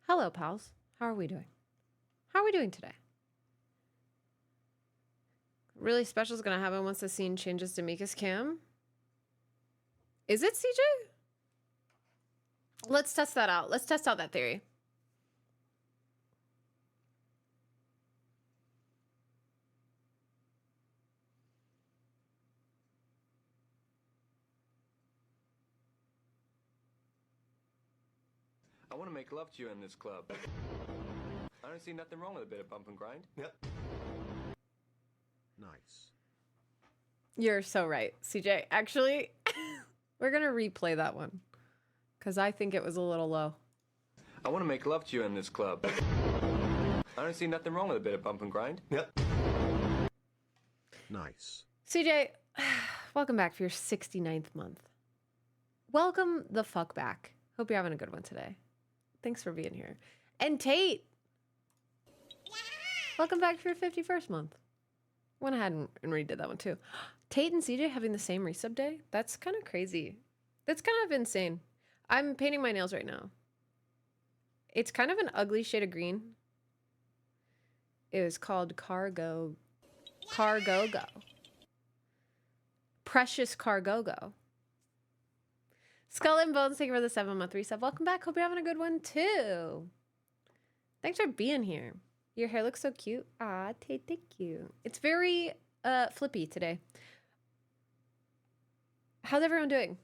Hello, pals. How are we doing? How are we doing today? Really special is going to happen once the scene changes to Mika's cam. Is it, CJ? Let's test that out. Let's test out that theory. I want to make love to you in this club. I don't see nothing wrong with a bit of bump and grind. Yep. Nice. You're so right, CJ. Actually, we're going to replay that one because I think it was a little low. I want to make love to you in this club. I don't see nothing wrong with a bit of bump and grind. Yep. Nice. CJ, welcome back for your 69th month. Welcome the fuck back. Hope you're having a good one today. Thanks for being here. And Tate, welcome back for your 51st month. Went ahead and redid that one too. Tate and CJ having the same resub day? That's kind of crazy. That's kind of insane. I'm painting my nails right now. It's kind of an ugly shade of green. It was called Cargo. Cargogo. Precious Cargogo. Skull and Bones, thank you for the 7-month resub. Welcome back. Hope you're having a good one too. Thanks for being here. Your hair looks so cute. Ah, Tate, thank you. It's very flippy today. How's everyone doing?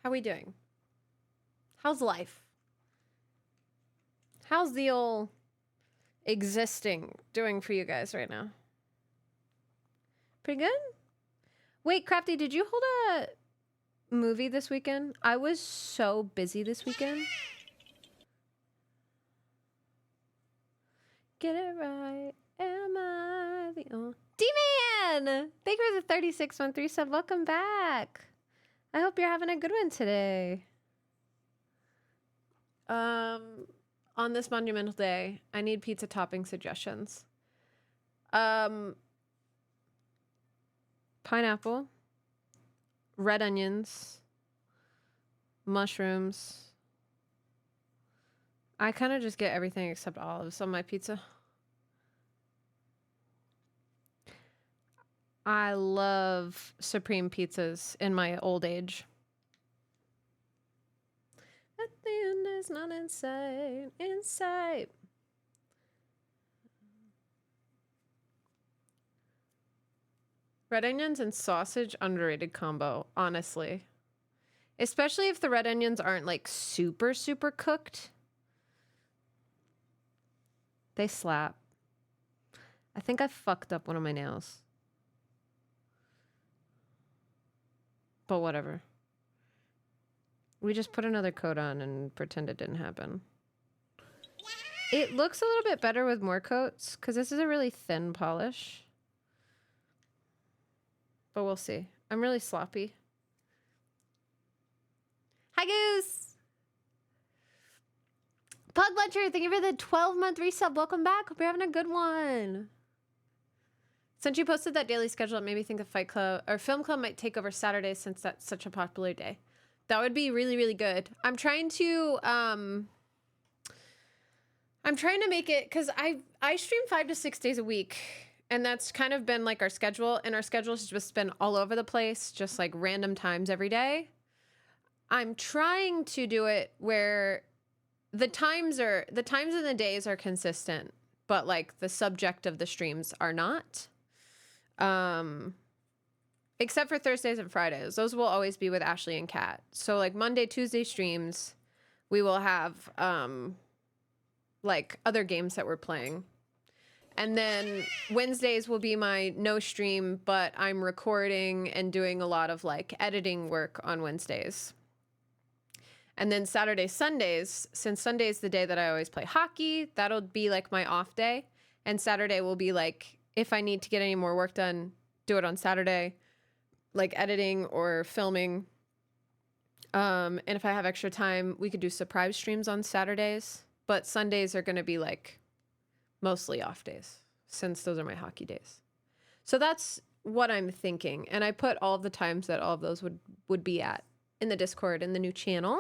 How are we doing? How's life? How's the old existing doing for you guys right now? Pretty good? Wait, Crafty, did you hold a movie this weekend? I was so busy this weekend. Get it right. Am I the only... D-Man! Thank you for the 36-month resub. Welcome back. I hope you're having a good one today. On this monumental day, I need pizza topping suggestions. Pineapple, red onions, mushrooms. I kind of just get everything except olives on my pizza. I love supreme pizzas in my old age. At the end is not inside, inside. Red onions and sausage, underrated combo, honestly. Especially if the red onions aren't like super, super cooked. They slap. I think I fucked up one of my nails. But whatever. We just put another coat on and pretend it didn't happen. It looks a little bit better with more coats because this is a really thin polish. But we'll see. I'm really sloppy. Hi, Goose! Pug Butcher, thank you for the 12-month resub. Welcome back. Hope you're having a good one. Since you posted that daily schedule, it made me think the Fight Club or Film Club might take over Saturdays since that's such a popular day. That would be really, really good. I'm trying to make it because I stream 5 to 6 days a week. And that's kind of been like our schedule, and our schedule has just been all over the place, just like random times every day. I'm trying to do it where the times and the days are consistent, but like the subject of the streams are not. Except for Thursdays and Fridays. Those will always be with Ashley and Kat. So like Monday, Tuesday streams, we will have like other games that we're playing. And then Wednesdays will be my no stream, but I'm recording and doing a lot of like editing work on Wednesdays. And then Saturdays, Sundays, since Sunday is the day that I always play hockey, that'll be like my off day. And Saturday will be like, if I need to get any more work done, do it on Saturday, like editing or filming. And if I have extra time, we could do surprise streams on Saturdays. But Sundays are going to be like mostly off days, since those are my hockey days. So that's what I'm thinking. And I put all of the times that all of those would be at in the Discord in the new channel.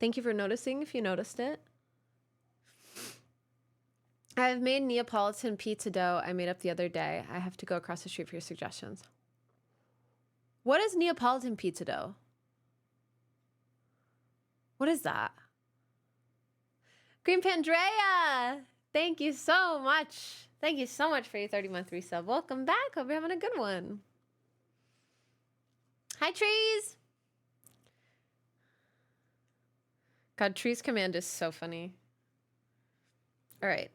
Thank you for noticing if you noticed it. I've made Neapolitan pizza dough I made up the other day. I have to go across the street for your suggestions. What is Neapolitan pizza dough? What is that? Green Pandrea! Thank you so much. Thank you so much for your 30-month resub. Welcome back. Hope you're having a good one. Hi, Trees! God, Trees Command is so funny. All right.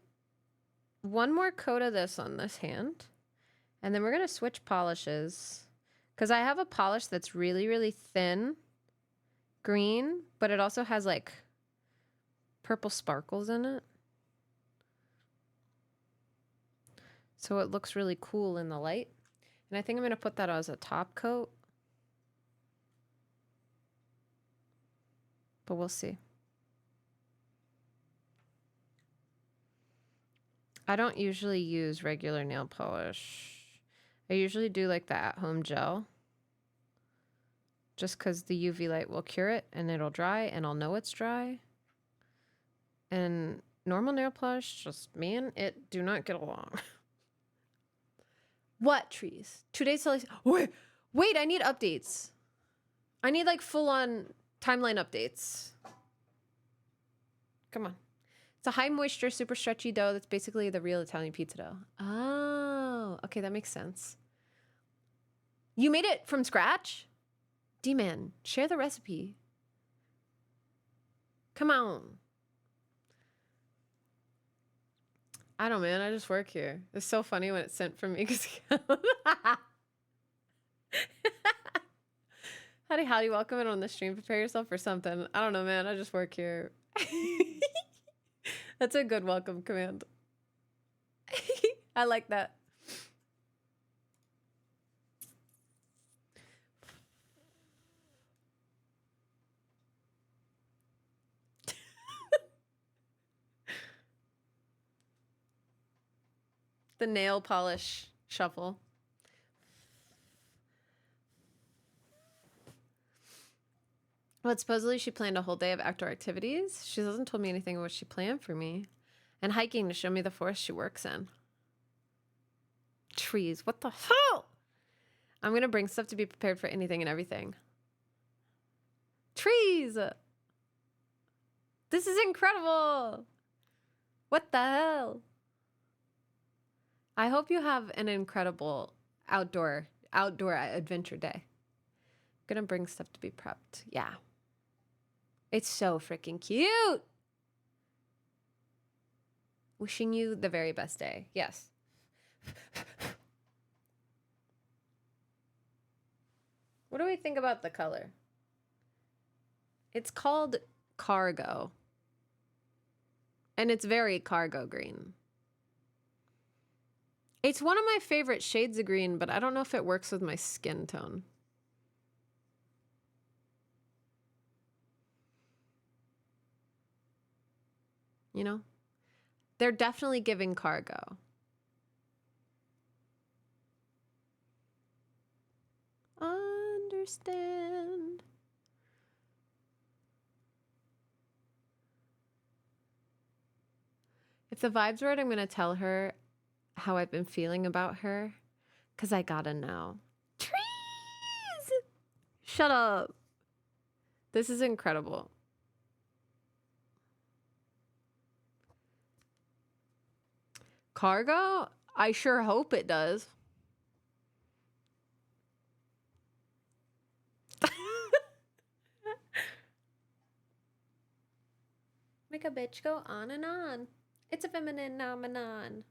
One more coat of this on this hand. And then we're going to switch polishes. Because I have a polish that's really, really thin. Green. But it also has like purple sparkles in it. So it looks really cool in the light. And I think I'm going to put that as a top coat. But we'll see. I don't usually use regular nail polish. I usually do like the at-home gel. Just because the UV light will cure it and it'll dry and I'll know it's dry. And normal nail polish, just, man, it do not get along. What, Trees? 2 days till wait, I need updates. I need like full-on timeline updates. Come on. It's a high moisture, super stretchy dough that's basically the real Italian pizza dough. Oh, okay, that makes sense. You made it from scratch? D-Man, share the recipe. Come on. I don't know, man. I just work here. It's so funny when it's sent from me. Howdy, welcome in on the stream. Prepare yourself for something. I don't know, man. I just work here. That's a good welcome command. I like that. The nail polish shuffle. But supposedly she planned a whole day of outdoor activities. She hasn't told me anything of what she planned for me. And hiking to show me the forest she works in. Trees, what the hell? I'm going to bring stuff to be prepared for anything and everything. Trees! This is incredible! What the hell? I hope you have an incredible outdoor adventure day. I'm going to bring stuff to be prepped. Yeah. It's so freaking cute. Wishing you the very best day. Yes. What do we think about the color? It's called Cargo. And it's very cargo green. It's one of my favorite shades of green, but I don't know if it works with my skin tone. You know? They're definitely giving cargo. Understand. If the vibe's right, I'm going to tell her how I've been feeling about her. Because I gotta know. Trees! Shut up. This is incredible. Cargo? I sure hope it does. Make a bitch go on and on. It's a feminine phenomenon.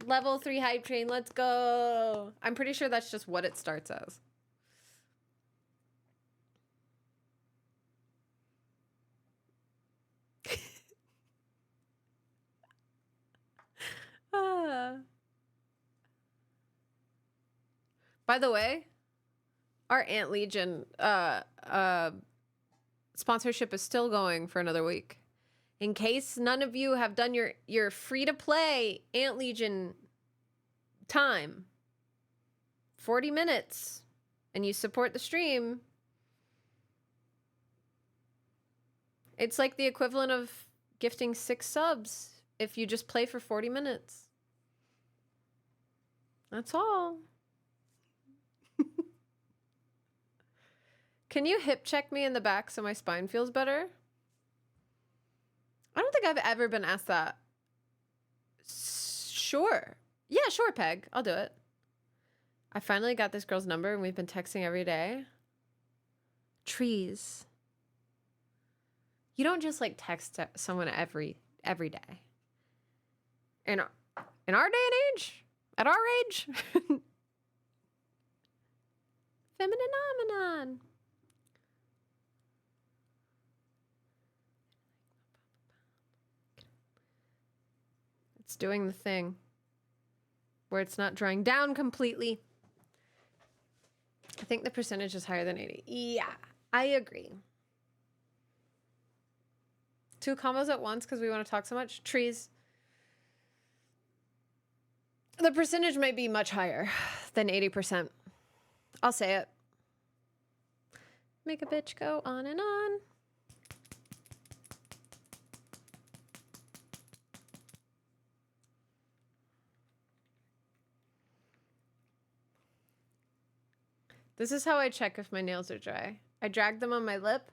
Level 3 hype train, let's go. I'm pretty sure that's just what it starts as. By the way, our Ant Legion sponsorship is still going for another week. In case none of you have done your free-to-play Ant Legion time, 40 minutes, and you support the stream, It's like the equivalent of gifting 6 subs if you just play for 40 minutes. That's all. Can you hip check me in the back so my spine feels better? I don't think I've ever been asked that. Sure. Yeah, sure, Peg. I'll do it. I finally got this girl's number and we've been texting every day. Trees. You don't just like text someone every day. In our day and age, at our age, feminine phenomenon. It's doing the thing where it's not drying down completely. I think the percentage is higher than 80. Yeah, I agree. 2 combos at once because we want to talk so much. Trees. The percentage might be much higher than 80%. I'll say it. Make a bitch go on and on. This is how I check if my nails are dry. I drag them on my lip,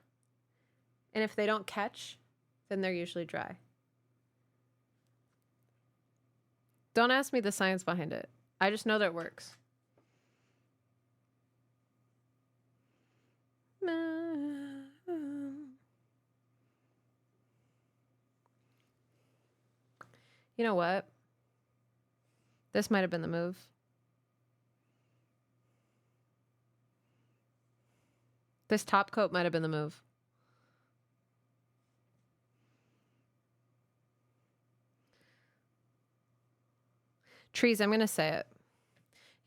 and if they don't catch, then they're usually dry. Don't ask me the science behind it. I just know that it works. You know what? This might have been the move. This top coat might have been the move. Trees, I'm going to say it.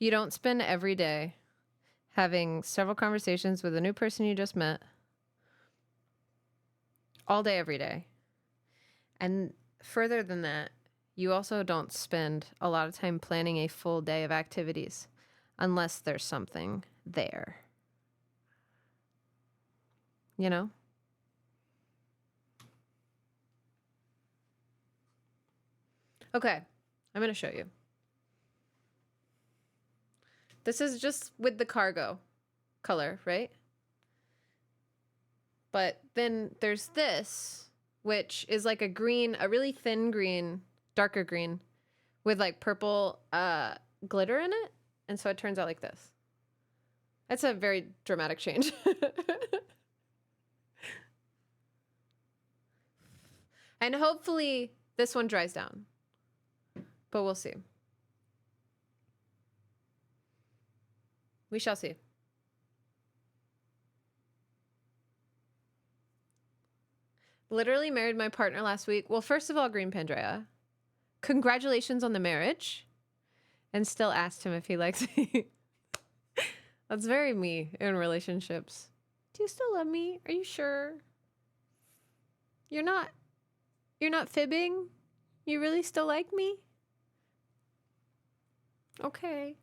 You don't spend every day having several conversations with a new person you just met. All day, every day. And further than that, you also don't spend a lot of time planning a full day of activities unless there's something there. You know? Okay, I'm going to show you. This is just with the cargo color, right? But then there's this, which is like a green, a really thin green, darker green, with like purple glitter in it. And so it turns out like this. That's a very dramatic change. And hopefully this one dries down. But we'll see. We shall see. Literally married my partner last week. Well, first of all, Green Pandrea, congratulations on the marriage. And still asked him if he likes me. That's very me in relationships. Do you still love me? Are you sure? You're not fibbing? You really still like me? Okay.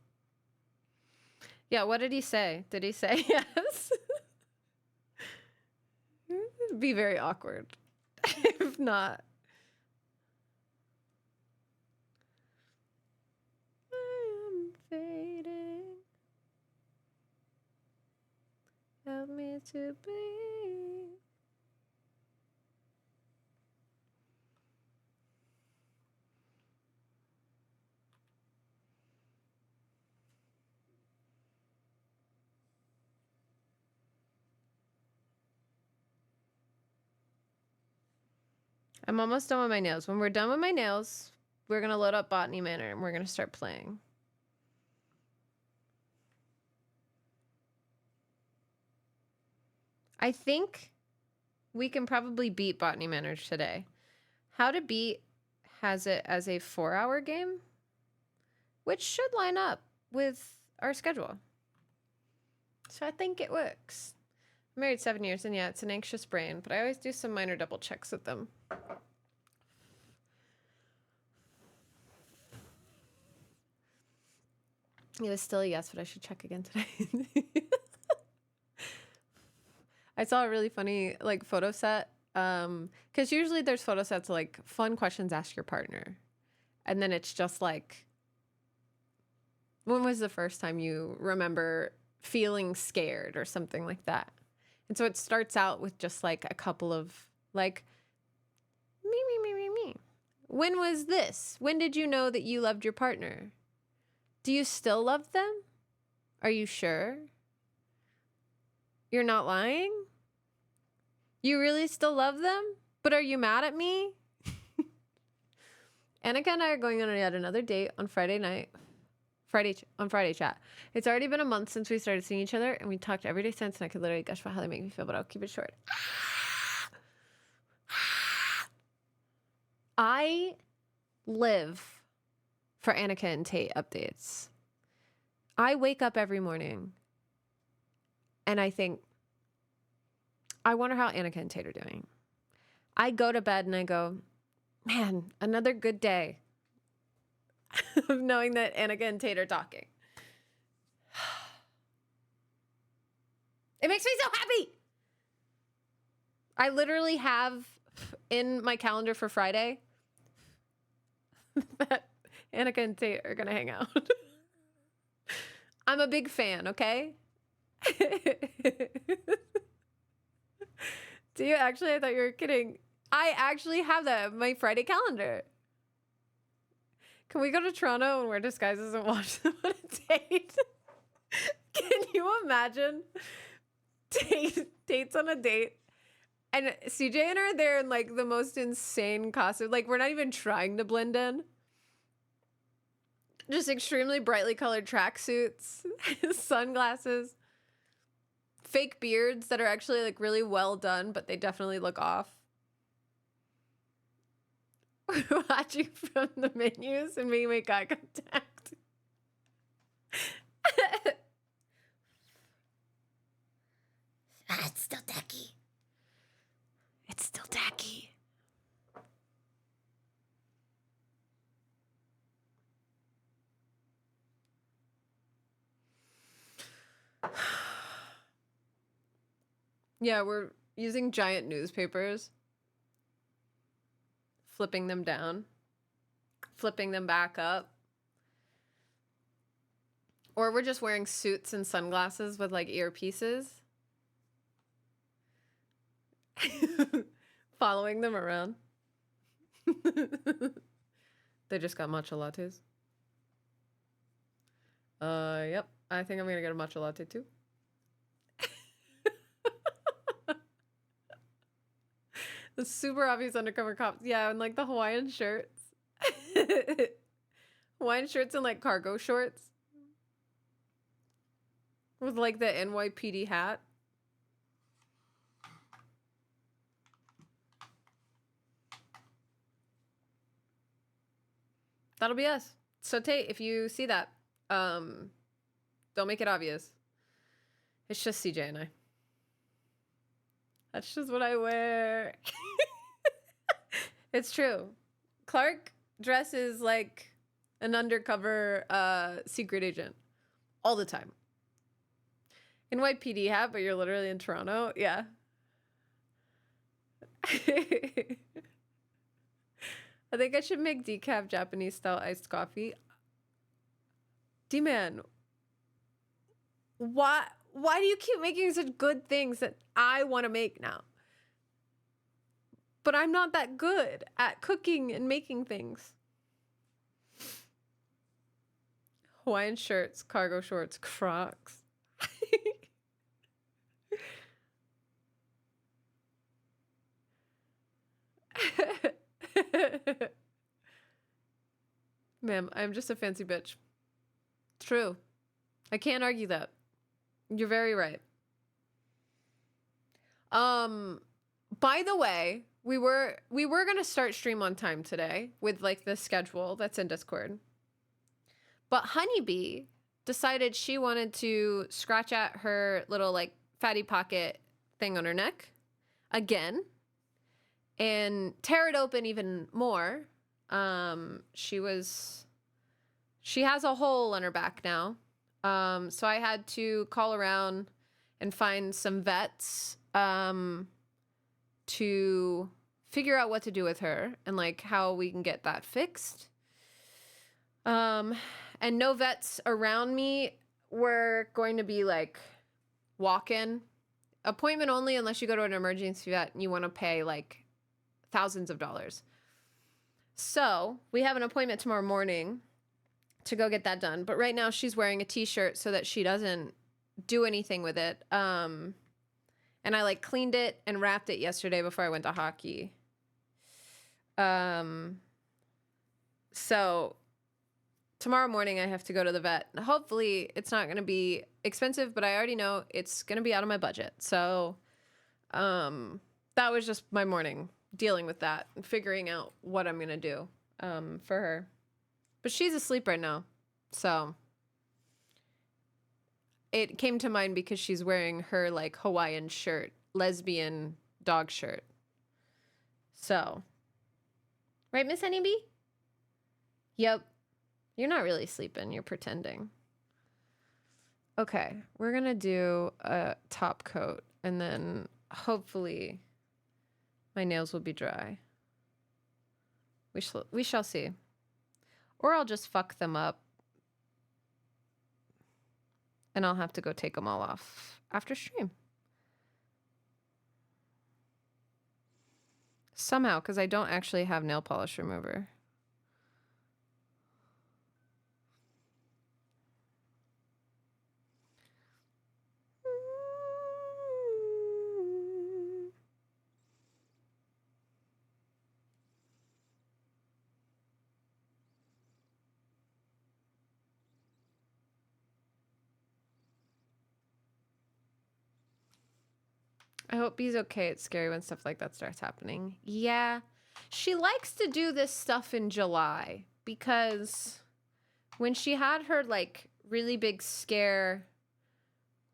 Yeah, what did he say? Did he say yes? It'd be very awkward if not. I am fading. Help me to be. I'm almost done with my nails. When we're done with my nails, we're going to load up Botany Manor and we're going to start playing. I think we can probably beat Botany Manor today. How to Beat has it as a 4-hour game, which should line up with our schedule. So I think it works. I'm married 7 years, and yeah, it's an anxious brain, but I always do some minor double checks with them. It was still a yes, but I should check again today. I saw a really funny like photo set Because usually there's photo sets like fun questions ask your partner. And then it's just like, when was the first time you remember feeling scared or something like that? And so it starts out with just like a couple of like, me. When was this? When did you know that you loved your partner? Do you still love them? Are you sure? You're not lying? You really still love them? But are you mad at me? Annika and I are going on yet another date on Friday night. Friday chat. It's already been a month since we started seeing each other, and we talked every day since, and I could literally gush about how they make me feel, but I'll keep it short. I live for Annika and Tate updates. I wake up every morning and I think, I wonder how Annika and Tate are doing. I go to bed and I go, man, another good day of knowing that Annika and Tate are talking. It makes me so happy. I literally have in my calendar for Friday that Annika and Tate are going to hang out. I'm a big fan, okay? Do you actually? I thought you were kidding. I actually have that in my Friday calendar. Can we go to Toronto and wear disguises and watch them on a date? Can you imagine dates on a date? And CJ and her are there in like the most insane costume. Like, we're not even trying to blend in. Just extremely brightly colored tracksuits, sunglasses, fake beards that are actually like really well done, but they definitely look off. We're watching from the menus and we make eye contact. It's still tacky. It's still tacky. Yeah, we're using giant newspapers, flipping them down, flipping them back up. Or we're just wearing suits and sunglasses with like earpieces. Following them around. They just got matcha lattes. Yep. I think I'm gonna get a matcha latte too. The super obvious undercover cops. Yeah, and like the Hawaiian shirts. Hawaiian shirts and like cargo shorts. With like the NYPD hat. That'll be us. So Tate, if you see that, don't make it obvious. It's just CJ and I. That's just what I wear. It's true. Clark dresses like an undercover secret agent all the time. NYPD hat, but you're literally in Toronto. Yeah. I think I should make decaf Japanese style iced coffee. D-man, why do you keep making such good things that I want to make now? But I'm not that good at cooking and making things. Hawaiian shirts, cargo shorts, Crocs. Ma'am, I'm just a fancy bitch. True. I can't argue that. You're very right. By the way, we were gonna start stream on time today with like the schedule that's in Discord. But Honeybee decided she wanted to scratch at her little like fatty pocket thing on her neck again and tear it open even more. She has a hole in her back now. So I had to call around and find some vets to figure out what to do with her and like how we can get that fixed. And no vets around me. We're going to be like walk-in appointment only unless you go to an emergency vet and you want to pay like thousands of dollars. So we have an appointment tomorrow morning to go get that done. But right now she's wearing a t-shirt so that she doesn't do anything with it. And I like cleaned it and wrapped it yesterday before I went to hockey. So tomorrow morning I have to go to the vet. Hopefully it's not going to be expensive, but I already know it's going to be out of my budget. So that was just my morning, dealing with that and figuring out what I'm going to do for her. But she's asleep right now. So it came to mind because she's wearing her like Hawaiian shirt, lesbian dog shirt. So, right, Miss Honeybee? Yep. You're not really sleeping. You're pretending. Okay. We're going to do a top coat and then hopefully my nails will be dry. We shall see. Or I'll just fuck them up. And I'll have to go take them all off after stream. Somehow, because I don't actually have nail polish remover. I hope Bee's okay. It's scary when stuff like that starts happening. Yeah. She likes to do this stuff in July because when she had her like really big scare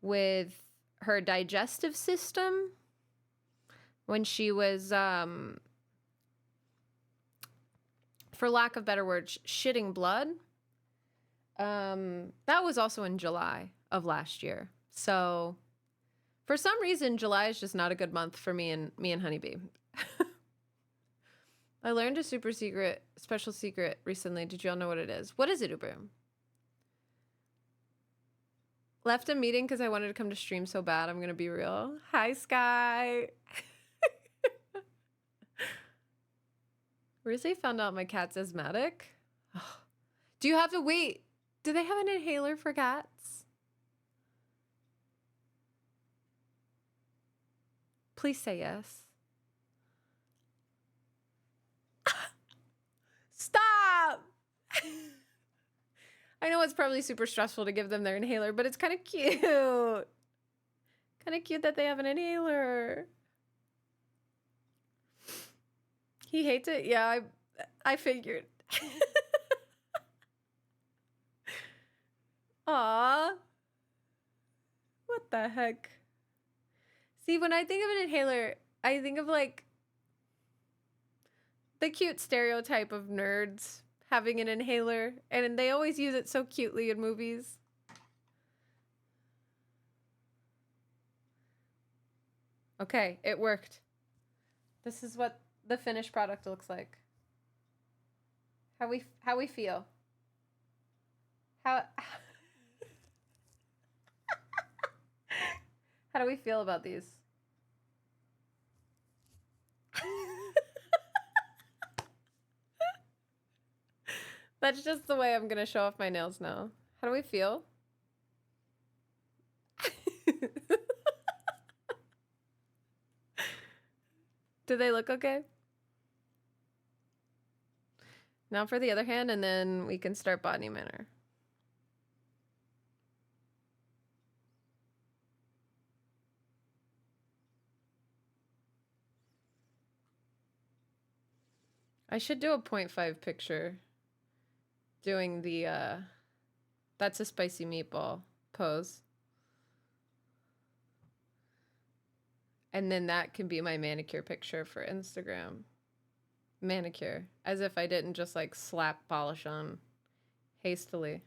with her digestive system, when she was, for lack of better words, shitting blood, that was also in July of last year. So for some reason, July is just not a good month for me and Honeybee. I learned a special secret recently. Did y'all know what it is? What is it, Uber? Left a meeting because I wanted to come to stream so bad. I'm going to be real. Hi, Sky. Really found out my cat's asthmatic. Do you have to wait? Do they have an inhaler for cats? Please say yes. Stop! I know it's probably super stressful to give them their inhaler, but it's kind of cute. Kind of cute that they have an inhaler. He hates it? Yeah, I figured. Aw. What the heck? See, when I think of an inhaler, I think of like the cute stereotype of nerds having an inhaler, and they always use it so cutely in movies. Okay, it worked. This is what the finished product looks like. How we feel? How How do we feel about these? That's just the way I'm gonna show off my nails now. How do we feel? Do they look okay? Now for the other hand, and then we can start Botany Manor. I should do a 0.5 picture doing the that's a spicy meatball pose. And then that can be my manicure picture for Instagram. Manicure. As if I didn't just like slap polish on hastily.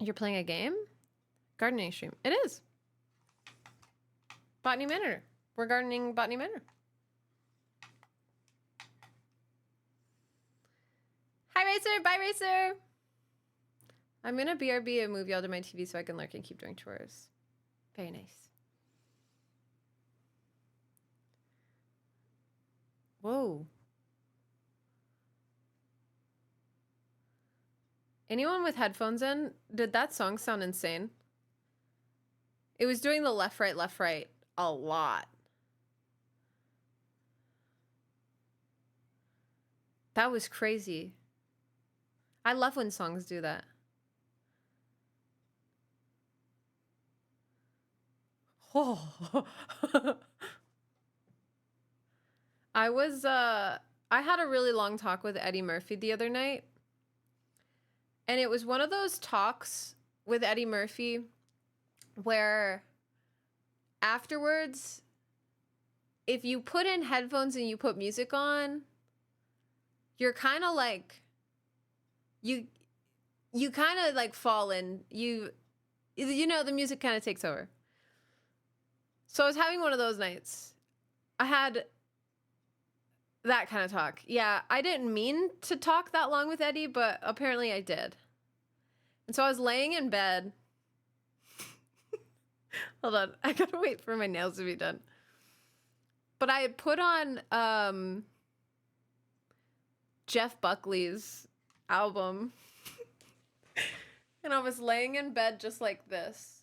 You're playing a game? Gardening stream. It is. Botany Manor. We're gardening Botany Manor. Hi, Racer. Bye, Racer. I'm going to BRB and move y'all to my TV so I can lurk and keep doing chores. Very nice. Whoa. Anyone with headphones in? Did that song sound insane? It was doing the left, right a lot. That was crazy. I love when songs do that. Oh. I had a really long talk with Eddie Murphy the other night. And it was one of those talks with Eddie Murphy where afterwards, if you put in headphones and you put music on, you're kind of like, you kind of like fall in, you know, the music kind of takes over. So I was having one of those nights. I had that kind of talk. Yeah, I didn't mean to talk that long with Eddie, but apparently I did. And so I was laying in bed. Hold on, I gotta wait for my nails to be done. But I had put on Jeff Buckley's album. And I was laying in bed just like this.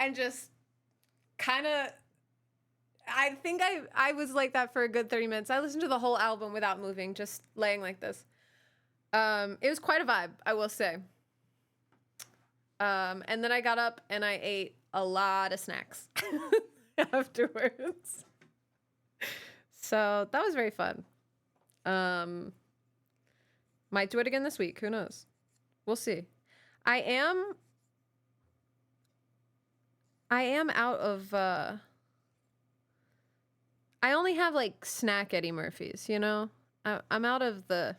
And just kind of, I think I was like that for a good 30 minutes. I listened to the whole album without moving, just laying like this. It was quite a vibe, I will say. And then I got up and I ate a lot of snacks afterwards. So that was very fun. Might do it again this week. Who knows? We'll see. I am out of, I only have like snack Eddie Murphys, you know? I'm out of the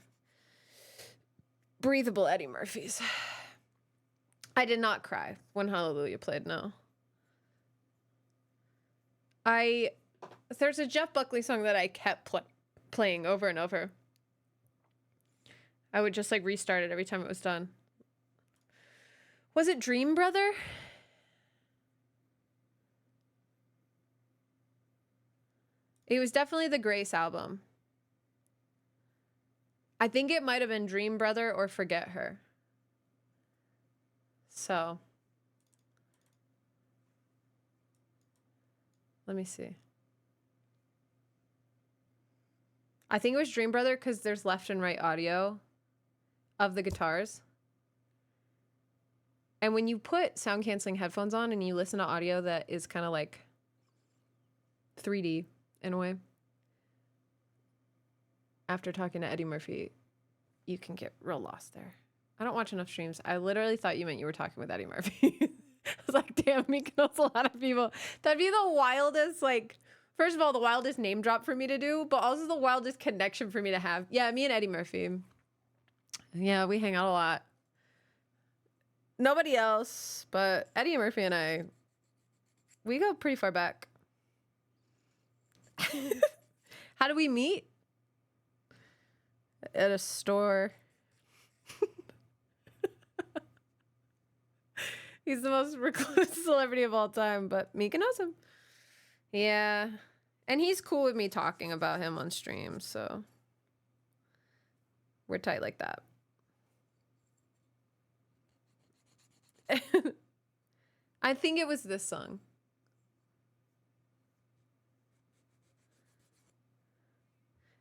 breathable Eddie Murphys. I did not cry when Hallelujah played, no. There's a Jeff Buckley song that I kept playing over and over. I would just like restart it every time it was done. Was it Dream Brother? It was definitely the Grace album. I think it might have been Dream Brother or Forget Her. So, let me see. I think it was Dream Brother because there's left and right audio of the guitars. And when you put sound canceling headphones on and you listen to audio that is kind of like 3D in a way, after talking to Eddie Murphy, you can get real lost there. I don't watch enough streams. I literally thought you meant you were talking with Eddie Murphy. I was like, damn, Mika knows a lot of people. That'd be the wildest, like, first of all, the wildest name drop for me to do, but also the wildest connection for me to have. Yeah, me and Eddie Murphy. Yeah, we hang out a lot. Nobody else, but Eddie Murphy and I, we go pretty far back. How do we meet? At a store. He's the most recluse celebrity of all time, but Mika knows him. Yeah. And he's cool with me talking about him on stream, so we're tight like that. I think it was this song.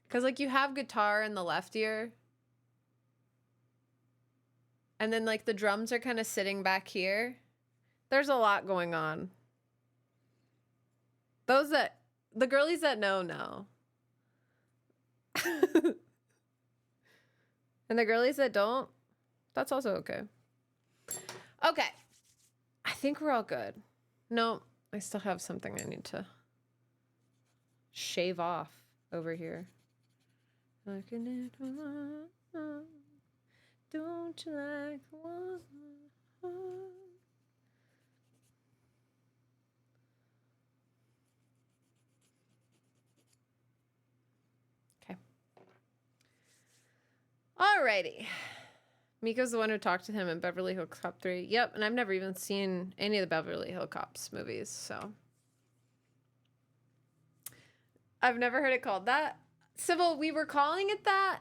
Because, like, you have guitar in the left ear. And then, like, the drums are kind of sitting back here. There's a lot going on. The girlies that know, know. And the girlies that don't, that's also okay. Okay. I think we're all good. No, I still have something I need to shave off over here. Don't you like one? Okay. Alrighty. Miko's the one who talked to him in Beverly Hills Cop 3. Yep, and I've never even seen any of the Beverly Hills Cops movies, so. I've never heard it called that. Sybil, we were calling it that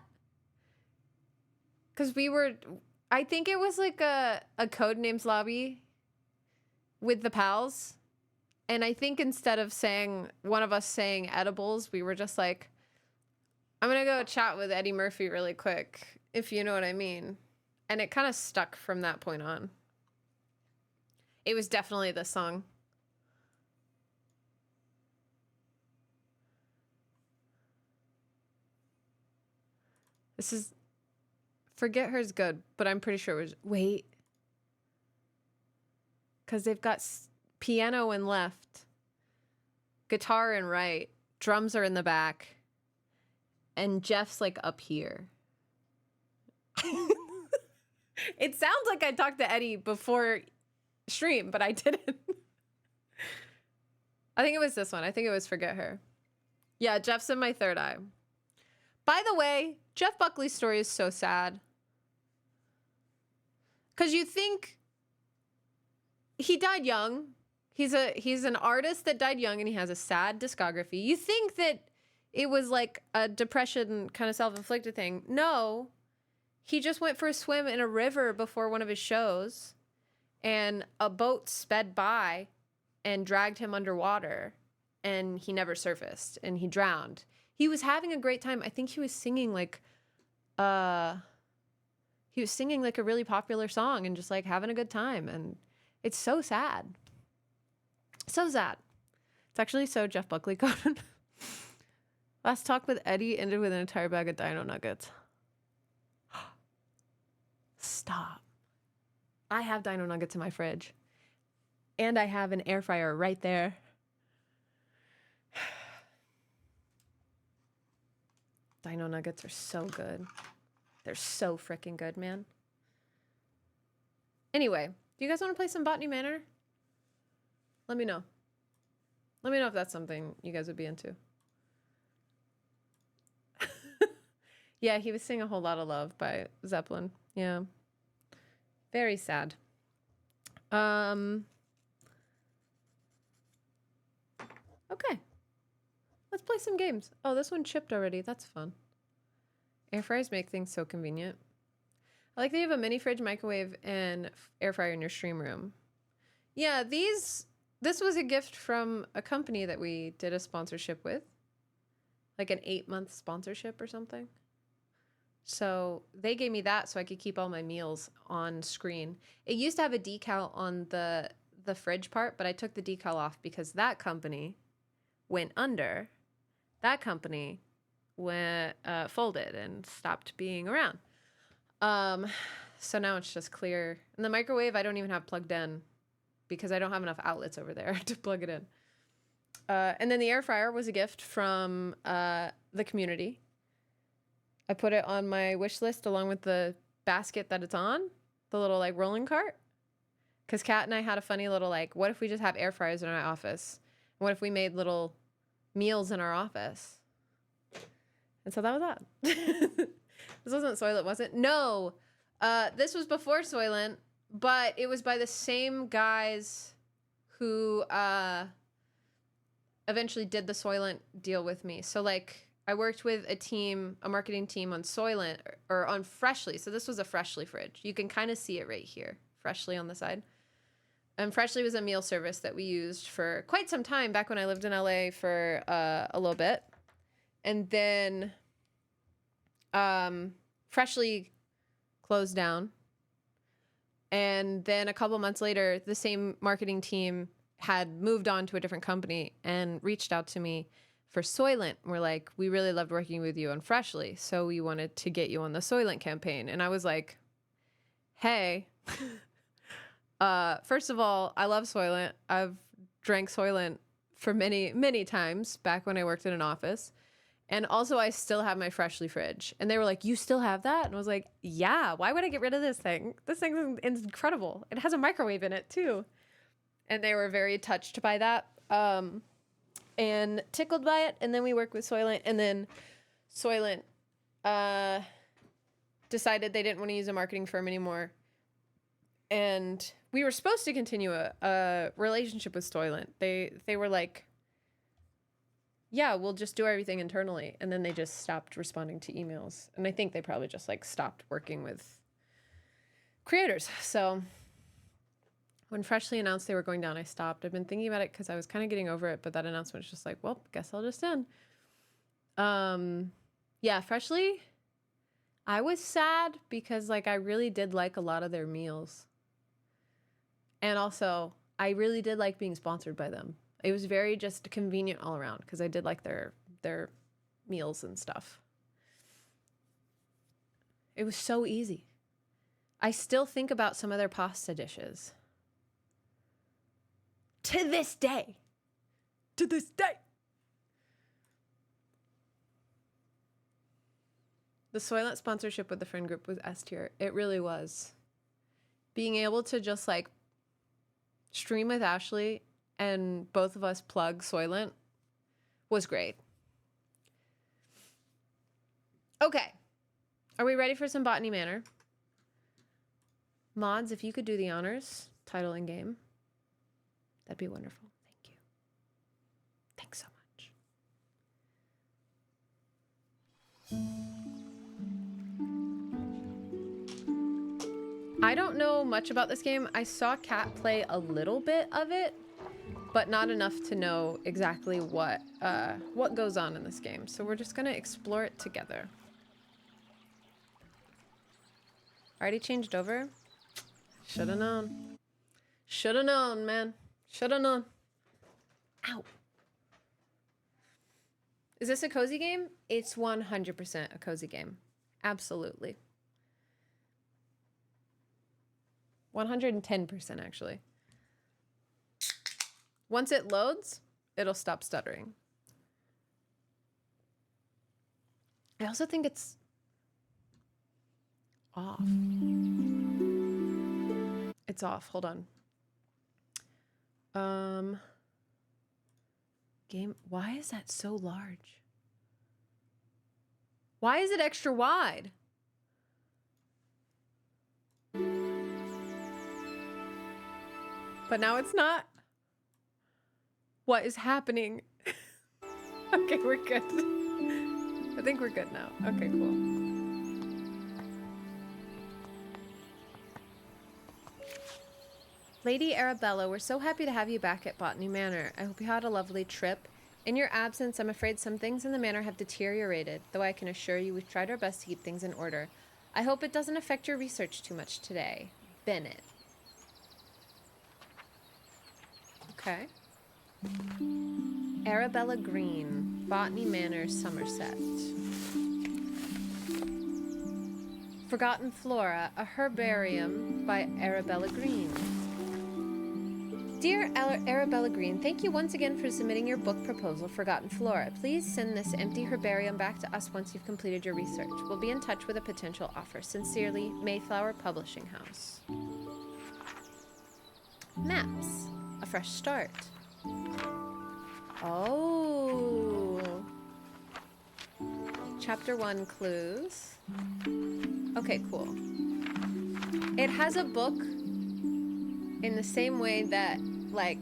because I think it was like a Codenames lobby with the pals. And I think instead of one of us saying edibles, we were just like, I'm going to go chat with Eddie Murphy really quick, if you know what I mean. And it kind of stuck from that point on. It was definitely the song. This is... Forget Her's good, but I'm pretty sure it was... Wait. Because they've got piano in left, guitar in right, drums are in the back, and Jeff's like up here. It sounds like I talked to Eddie before stream, but I didn't. I think it was this one. I think it was Forget Her. Yeah, Jeff's in my third eye. By the way, Jeff Buckley's story is so sad. Because you think he died young. He's an artist that died young and he has a sad discography. You think that it was like a depression kind of self-inflicted thing. No. He just went for a swim in a river before one of his shows and a boat sped by and dragged him underwater and he never surfaced and he drowned. He was having a great time. I think he was singing like a really popular song and just like having a good time, and it's so sad. So sad. It's actually so Jeff Buckley coded. Last talk with Eddie ended with an entire bag of Dino Nuggets. Stop. I have Dino Nuggets in my fridge. And I have an air fryer right there. Dino Nuggets are so good. They're so freaking good, man. Anyway, do you guys want to play some Botany Manor? Let me know. Let me know if that's something you guys would be into. Yeah, he was singing A Whole Lot of Love by Zeppelin. Yeah. Very sad. Okay. Let's play some games. Oh, this one chipped already. That's fun. Air fryers make things so convenient. I like that you have a mini fridge, microwave, and air fryer in your stream room. Yeah, this was a gift from a company that we did a sponsorship with. Like an 8-month sponsorship or something. So they gave me that so I could keep all my meals on screen. It used to have a decal on the fridge part, but I took the decal off because that company went under. That company went folded and stopped being around. So now it's just clear. And the microwave I don't even have plugged in because I don't have enough outlets over there to plug it in. And then the air fryer was a gift from the community. I put it on my wish list along with the basket that it's on, the little like rolling cart. Because Kat and I had a funny little like, what if we just have air fryers in our office? What if we made little meals in our office? And so that was that. This wasn't Soylent, was it? No. This was before Soylent, but it was by the same guys who eventually did the Soylent deal with me. So like I worked with a marketing team on Soylent or on Freshly. So this was a Freshly fridge. You can kind of see it right here, Freshly on the side. And Freshly was a meal service that we used for quite some time back when I lived in LA for a little bit. And then Freshly closed down. And then a couple months later, the same marketing team had moved on to a different company and reached out to me for Soylent. We're like, we really loved working with you on Freshly, so we wanted to get you on the Soylent campaign. And I was like, hey, first of all, I love Soylent. I've drank Soylent for many, many times back when I worked in an office. And also, I still have my Freshly fridge. And they were like, you still have that? And I was like, yeah, why would I get rid of this thing? This thing is incredible. It has a microwave in it, too. And they were very touched by that and tickled by it. And then we worked with Soylent. And then Soylent decided they didn't want to use a marketing firm anymore. And we were supposed to continue a relationship with Soylent. They were like, yeah, we'll just do everything internally. And then they just stopped responding to emails. And I think they probably just like stopped working with creators. So when Freshly announced they were going down, I stopped. I've been thinking about it because I was kind of getting over it, but that announcement was just like, well, guess I'll just end. Yeah, Freshly, I was sad because like I really did like a lot of their meals. And also, I really did like being sponsored by them. It was very just convenient all around because I did like their meals and stuff. It was so easy. I still think about some of their pasta dishes. To this day. To this day. The Soylent sponsorship with the friend group was S tier. It really was. Being able to just like stream with Ashley and both of us plug Soylent was great. Okay. Are we ready for some Botany Manor? Mods, if you could do the honors, title and game, that'd be wonderful. Thank you. Thanks so much. I don't know much about this game. I saw Kat play a little bit of it, but not enough to know exactly what goes on in this game. So we're just gonna explore it together. Already changed over? Shoulda known. Shoulda known, man. Shoulda known. Ow. Is this a cozy game? It's 100% a cozy game. Absolutely. 110% actually. Once it loads, it'll stop stuttering. I also think it's off. It's off. Hold on. Game. Why is that so large? Why is it extra wide? But now it's not. What is happening? Okay, we're good. I think we're good now. Okay, cool. Lady Arabella, we're so happy to have you back at Botany Manor. I hope you had a lovely trip. In your absence, I'm afraid some things in the manor have deteriorated, though I can assure you we've tried our best to keep things in order. I hope it doesn't affect your research too much today. Bennett. Okay. Arabella Green, Botany Manor, Somerset. Forgotten Flora, a herbarium by Arabella Green. Dear Arabella Green, thank you once again for submitting your book proposal, Forgotten Flora. Please send this empty herbarium back to us once you've completed your research. We'll be in touch with a potential offer. Sincerely, Mayflower Publishing House. Maps. A fresh start. Oh. Chapter 1 clues. Okay, cool. It has a book in the same way that, like,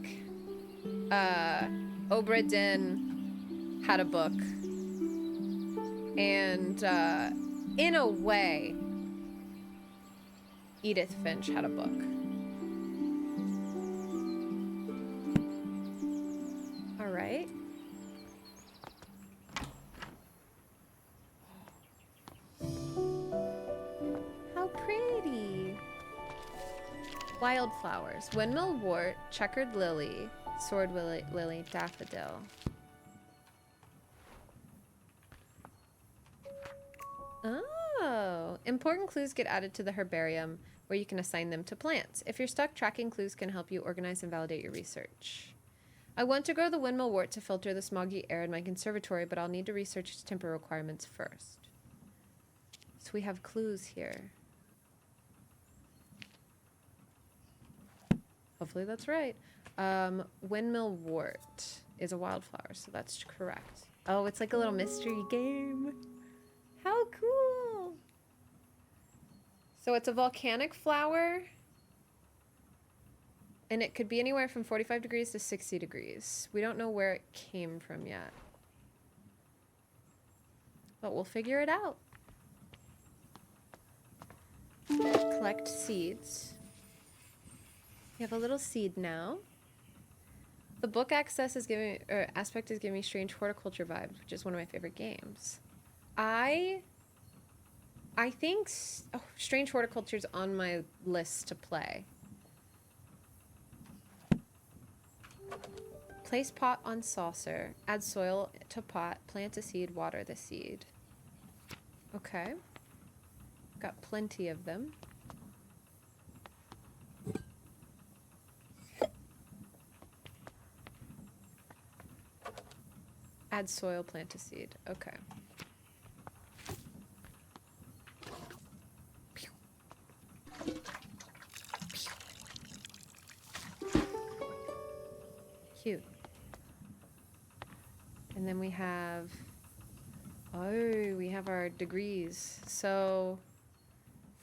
Obra Dinn had a book. And, in a way, Edith Finch had a book. All right. How pretty. Wildflowers. Windmill wort, checkered lily, sword lily, daffodil. Oh. Important clues get added to the herbarium where you can assign them to plants. If you're stuck, tracking clues can help you organize and validate your research. I want to grow the windmill wort to filter the smoggy air in my conservatory, but I'll need to research its temper requirements first. So we have clues here. Hopefully that's right. Windmill wort is a wildflower, so that's correct. Oh, it's like a little mystery game. How cool! So it's a volcanic flower, and it could be anywhere from 45 degrees to 60 degrees. We don't know where it came from yet, but we'll figure it out. Collect seeds. We have a little seed now. The book aspect is giving me strange horticulture vibes, which is one of my favorite games. I think strange horticulture is on my list to play. Place pot on saucer. Add soil to pot. Plant a seed. Water the seed. Okay. Got plenty of them. Add soil, plant a seed. Okay. Cute. And then we have, we have our degrees. So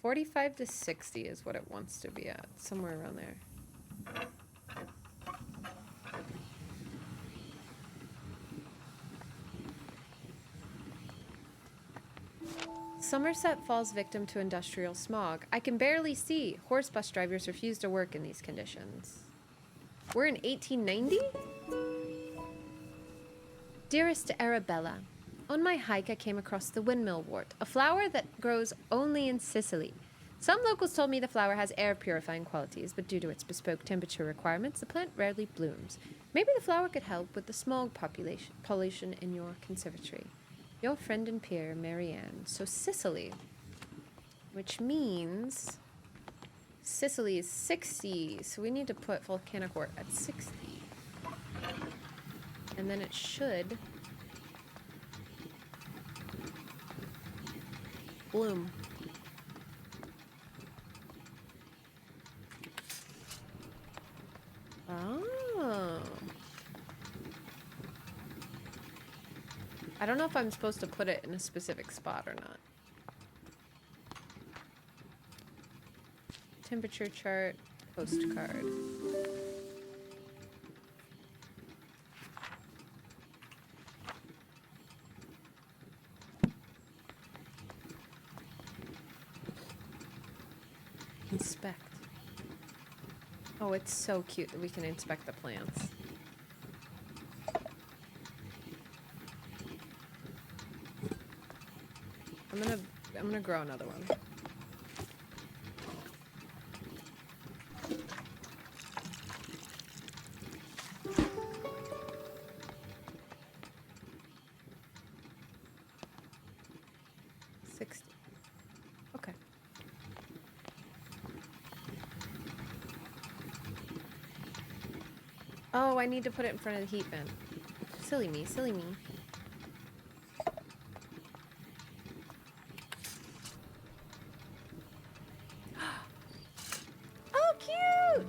45 to 60 is what it wants to be at, somewhere around there. Somerset falls victim to industrial smog. I can barely see. Horse bus drivers refuse to work in these conditions. We're in 1890? Dearest Arabella, on my hike I came across the windmill wort, a flower that grows only in Sicily. Some locals told me the flower has air purifying qualities, but due to its bespoke temperature requirements, the plant rarely blooms. Maybe the flower could help with the smog pollution in your conservatory. Your friend and peer, Marianne. So Sicily, which means Sicily is 60. So we need to put volcanic wort at 60. And then it should bloom. Oh. I don't know if I'm supposed to put it in a specific spot or not. Temperature chart, postcard. Inspect. Oh, it's so cute that we can inspect the plants. I'm gonna grow another one. Okay. Oh, I need to put it in front of the heat vent. Silly me, silly me. Oh, cute!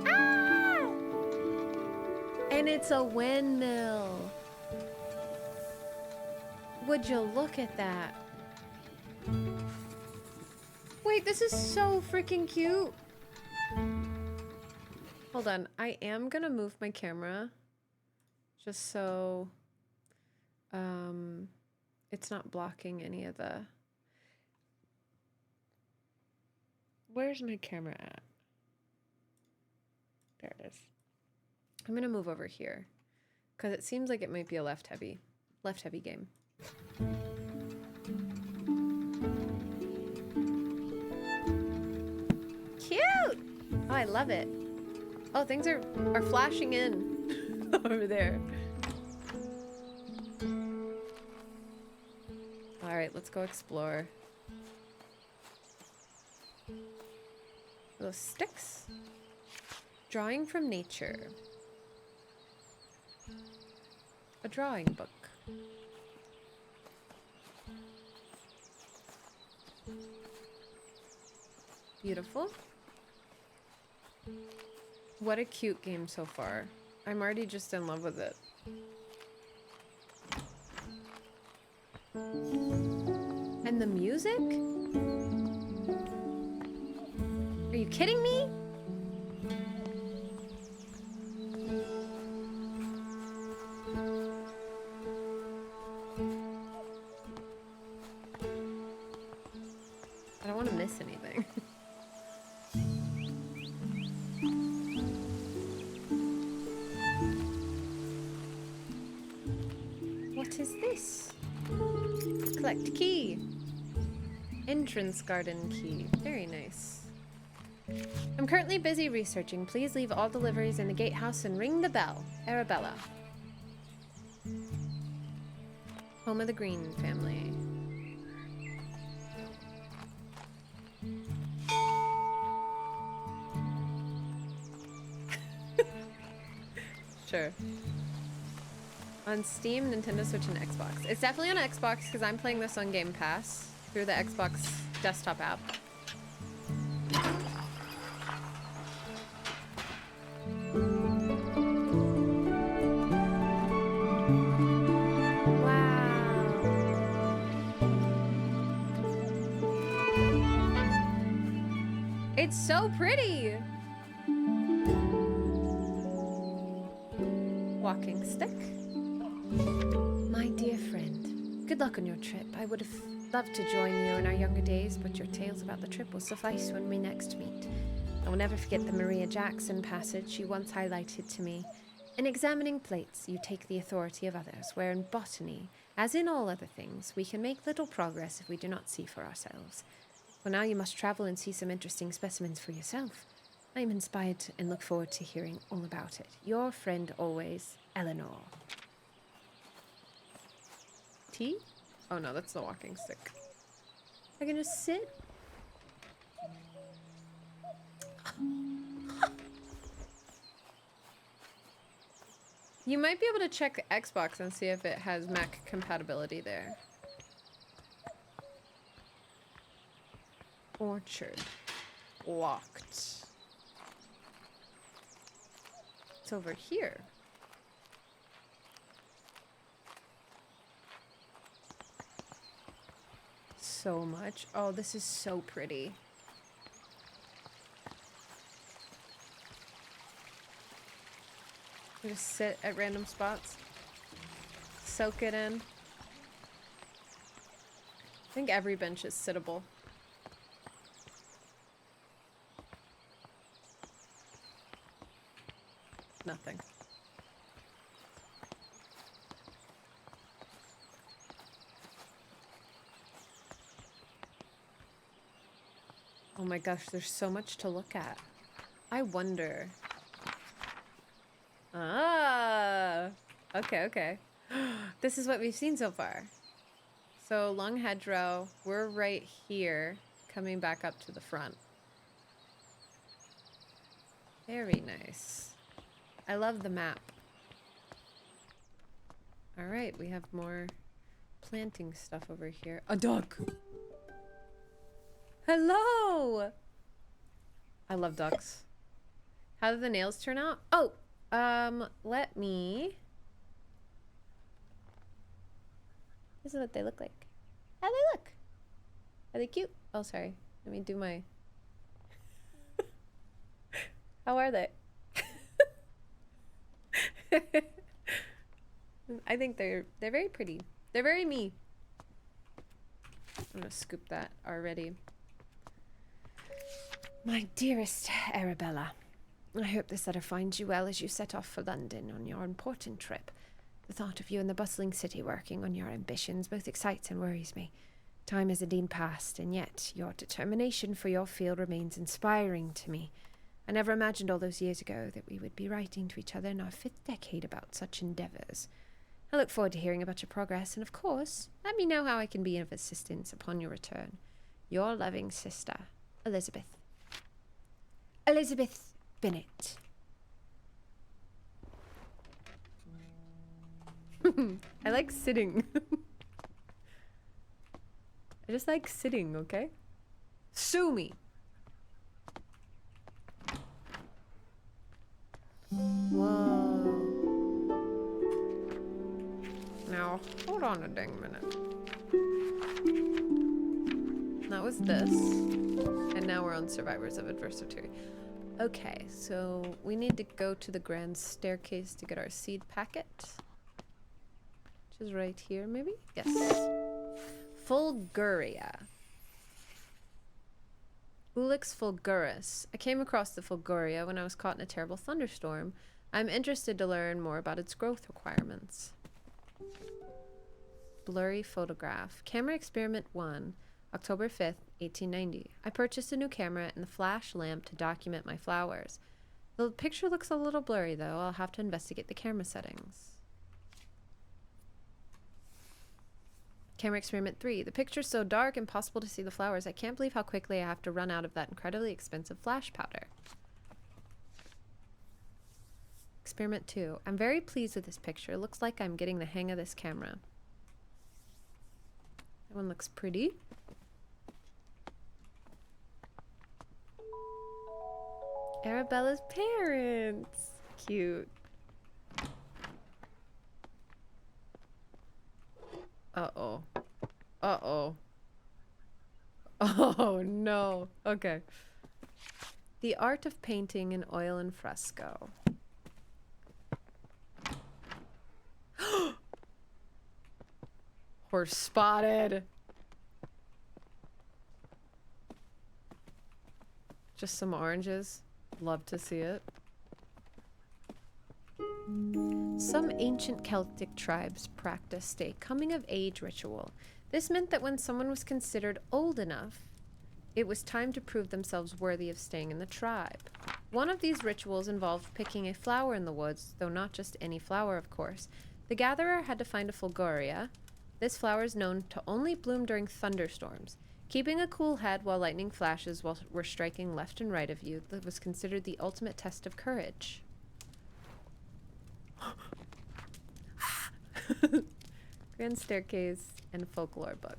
Ah! And it's a windmill. Would you look at that? Wait, this is so freaking cute. Hold on, I am gonna move my camera just so it's not blocking any of the... Where's my camera at? There it is. I'm gonna move over here because it seems like it might be a left heavy game. Cute! Oh, I love it. Oh, things are flashing in over there. All right, let's go explore. Those sticks. Drawing from nature. A drawing book. Beautiful. What a cute game so far. I'm already just in love with it. And the music? Are you kidding me? I don't want to miss anything. What is this? Collect key. Entrance garden key. Very nice. I'm currently busy researching. Please leave all deliveries in the gatehouse and ring the bell. Arabella. Home of the Green family. Sure. On Steam, Nintendo Switch, and Xbox. It's definitely on Xbox because I'm playing this on Game Pass through the Xbox desktop app. Wow. It's so pretty. Walking stick. My dear friend, good luck on your trip. I would have loved to join you in our younger days, but your tales about the trip will suffice when we next meet. I will never forget the Maria Jackson passage you once highlighted to me. In examining plates, you take the authority of others, where in botany, as in all other things, we can make little progress if we do not see for ourselves. Well, now you must travel and see some interesting specimens for yourself. I am inspired and look forward to hearing all about it. Your friend always, Eleanor. Tea? Oh no, that's the walking stick. I can just sit? You might be able to check the Xbox and see if it has Mac compatibility there. Orchard. Locked. It's over here. So much. Oh, this is so pretty. You just sit at random spots. Soak it in. I think every bench is sittable. Nothing. Oh my gosh, there's so much to look at. I wonder. Ah, okay. This is what we've seen so far. So long hedgerow, we're right here, coming back up to the front. Very nice. I love the map. All right, we have more planting stuff over here. A duck. Hello. I love ducks. How did the nails turn out? Oh, let me. This is what they look like. How do they look? Are they cute? Oh, sorry. Let me do my. How are they? I think they're very pretty. They're very me. I'm gonna scoop that already. My dearest Arabella, I hope this letter finds you well as you set off for London on your important trip. The thought of you in the bustling city working on your ambitions both excites and worries me. Time has indeed passed, and yet your determination for your field remains inspiring to me. I never imagined all those years ago that we would be writing to each other in our 5th decade about such endeavours. I look forward to hearing about your progress, and of course, let me know how I can be of assistance upon your return. Your loving sister, Elizabeth. Elizabeth Bennet. I like sitting. I just like sitting, okay? Sue me. Whoa. Now, hold on a dang minute. That was this. And now we're on Survivors of Adversity. Okay, so we need to go to the grand staircase to get our seed packet. Which is right here, maybe? Yes. Fulguria. Ulix fulguris. I came across the Fulguria when I was caught in a terrible thunderstorm. I'm interested to learn more about its growth requirements. Blurry photograph. Camera experiment 1. October 5th, 1890. I purchased a new camera and the flash lamp to document my flowers. The picture looks a little blurry though. I'll have to investigate the camera settings. Camera experiment 3. The picture's so dark, impossible to see the flowers. I can't believe how quickly I have to run out of that incredibly expensive flash powder. Experiment 2. I'm very pleased with this picture. It looks like I'm getting the hang of this camera. That one looks pretty. Arabella's parents. Cute. Uh-oh. Uh-oh. Oh, no. Okay. The art of painting in oil and fresco. Horse spotted. Just some oranges. Love to see it. Some ancient Celtic tribes practiced a coming-of-age ritual. This meant that when someone was considered old enough, it was time to prove themselves worthy of staying in the tribe. One of these rituals involved picking a flower in the woods, though not just any flower, of course. The gatherer had to find a fulguria. This flower is known to only bloom during thunderstorms. Keeping a cool head while lightning flashes were striking left and right of you that was considered the ultimate test of courage. Grand Staircase and Folklore book.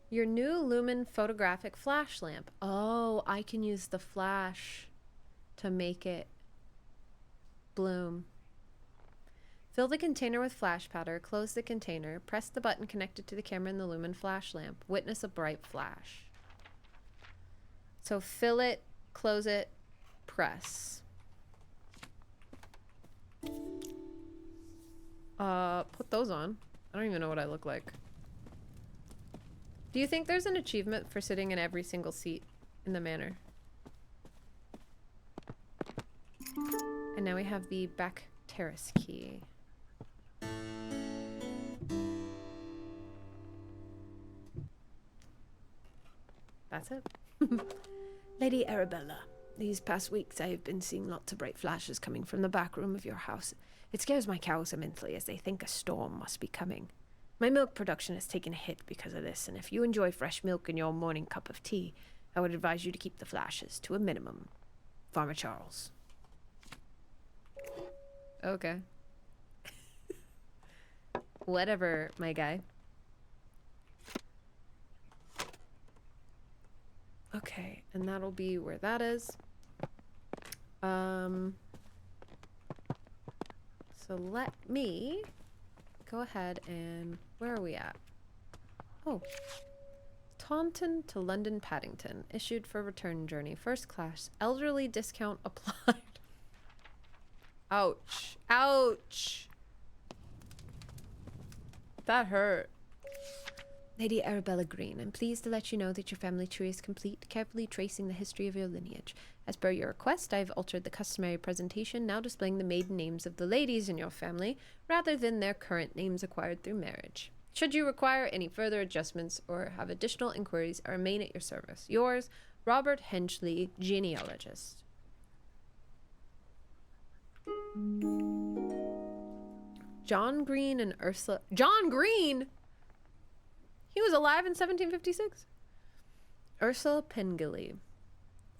Your new Lumen photographic flash lamp. Oh, I can use the flash to make it bloom. Fill the container with flash powder, close the container, press the button connected to the camera in the Lumen flash lamp. Witness a bright flash. So fill it, close it, press. Put those on. I don't even know what I look like. Do you think there's an achievement for sitting in every single seat in the manor? And now we have the back terrace key. That's it. Lady Arabella, these past weeks I have been seeing lots of bright flashes coming from the back room of your house. It scares my cows immensely as they think a storm must be coming. My milk production has taken a hit because of this, and if you enjoy fresh milk in your morning cup of tea, I would advise you to keep the flashes to a minimum. Farmer Charles. Okay. Whatever, my guy. Okay, and that'll be where that is. So let me go ahead and... Where are we at? Oh. Taunton to London Paddington. Issued for return journey. First class. Elderly discount applied. Ouch. Ouch. That hurt. Lady Arabella Green, I'm pleased to let you know that your family tree is complete, carefully tracing the history of your lineage. As per your request, I have altered the customary presentation, now displaying the maiden names of the ladies in your family, rather than their current names acquired through marriage. Should you require any further adjustments or have additional inquiries, I remain at your service. Yours, Robert Henchley, genealogist. John Green and Ursula... John Green?! He was alive in 1756. Ursula Pingilly,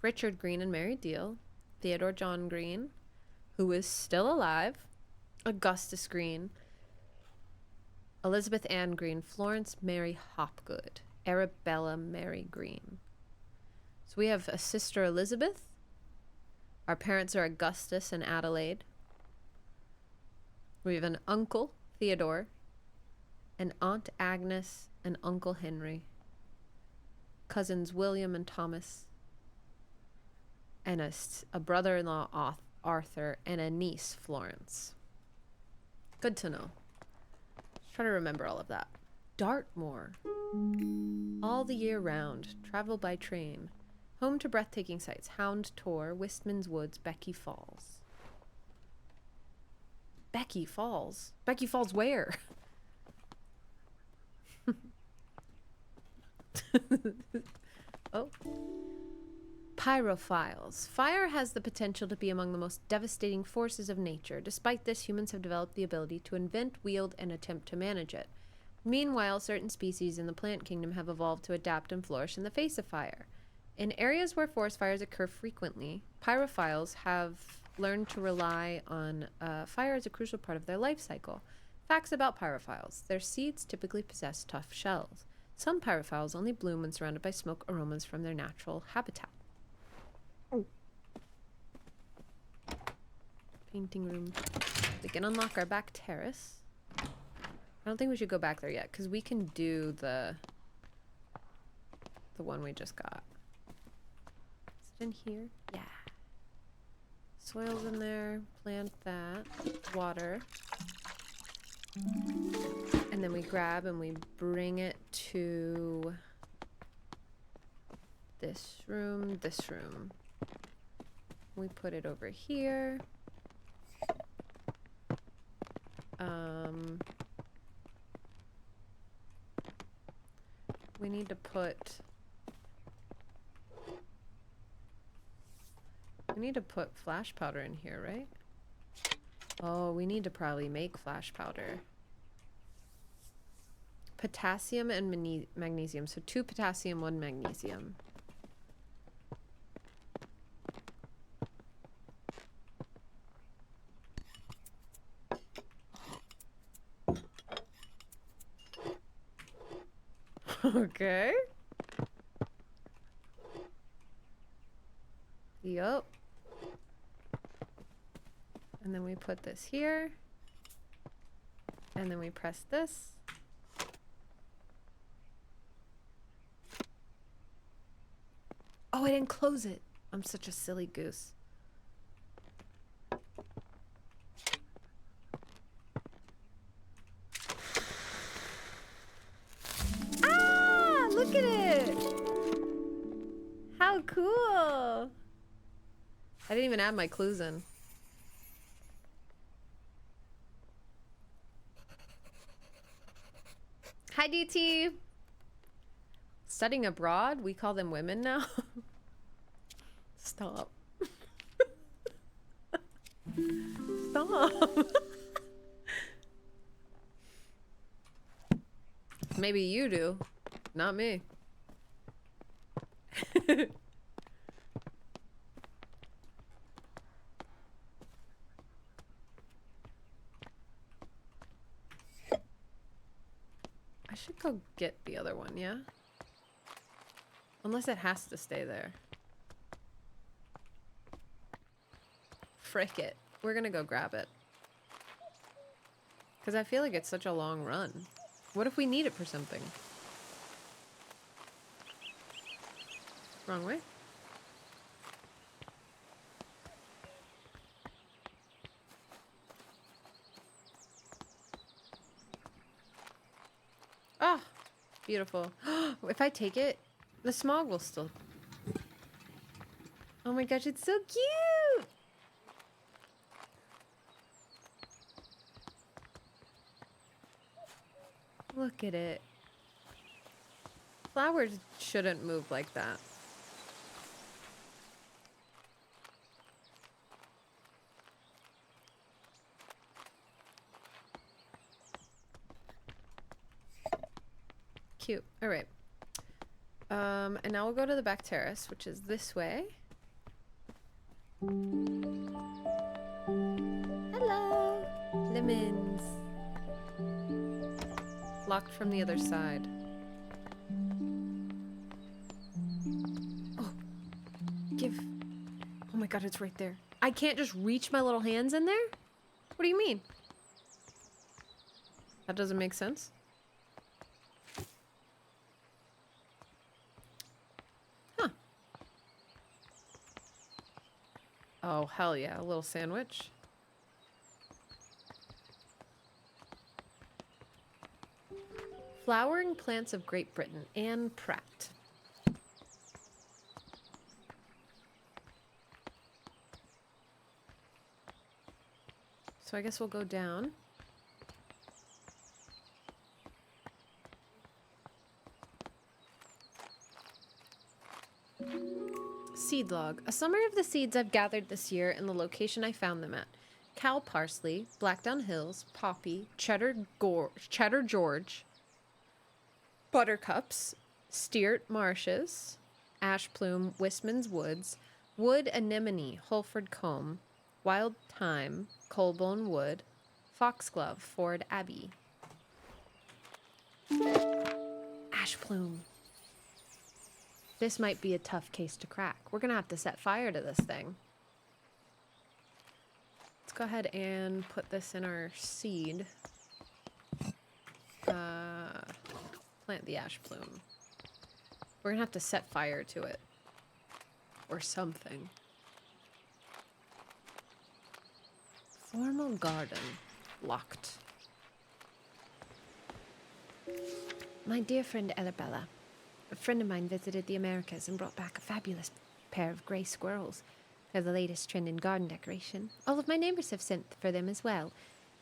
Richard Green and Mary Deal, Theodore John Green, who is still alive, Augustus Green, Elizabeth Ann Green, Florence Mary Hopgood, Arabella Mary Green. So we have a sister Elizabeth. Our parents are Augustus and Adelaide. We have an uncle, Theodore, an aunt Agnes and uncle Henry, cousins William and Thomas, and a brother-in-law, Arthur, and a niece, Florence. Good to know. Try to remember all of that. Dartmoor. All the year round. Travel by train. Home to breathtaking sights. Hound Tor, Wistman's Woods, Becky Falls. Becky Falls? Becky Falls where? Oh. Pyrophiles. Fire has the potential to be among the most devastating forces of nature. Despite this, humans have developed the ability to invent, wield, and attempt to manage it. Meanwhile, certain species in the plant kingdom have evolved to adapt and flourish in the face of fire. In areas where forest fires occur frequently, pyrophiles have learned to rely on fire as a crucial part of their life cycle. Facts about pyrophiles. Their seeds typically possess tough shells. Some pyrophiles only bloom when surrounded by smoke aromas from their natural habitat. Painting room. We can unlock our back terrace. I don't think we should go back there yet, because we can do the one we just got. Is it in here? Yeah. Soil's in there. Plant that. Water. And then we grab and we bring it to this room, this room. We put it over here. We need to put flash powder in here, right? Oh, we need to probably make flash powder. Potassium and magnesium. So 2 potassium, 1 magnesium. Okay. Yup. And then we put this here. And then we press this. Oh, I didn't close it. I'm such a silly goose. Ah, look at it. How cool. I didn't even add my clues in. Hi, DT. Studying abroad? We call them women now? Stop. Stop. Maybe you do. Not me. I should go get the other one, yeah? Unless it has to stay there. Frick it. We're gonna go grab it. Because I feel like it's such a long run. What if we need it for something? Wrong way? Ah, beautiful. If I take it, the smog will still... Oh my gosh, it's so cute! Look at it. Flowers shouldn't move like that. Cute. All right. And now we'll go to the back terrace, which is this way. Hello! Lemons. Locked from the other side. Oh. Give. Oh my god, it's right there. I can't just reach my little hands in there? What do you mean? That doesn't make sense. Huh. Oh, hell yeah. A little sandwich. Flowering Plants of Great Britain, Anne Pratt. So I guess we'll go down. Seed log. A summary of the seeds I've gathered this year and the location I found them at. Cow parsley, Blackdown Hills, poppy, cheddar George, buttercups, Steert marshes, ash plume, Wistman's woods, wood anemone, Holford combe, wild thyme, Colbone wood, foxglove, Ford Abbey. Ash plume. This might be a tough case to crack. We're gonna have to set fire to this thing. Let's go ahead and put this in our seed. Plant the ash plume. We're gonna have to set fire to it. Or something. Formal garden. Locked. My dear friend Arabella, a friend of mine visited the Americas and brought back a fabulous pair of grey squirrels. They're the latest trend in garden decoration. All of my neighbours have sent for them as well.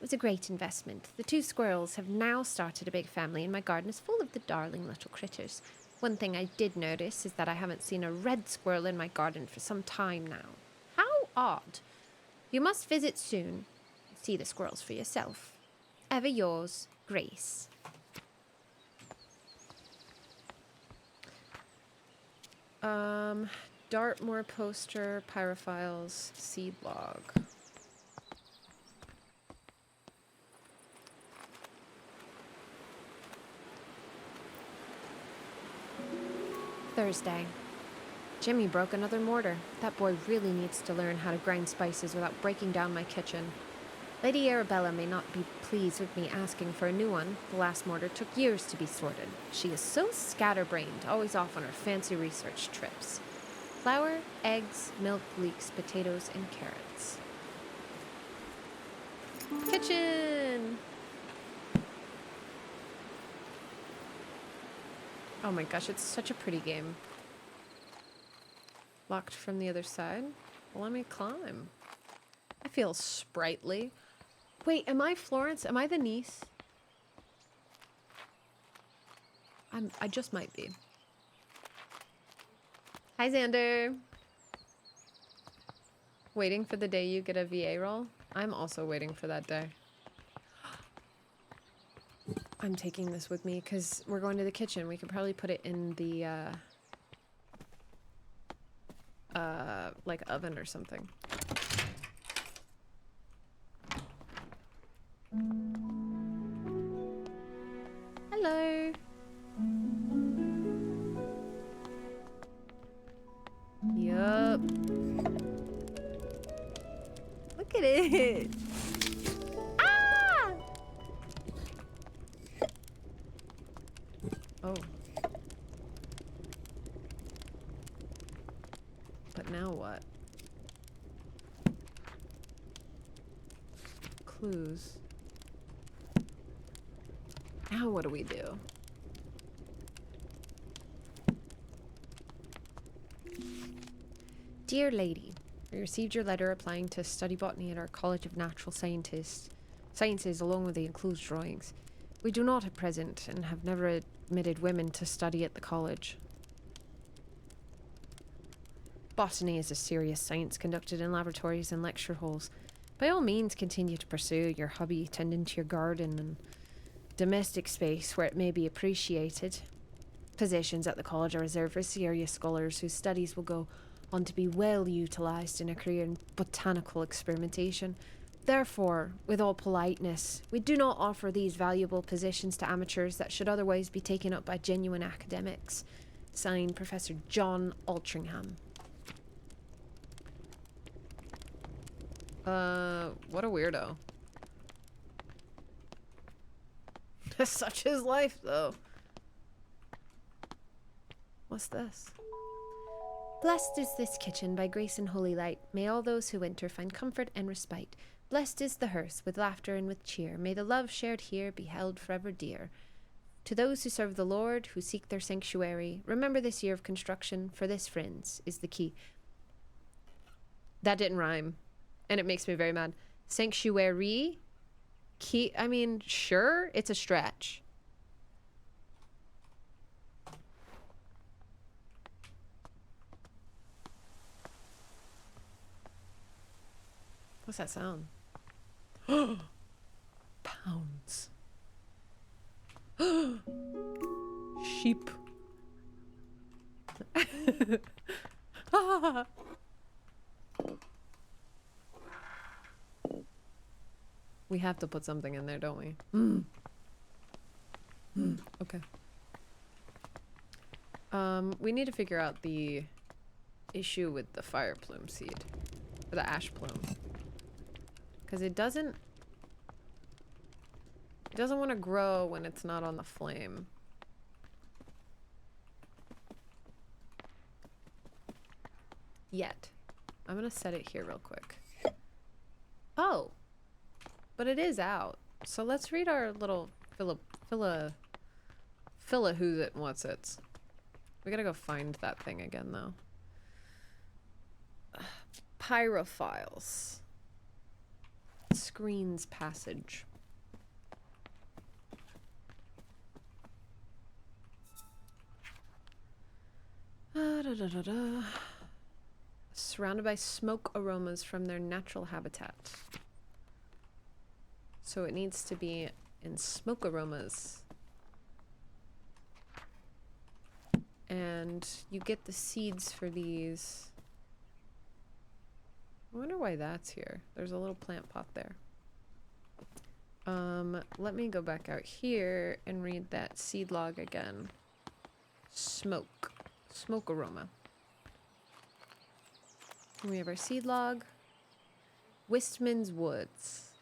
It was a great investment. The 2 squirrels have now started a big family, and my garden is full of the darling little critters. One thing I did notice is that I haven't seen a red squirrel in my garden for some time now. How odd. You must visit soon and see the squirrels for yourself. Ever yours, Grace. Dartmoor poster, pyrophiles, seed log. Thursday. Jimmy broke another mortar. That boy really needs to learn how to grind spices without breaking down my kitchen. Lady Arabella may not be pleased with me asking for a new one. The last mortar took years to be sorted. She is so scatterbrained, always off on her fancy research trips. Flour, eggs, milk, leeks, potatoes, and carrots. Kitchen! Oh my gosh, it's such a pretty game. Locked from the other side? Well, let me climb. I feel sprightly. Wait, am I Florence? Am I the niece? I just might be. Hi, Xander. Waiting for the day you get a VA role? I'm also waiting for that day. I'm taking this with me because we're going to the kitchen. We could probably put it in the, like oven or something. Hello. Yup. Look at it. Ah! Oh. But now what? Clues. Now what do we do? Dear Lady, we received your letter applying to study botany at our College of Natural Sciences along with the enclosed drawings. We do not at present and have never admitted women to study at the college. Botany is a serious science conducted in laboratories and lecture halls. By all means, continue to pursue your hobby, tending to your garden and domestic space where it may be appreciated. Positions at the college are reserved for serious scholars whose studies will go on to be well utilized in a career in botanical experimentation. Therefore, with all politeness, we do not offer these valuable positions to amateurs that should otherwise be taken up by genuine academics. Signed, Professor John Altringham. What a weirdo. Such his life, though. What's this? Blessed is this kitchen by grace and holy light. May all those who enter find comfort and respite. Blessed is the hearth with laughter and with cheer. May the love shared here be held forever dear. To those who serve the Lord, who seek their sanctuary, remember this year of construction, for this, friends, is the key. That didn't rhyme, and it makes me very mad. Sanctuary? Key? I mean, sure, it's a stretch. What's that sound? Pounds. Sheep. We have to put something in there, don't we? Okay. We need to figure out the issue with the fire plume seed. Or the ash plume. Because it doesn't want to grow when it's not on the flame. Yet. I'm gonna set it here real quick. Oh! But it is out. So let's read our little who's it and what's it. We gotta go find that thing again though. Pyrophiles. Screens passage. Surrounded by smoke aromas from their natural habitat. So it needs to be in smoke aromas. And you get the seeds for these. I wonder why that's here. There's a little plant pot there. Let me go back out here and read that seed log again. Smoke. Smoke aroma. And we have our seed log. Wistman's Woods.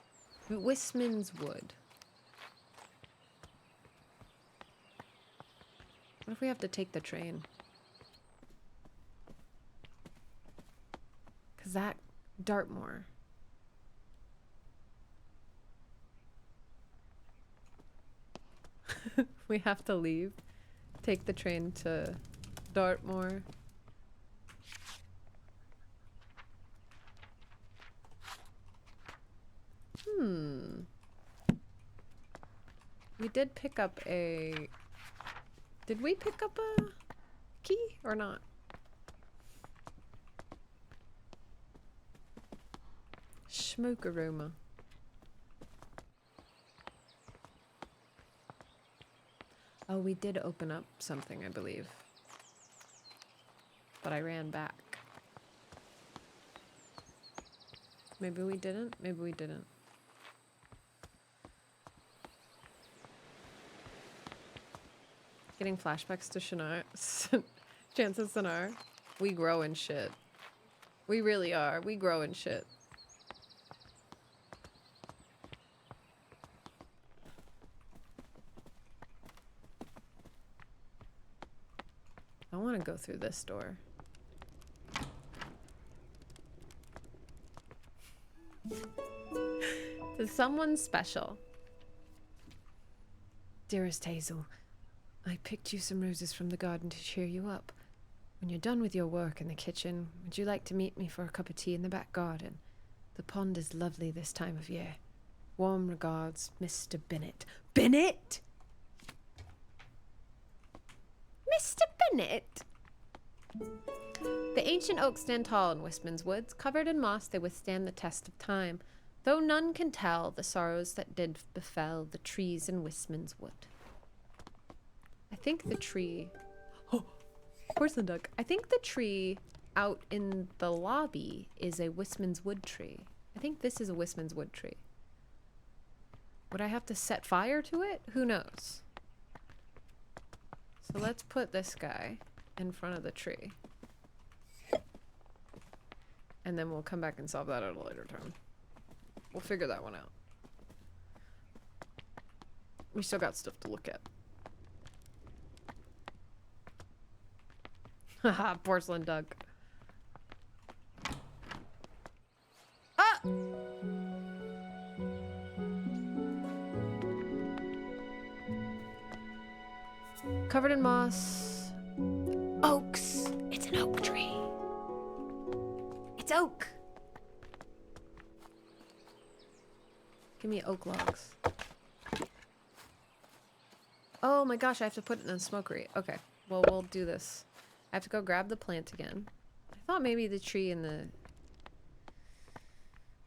Wistman's Wood. What if we have to take the train? Cause that Dartmoor. We have to leave. Take the train to Dartmoor. We did pick up a... Did we pick up a key or not? Smoke aroma. Oh, we did open up something, I believe. But I ran back. Maybe we didn't. Maybe we didn't. Getting flashbacks to Shannara. Chances Sonar. We grow in shit. We really are. We grow in shit. I want to go through this door. To someone special. Dearest Hazel, I picked you some roses from the garden to cheer you up. When you're done with your work in the kitchen, would you like to meet me for a cup of tea in the back garden? The pond is lovely this time of year. Warm regards, Mr. Bennett. Bennett? Mr. Bennett! The ancient oaks stand tall in Wistman's Woods. Covered in moss, they withstand the test of time, though none can tell the sorrows that did befell the trees in Wistman's Wood. I think the tree Porcelain duck. I think the tree out in the lobby is a Wisman's wood tree. I think this is a Wisman's wood tree. Would I have to set fire to it? Who knows? So let's put this guy in front of the tree. And then we'll come back and solve that at a later time. We'll figure that one out. We still got stuff to look at. Haha, porcelain duck. Ah! Covered in moss. Oaks. It's an oak tree. It's oak. Give me oak logs. Oh my gosh, I have to put it in a smokery. Okay, well, we'll do this. I have to go grab the plant again. I thought maybe the tree and the...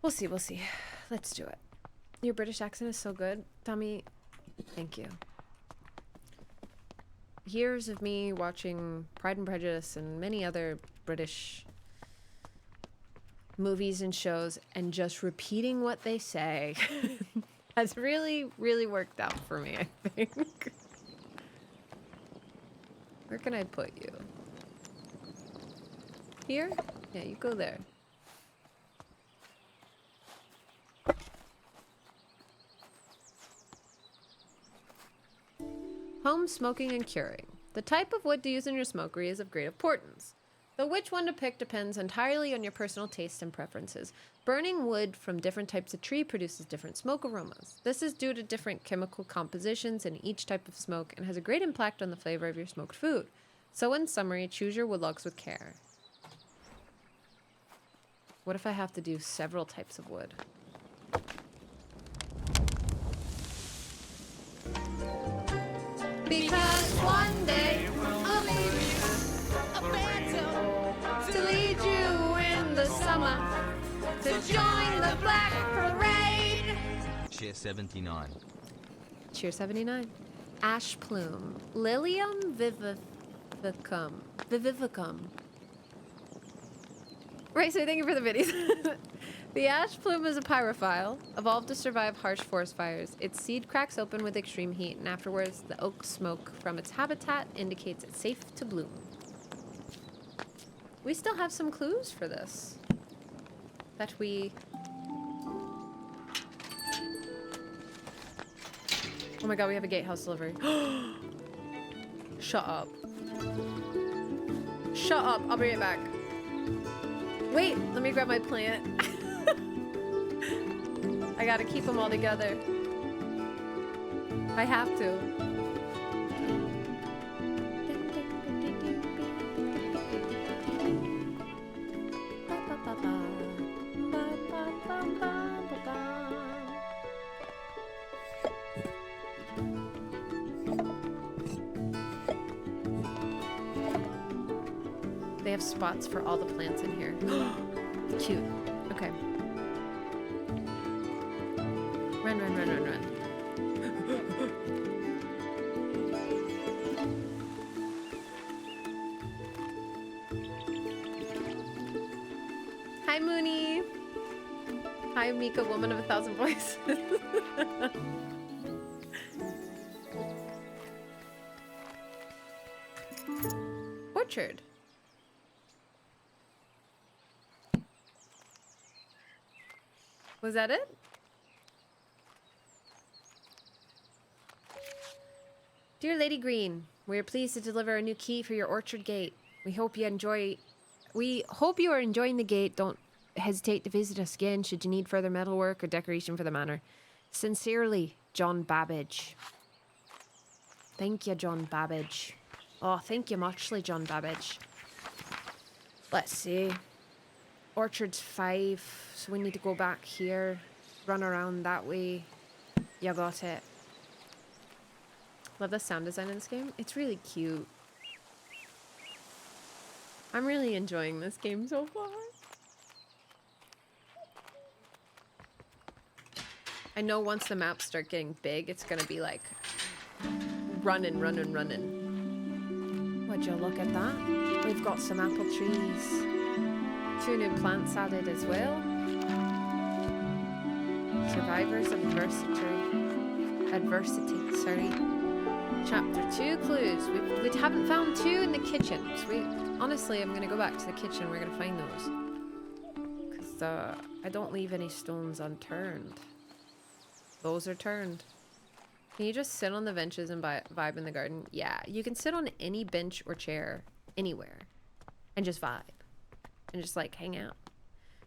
We'll see, we'll see. Let's do it. Your British accent is so good, Tommy. Thank you. Years of me watching Pride and Prejudice and many other British movies and shows and just repeating what they say has really, really worked out for me, I think. Where can I put you? Here? Yeah, you go there. Home smoking and curing. The type of wood to use in your smokery is of great importance. Though which one to pick depends entirely on your personal tastes and preferences. Burning wood from different types of tree produces different smoke aromas. This is due to different chemical compositions in each type of smoke and has a great impact on the flavor of your smoked food. So in summary, choose your wood logs with care. What if I have to do several types of wood? Because one day I'll be a phantom to lead you in the summer to join the Black Parade. Cheer 79. Cheer 79. Ash plume. Lilium vivifacum. Vivifacum. Right, so thank you for the videos. The ash plume is a pyrophile, evolved to survive harsh forest fires. Its seed cracks open with extreme heat, and afterwards, the oak smoke from its habitat indicates it's safe to bloom. We still have some clues for this. That we... Oh my god, we have a gatehouse delivery. Shut up. Shut up, I'll bring it back. Wait, let me grab my plant. I gotta keep them all together. I have to. They have spots for all the plants in here. Cute. Okay. Run, run, run, run, run. Hi, Mooney. Hi, Mika, woman of 1,000 voices. Orchard. Was that it? Dear Lady Green, we are pleased to deliver a new key for your orchard gate. We hope you are enjoying the gate. Don't hesitate to visit us again should you need further metalwork or decoration for the manor. Sincerely, John Babbage. Thank you, John Babbage. Oh, thank you muchly, John Babbage. Let's see. Orchard's 5, so we need to go back here, run around that way. You got it. Love the sound design in this game. It's really cute. I'm really enjoying this game so far. I know once the maps start getting big, it's gonna be like running, running, running. Oh, Would you look at that? We've got some apple trees. 2 new plants added as well. Survivors of adversity, sorry. Chapter 2 clues. We haven't found 2 in the kitchen. So honestly, I'm gonna go back to the kitchen. We're gonna find those. Because I don't leave any stones unturned. Those are turned. Can you just sit on the benches and vibe in the garden? Yeah, you can sit on any bench or chair anywhere and just vibe and just like hang out.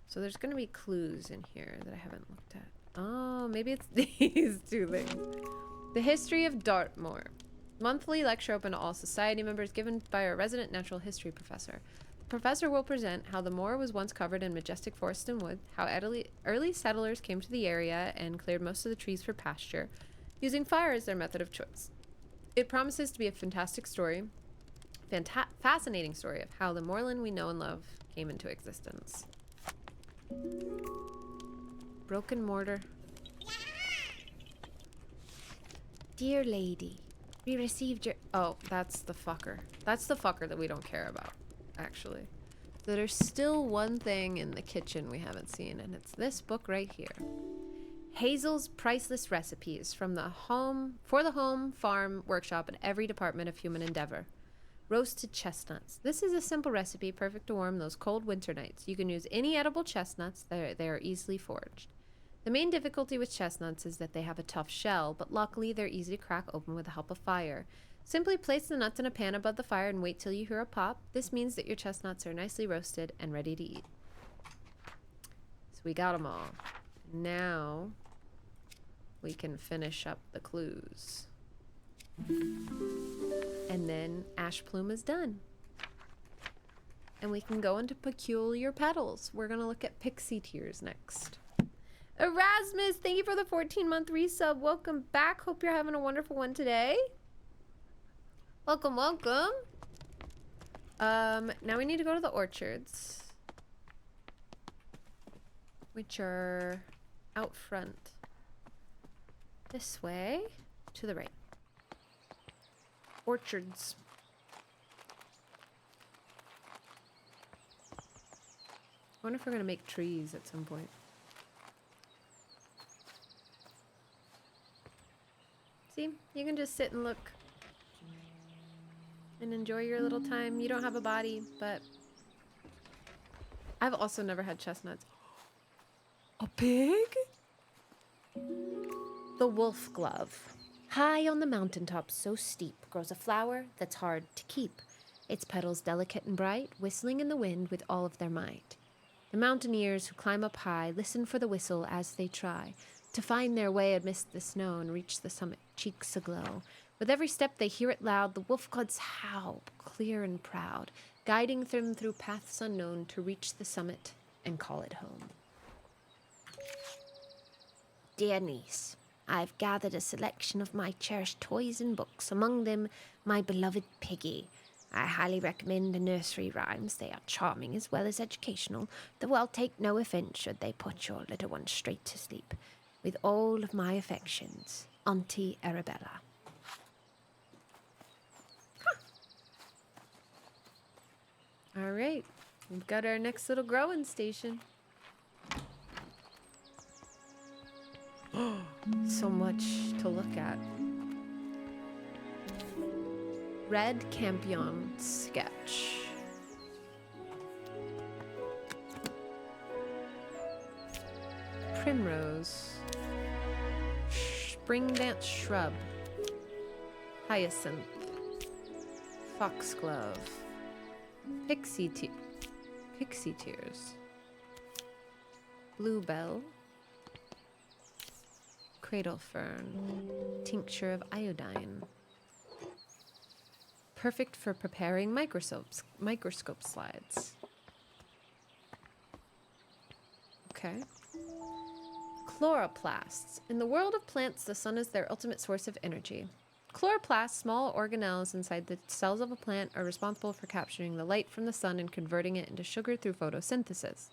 So there's gonna be clues in here that I haven't looked at. Oh, maybe it's these 2 things. The history of Dartmoor. Monthly lecture open to all society members given by our resident natural history professor. The professor will present how the moor was once covered in majestic forest and wood, how early settlers came to the area and cleared most of the trees for pasture, using fire as their method of choice. It promises to be a fantastic story, fascinating story of how the moorland we know and love came into existence. Broken mortar. Dear lady, we received your... Oh, that's the fucker. That's the fucker that we don't care about, actually. So there's still one thing in the kitchen we haven't seen, and it's this book right here. Hazel's Priceless Recipes for the home, farm, workshop, and every department of human endeavor. Roasted chestnuts. This is a simple recipe perfect to warm those cold winter nights. You can use any edible chestnuts. They are easily foraged. The main difficulty with chestnuts is that they have a tough shell, but luckily they're easy to crack open with the help of fire. Simply place the nuts in a pan above the fire and wait till you hear a pop. This means that your chestnuts are nicely roasted and ready to eat. So we got them all. Now we can finish up the clues. And then ash plume is done. And we can go into peculiar petals. We're going to look at pixie tears next. Erasmus, thank you for the 14-month resub. Welcome back. Hope you're having a wonderful one today. Welcome, welcome. Now we need to go to the orchards, which are out front. This way, to the right. Orchards. I wonder if we're gonna make trees at some point. See, you can just sit and look and enjoy your little time. You don't have a body, but I've also never had chestnuts. A pig? The wolf glove. High on the mountaintop so steep grows a flower that's hard to keep. Its petals delicate and bright, whistling in the wind with all of their might. The mountaineers who climb up high listen for the whistle as they try to find their way amidst the snow and reach the summit, cheeks aglow. With every step they hear it loud, the wolf gods howl, clear and proud, guiding them through paths unknown to reach the summit and call it home. Dear niece, I have gathered a selection of my cherished toys and books, among them my beloved Piggy. I highly recommend the nursery rhymes. They are charming as well as educational, though I'll take no offense should they put your little one straight to sleep. With all of my affections, Auntie Arabella. All right, we've got our next little growing station. So much to look at. Red Campion sketch. Primrose. Spring dance shrub. Hyacinth. Foxglove. Pixie tears. Bluebell. Cradle fern. Tincture of iodine. Perfect for preparing microscope slides. Okay. Chloroplasts. In the world of plants, the sun is their ultimate source of energy. Chloroplasts, small organelles inside the cells of a plant, are responsible for capturing the light from the sun and converting it into sugar through photosynthesis.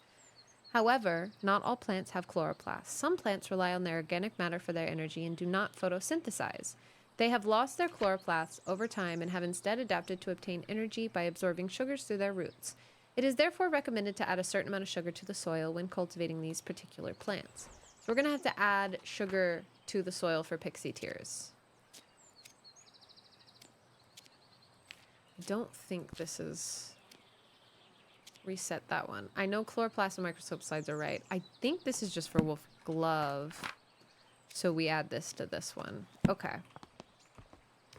However, not all plants have chloroplasts. Some plants rely on their organic matter for their energy and do not photosynthesize. They have lost their chloroplasts over time and have instead adapted to obtain energy by absorbing sugars through their roots. It is therefore recommended to add a certain amount of sugar to the soil when cultivating these particular plants. So we're going to have to add sugar to the soil for pixie tears. I don't think this is... Reset that one. I know chloroplast and microscope slides are right. I think this is just for wolf glove. So we add this to this one. Okay.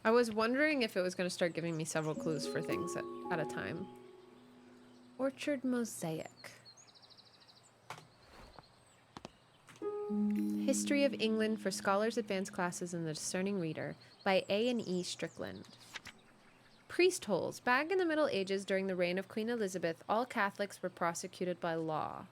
I was wondering if it was going to start giving me several clues for things at a time. Orchard mosaic. History of England for Scholars Advanced Classes and the Discerning Reader by A and E Strickland. Priest holes. Back in the Middle Ages during the reign of Queen Elizabeth, all Catholics were prosecuted by law.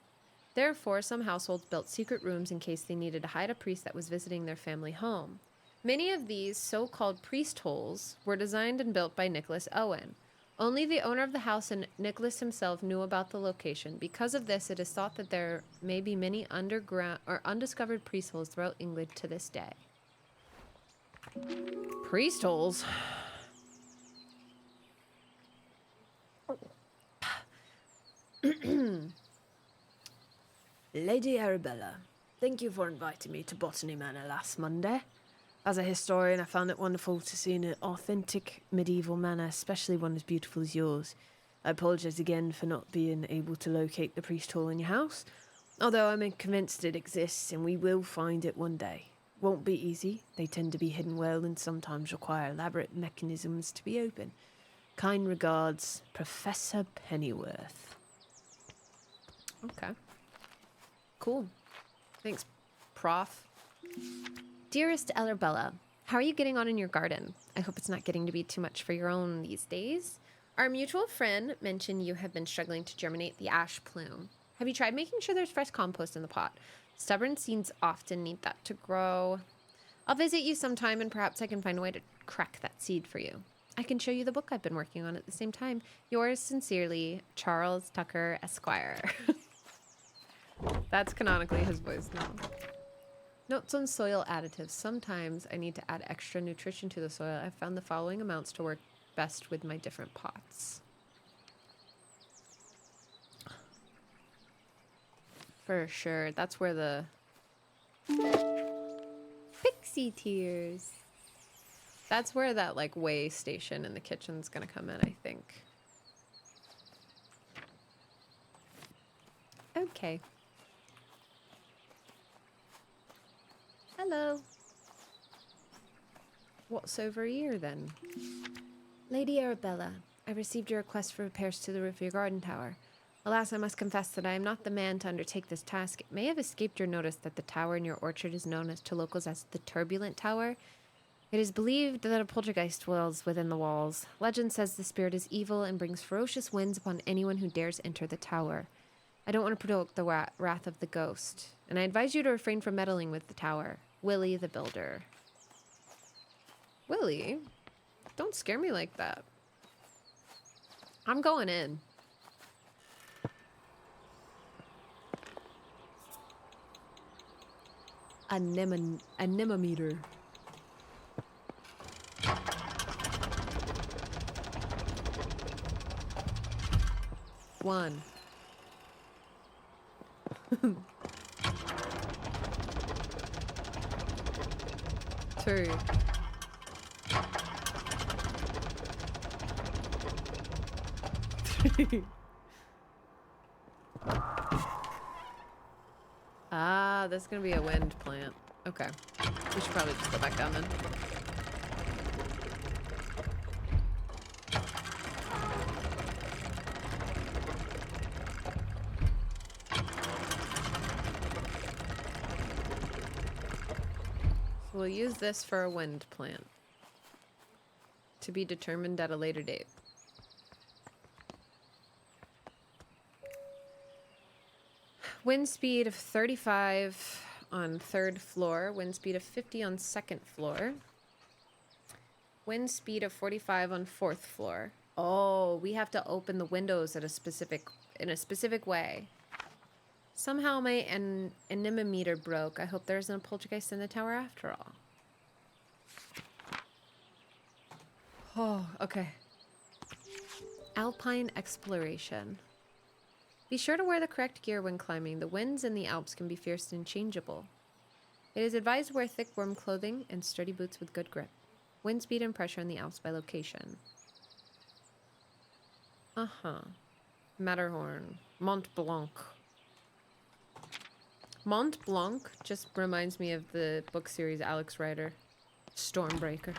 Therefore, some households built secret rooms in case they needed to hide a priest that was visiting their family home. Many of these so-called priest holes were designed and built by Nicholas Owen. Only the owner of the house and Nicholas himself knew about the location. Because of this, it is thought that there may be many underground or undiscovered priest holes throughout England to this day. Priest holes? Lady Arabella, thank you for inviting me to Botany Manor last Monday. As a historian, I found it wonderful to see an authentic medieval manor, especially one as beautiful as yours. I apologise again for not being able to locate the priest hall in your house, although I'm convinced it exists and we will find it one day. Won't be easy, they tend to be hidden well and sometimes require elaborate mechanisms to be open. Kind regards, Professor Pennyworth. Okay. Cool. Thanks, Prof. Dearest Arabella, how are you getting on in your garden? I hope it's not getting to be too much for your own these days. Our mutual friend mentioned you have been struggling to germinate the ash plume. Have you tried making sure there's fresh compost in the pot? Stubborn seeds often need that to grow. I'll visit you sometime and perhaps I can find a way to crack that seed for you. I can show you the book I've been working on at the same time. Yours sincerely, Charles Tucker, Esquire. That's canonically his voice now. Notes on soil additives. Sometimes I need to add extra nutrition to the soil. I've found the following amounts to work best with my different pots. For sure. That's where the pixie tears. That's where that like weigh station in the kitchen's gonna come in, I think. Okay. Hello. What's over here then? Lady Arabella, I received your request for repairs to the roof of your garden tower. Alas, I must confess that I am not the man to undertake this task. It may have escaped your notice that the tower in your orchard is known to locals as the Turbulent Tower. It is believed that a poltergeist dwells within the walls. Legend says the spirit is evil and brings ferocious winds upon anyone who dares enter the tower. I don't want to provoke the wrath of the ghost, and I advise you to refrain from meddling with the tower. Willie the Builder. Willie? Don't scare me like that. I'm going in. Anemometer. One. Two. Three. Ah, that's gonna be a wind plant. Okay. We should probably just go back down then. We'll use this for a wind plant. To be determined at a later date. Wind speed of 35 on 3rd floor. Wind speed of 50 on 2nd floor. Wind speed of 45 on 4th floor. Oh, we have to open the windows at in a specific way. Somehow my anemometer broke. I hope there isn't a poltergeist in the tower after all. Oh, okay. Alpine exploration. Be sure to wear the correct gear when climbing. The winds in the Alps can be fierce and changeable. It is advised to wear thick, warm clothing and sturdy boots with good grip. Wind speed and pressure in the Alps by location. Uh-huh. Matterhorn. Mont Blanc. Mont Blanc just reminds me of the book series Alex Rider. Stormbreaker.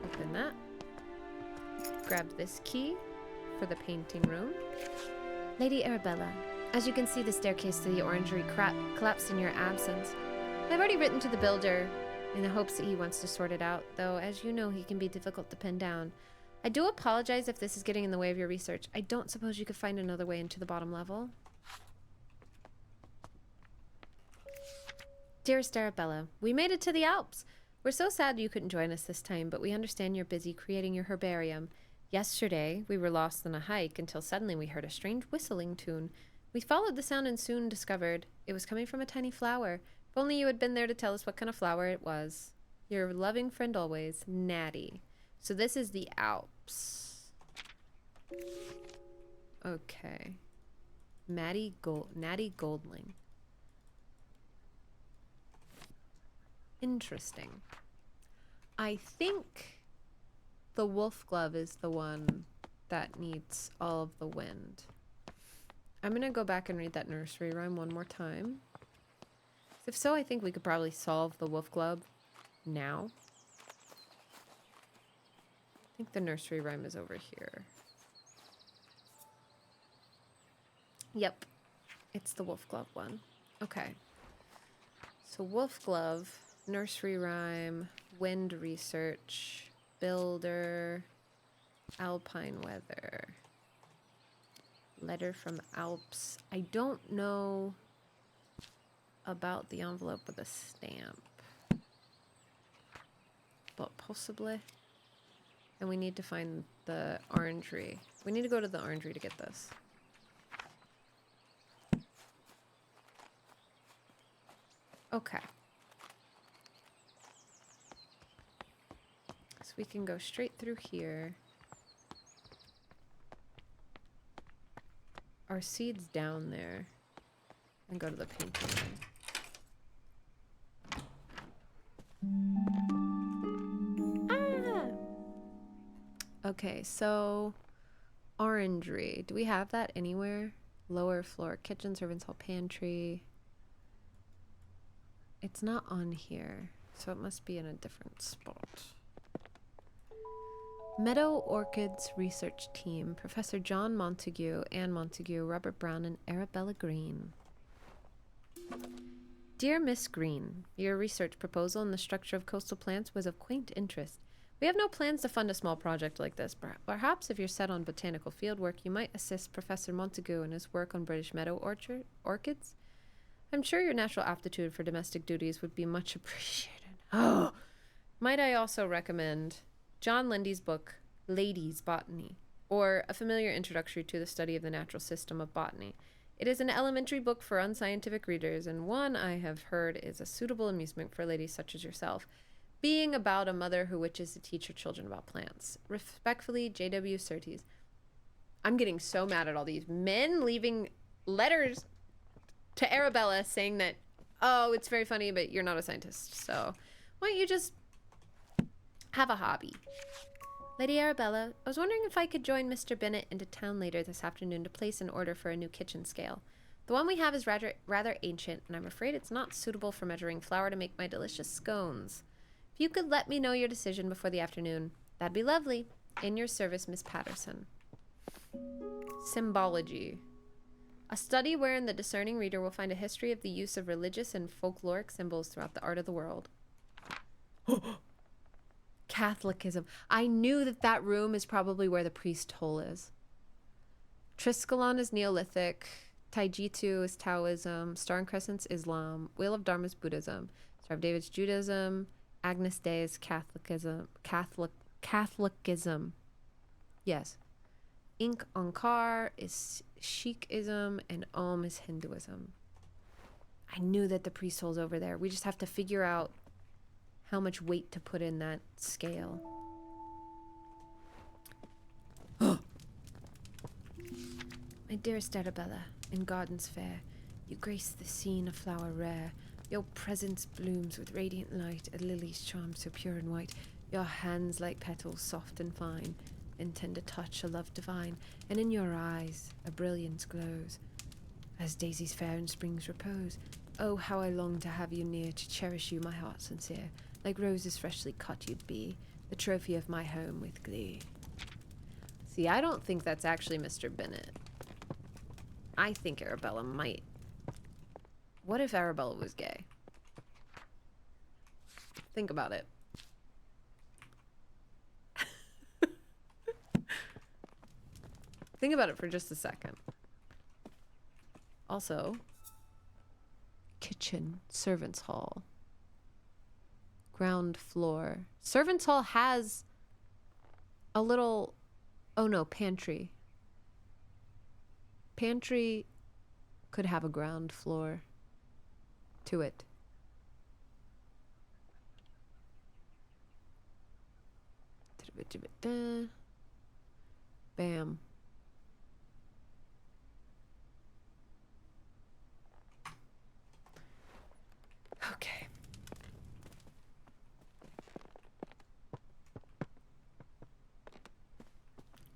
Open that. Grab this key for the painting room. Lady Arabella, as you can see, the staircase to the orangery collapsed in your absence. I've already written to the builder in the hopes that he wants to sort it out, though as you know, he can be difficult to pin down. I do apologize if this is getting in the way of your research. I don't suppose you could find another way into the bottom level? Dearest Arabella, we made it to the Alps. We're so sad you couldn't join us this time, but we understand you're busy creating your herbarium. Yesterday, we were lost on a hike until suddenly we heard a strange whistling tune. We followed the sound and soon discovered it was coming from a tiny flower. If only you had been there to tell us what kind of flower it was. Your loving friend always, Natty. So this is the Alps. Okay. Natty Goldling. Interesting. I think the wolf glove is the one that needs all of the wind. I'm gonna go back and read that nursery rhyme one more time. If so, I think we could probably solve the wolf glove now. I think the nursery rhyme is over here. Yep. It's the wolf glove one. Okay. So wolf glove, nursery rhyme, wind research, builder, alpine weather, letter from Alps. I don't know about the envelope with a stamp, but possibly. And we need to find the orangery. We need to go to the orangery to get this. Okay. So we can go straight through here. Our seed's down there. And go to the painting room. Okay, so orangery. Do we have that anywhere? Lower floor, kitchen, servants' hall, pantry. It's not on here, so it must be in a different spot. Meadow Orchids Research Team, Professor John Montague, Anne Montague, Robert Brown, and Arabella Green. Dear Miss Green, your research proposal on the structure of coastal plants was of quaint interest. We have no plans to fund a small project like this. Perhaps if you're set on botanical fieldwork, you might assist Professor Montague in his work on British meadow orchids. I'm sure your natural aptitude for domestic duties would be much appreciated. Oh! Might I also recommend John Lindy's book, Ladies' Botany, or A Familiar Introductory to the Study of the Natural System of Botany. It is an elementary book for unscientific readers, and one I have heard is a suitable amusement for ladies such as yourself, being about a mother who wishes to teach her children about plants. Respectfully, J.W. Surtees. I'm getting so mad at all these men leaving letters to Arabella saying that, oh, it's very funny, but you're not a scientist, so why don't you just have a hobby? Lady Arabella, I was wondering if I could join Mr. Bennett into town later this afternoon to place an order for a new kitchen scale. The one we have is rather ancient, and I'm afraid it's not suitable for measuring flour to make my delicious scones. If you could let me know your decision before the afternoon, that'd be lovely. In your service, Miss Patterson. Symbology. A study wherein the discerning reader will find a history of the use of religious and folkloric symbols throughout the art of the world. Catholicism. I knew that that room is probably where the priest hole is. Triskelon is Neolithic. Taijitu is Taoism. Star and Crescent's Islam. Wheel of Dharma is Buddhism. Star of David's Judaism. Agnus Dei is Catholicism. Catholicism. Yes. Ink Onkar is Sikhism, and Om is Hinduism. I knew that the priest hole's over there. We just have to figure out how much weight to put in that scale. My dearest Arabella, in gardens fair, you grace the scene a flower rare. Your presence blooms with radiant light, a lily's charm so pure and white. Your hands like petals soft and fine, in tender touch a love divine, and in your eyes a brilliance glows, as daisies fair in spring's repose. Oh, how I long to have you near, to cherish you, my heart sincere. Like roses freshly cut you'd be, the trophy of my home with glee. See, I don't think that's actually Mr. Bennett. I think Arabella might. What if Arabella was gay? Think about it. Think about it for just a second. Also, kitchen, servants' hall, ground floor. Servants' hall has a little, oh no, pantry. Pantry could have a ground floor to it. Bam. Okay.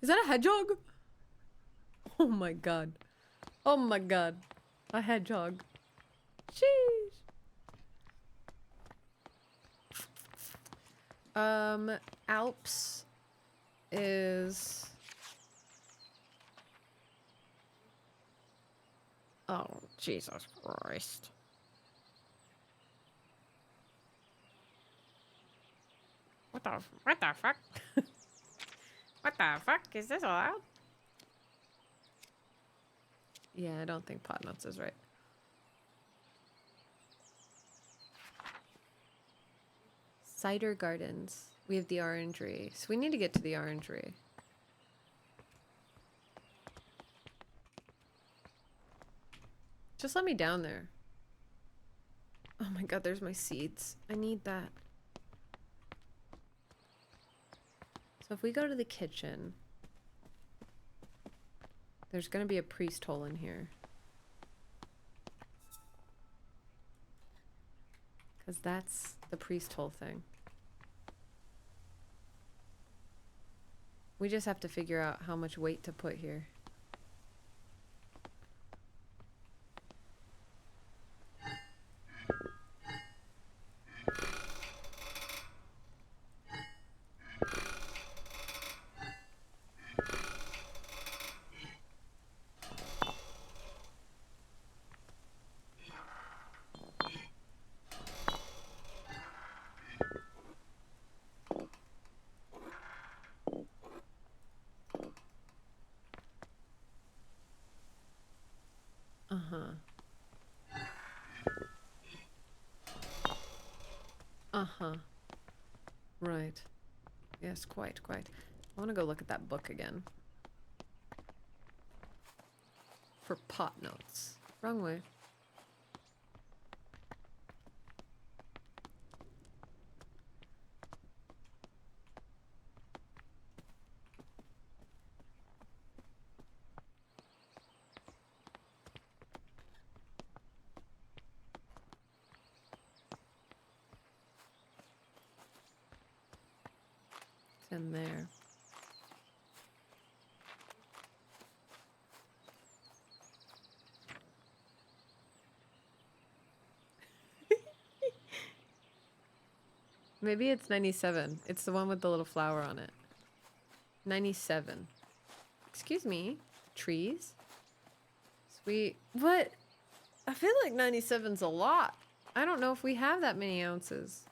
Is that a hedgehog? Oh my god. Oh my god. A hedgehog. Sheesh. Alps is... Oh, Jesus Christ. What the fuck? What the fuck? Is this allowed? Yeah, I don't think pot nuts is right. Cider gardens. We have the orangery. So we need to get to the orangery. Just let me down there. Oh my god, there's my seeds. I need that. So if we go to the kitchen, there's gonna be a priest hole in here. Because that's the priest hole thing. We just have to figure out how much weight to put here. Uh-huh. Right. Yes, quite. I want to go look at that book again. For pot notes. Wrong way. In there. Maybe it's 97. It's the one with the little flower on it. 97. Excuse me. Trees? Sweet. What? I feel like 97's a lot. I don't know if we have that many ounces.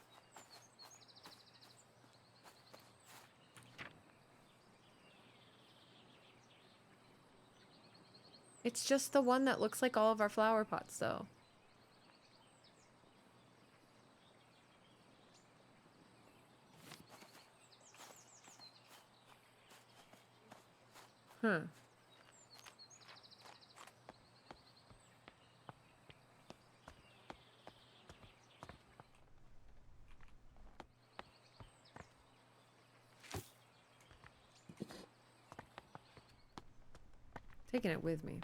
It's just the one that looks like all of our flower pots, though. Huh. taking it with me.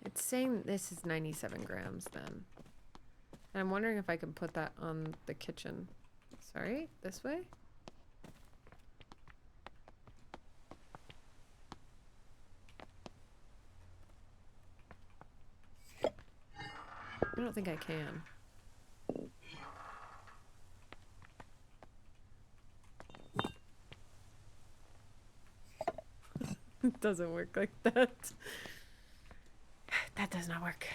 It's saying this is 97 grams then. And I'm wondering if I can put that on the kitchen. Sorry, this way? I don't think I can. It doesn't work like that. That does not work.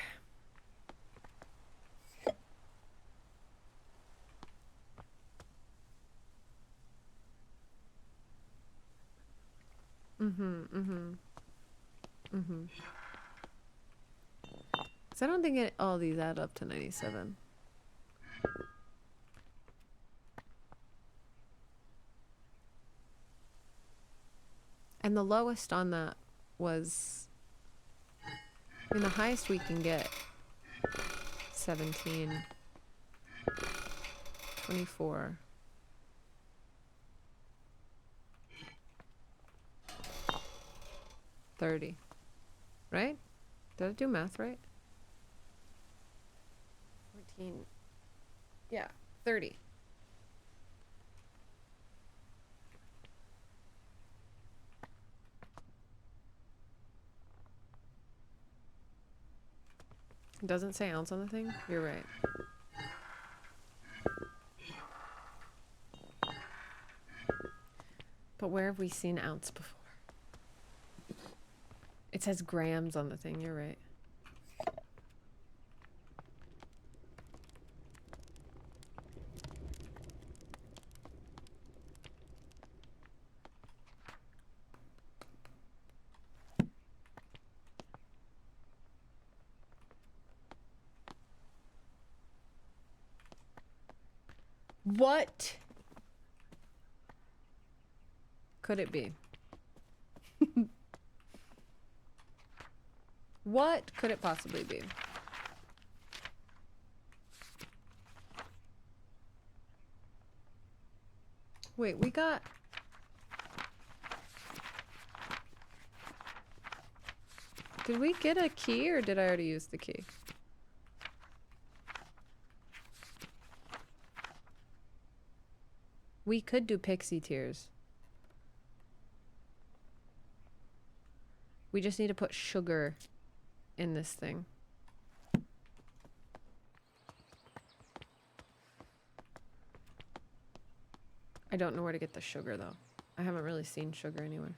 So I don't think all these add up to 97. And the lowest on that was, I mean, the highest we can get, 17, 24. $30, right? Did I do math right? 14, yeah, 30. It doesn't say ounce on the thing? You're right. But where have we seen ounce before? It says grams on the thing, you're right. What could it be? What could it possibly be? Wait, we got... Did we get a key or did I already use the key? We could do pixie tears. We just need to put sugar in this thing. I don't know where to get the sugar though. I haven't really seen sugar anywhere.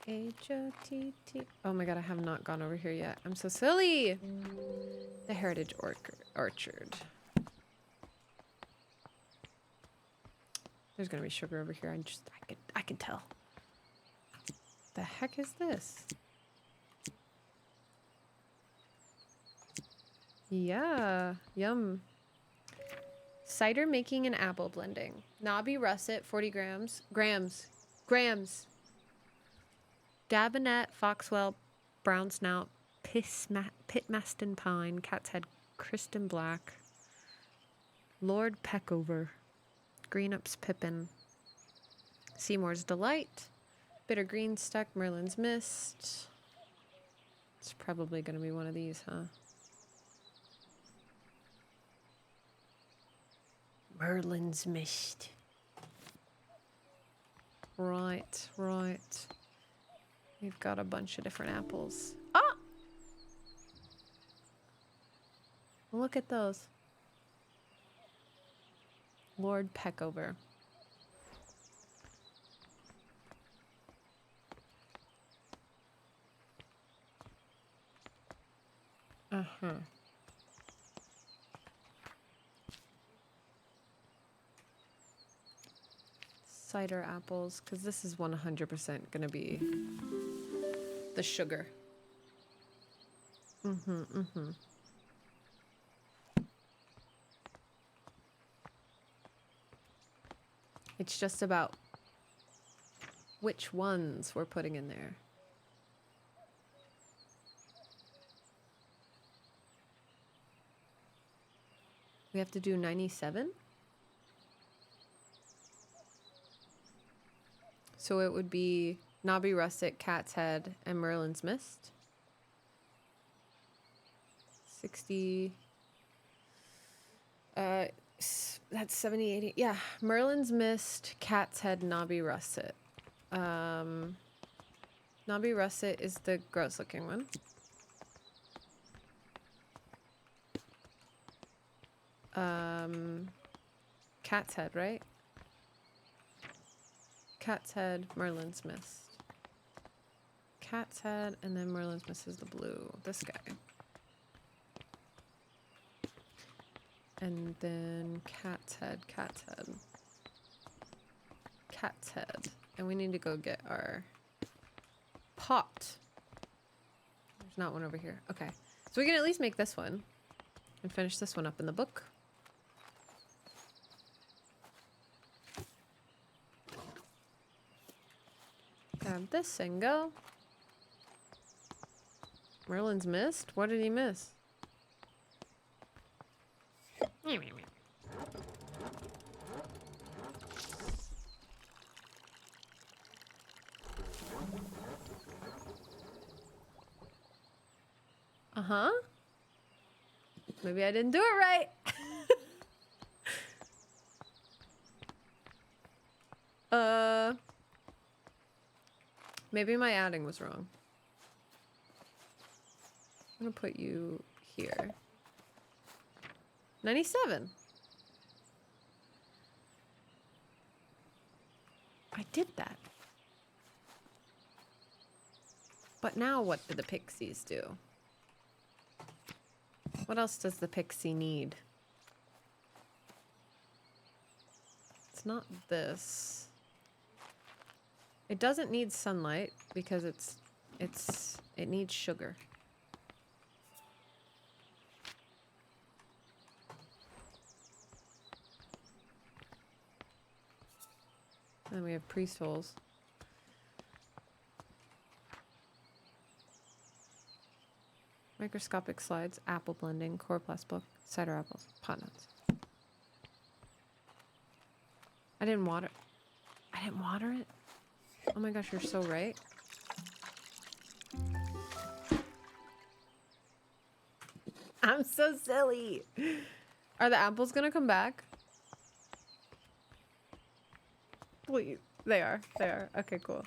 H-O-T-T. Oh my god, I have not gone over here yet. I'm so silly. The Heritage Orchard. There's gonna be sugar over here. I can tell. The heck is this? Yeah, yum. Cider making and apple blending. Knobby russet, 40 grams. Grams. Dabinet, Foxwell, Brown Snout, Pitmaston Pine, Cat's Head, Kristen Black, Lord Peckover, Greenups Pippin, Seymour's Delight, Bitter Green Stuck, Merlin's Mist. It's probably going to be one of these, huh? Merlin's Mist. Right. We've got a bunch of different apples. Ah! Look at those. Lord Peckover. Uh-huh. Cider apples, because this is 100% going to be the sugar. It's just about which ones we're putting in there. We have to do 97? So it would be Knobby Russet, Cat's Head, and Merlin's Mist. 60. That's 70, 80. Yeah, Merlin's Mist, Cat's Head, Knobby Russet. Knobby Russet is the gross looking one. Cat's Head, right? Cat's Head, Merlin's Mist. Cat's Head, and then Merlin's Mist is the blue. This guy. And then Cat's Head, Cat's Head. Cat's Head. And we need to go get our pot. There's not one over here. Okay. So we can at least make this one. And finish this one up in the book. Grab this and go. Merlin's missed? What did he miss? Uh-huh. Maybe I didn't do it right. Maybe my adding was wrong. I'm gonna put you here. 97. I did that. But now what do the pixies do? What else does the pixie need? It's not this. It doesn't need sunlight because it needs sugar. And then we have priest holes. Microscopic slides, apple blending, chloroplast book, cider apples, pot nuts. I didn't water it? Oh my gosh, you're so right. I'm so silly. Are the apples gonna come back? Wait, they are. They are. Okay, cool.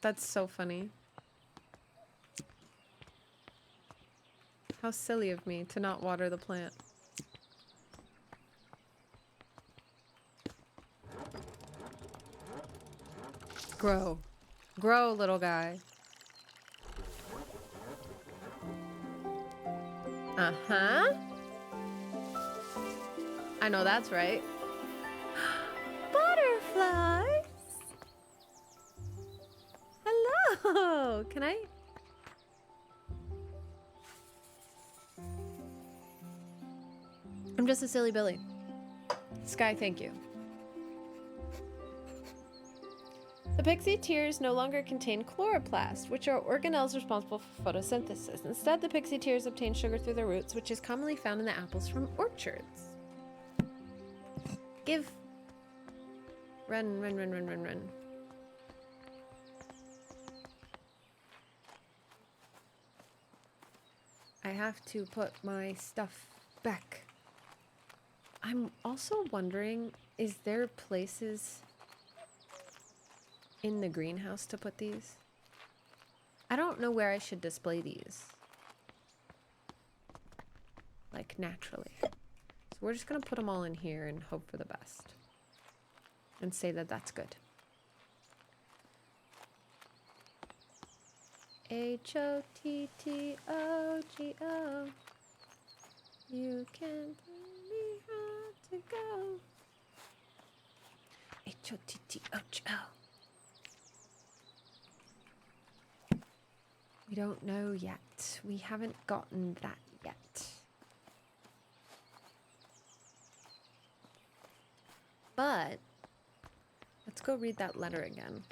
That's so funny. How silly of me to not water the plant. Grow. Grow, little guy. Uh-huh. I know that's right. Butterflies! Hello! Can I? I'm just a silly Billy. Sky, thank you. The pixie tears no longer contain chloroplast, which are organelles responsible for photosynthesis. Instead, the pixie tears obtain sugar through their roots, which is commonly found in the apples from orchards. Give. Run, run, run, run, run, run. I have to put my stuff back. I'm also wondering, is there places in the greenhouse to put these? I don't know where I should display these. Like, naturally. So we're just gonna put them all in here and hope for the best. And say that that's good. H-O-T-T-O-G-O. You can tell me how to go. H-O-T-T-O-G-O. We don't know yet. We haven't gotten that yet. But let's go read that letter again.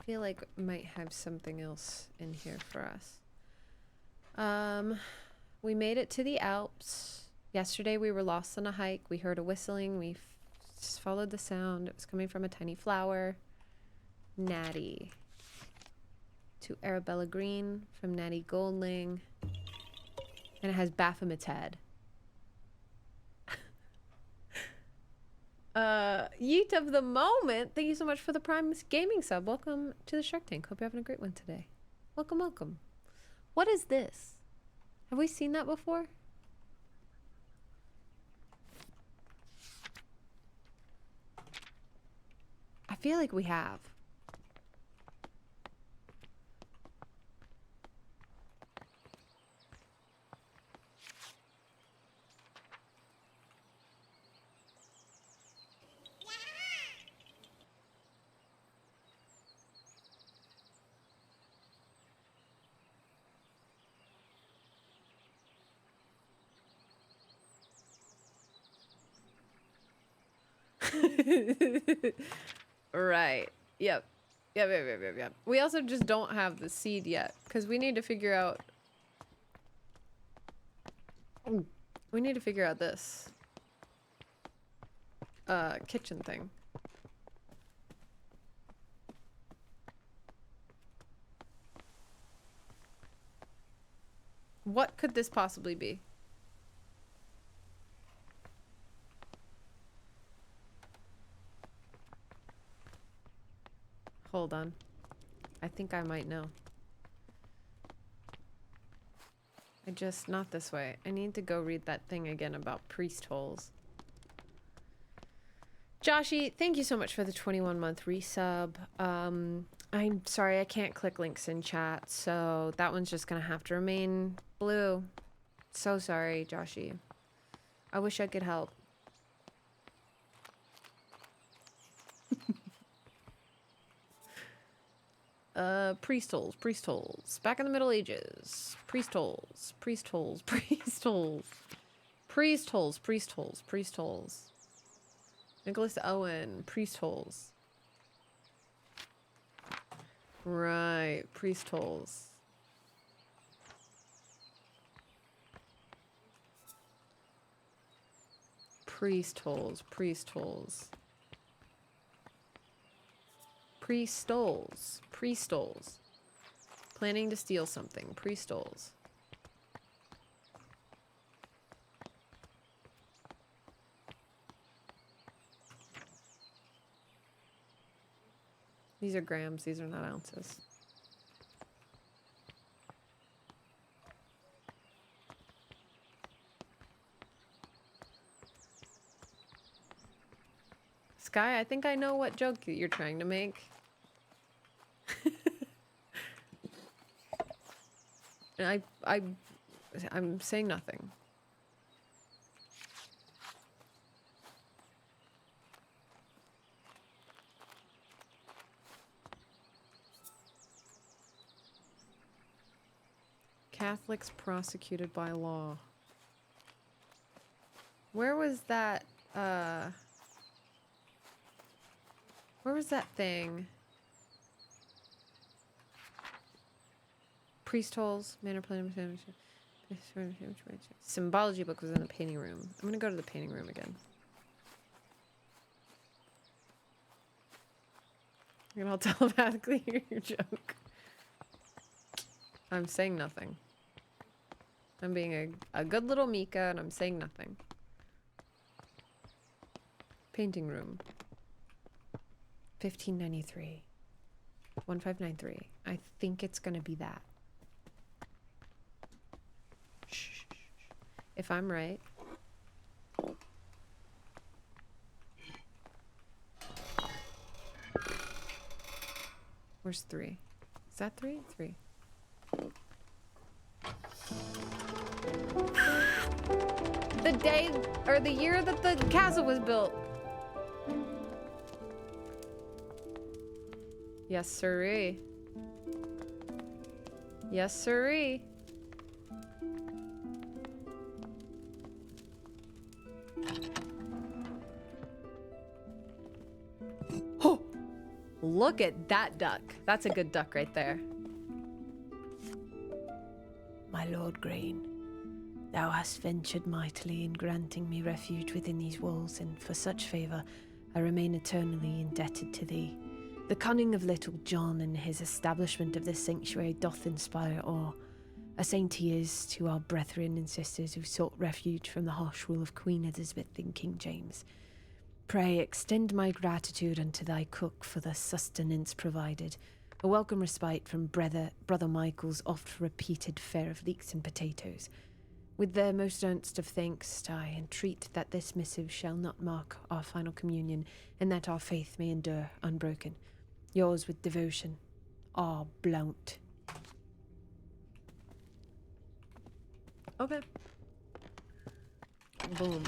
I feel like we might have something else in here for us. We made it to the Alps. Yesterday we were lost on a hike. We heard a whistling. We just followed the sound. It was coming from a tiny flower. Natty. To Arabella Green from Natty Goldling. And it has Baphomet's head. Yeet of the moment. Thank you so much for the Prime Gaming sub. Welcome to the Shark Tank. Hope you're having a great one today. Welcome, welcome. What is this? Have we seen that before? I feel like we have. Right. Yep. Yep. We also just don't have the seed yet because we need to figure out. We need to figure out this kitchen thing. What could this possibly be? Hold on. I think I might know. Not this way. I need to go read that thing again about priest holes. Joshy, thank you so much for the 21-month resub. I'm sorry I can't click links in chat, so that one's just gonna have to remain blue. So sorry, Joshy. I wish I could help. Priest holes. Back in the Middle Ages. Priest holes. Nicholas Owen, priest holes. Right, priest holes. Priest holes. Pre-stoles. Planning to steal something. Pre-stoles. These are grams. These are not ounces. Sky, I think I know what joke you're trying to make. And I'm saying nothing. Catholics prosecuted by law. Where was that thing? Priest holes, manor plan, symbology book was in the painting room. I'm gonna go to the painting room again. And I'll telepathically hear your joke. I'm saying nothing. I'm being a good little Mika and I'm saying nothing. Painting room. 1593. 1593. I think it's gonna be that. Shh. If I'm right. Where's 3? Is that 3? 3. The day or the year that the castle was built. Yes, sirree. Yes, sirree. Oh, look at that duck. That's a good duck right there. My Lord Green, Thou hast ventured mightily in granting me refuge within these walls, and for such favour I remain eternally indebted to thee. The cunning of little John and his establishment of this sanctuary doth inspire awe. A saint he is to our brethren and sisters who sought refuge from the harsh rule of Queen Elizabeth and King James. Pray extend my gratitude unto thy cook for the sustenance provided, a welcome respite from brother Michael's oft-repeated fare of leeks and potatoes. With the most earnest of thanks, I entreat that this missive shall not mark our final communion, and that our faith may endure unbroken. Yours with devotion, R. Blount. Okay. Boom.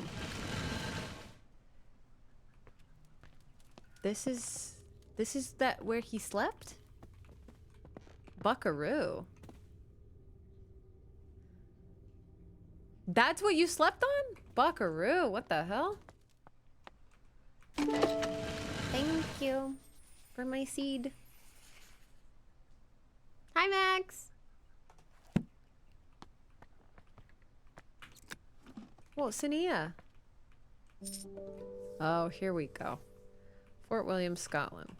This is that where he slept? Buckaroo. That's what you slept on? Buckaroo, what the hell? Thank you for my seed. Hi, Max. Whoa, Sania. Oh, here we go. Fort William, Scotland.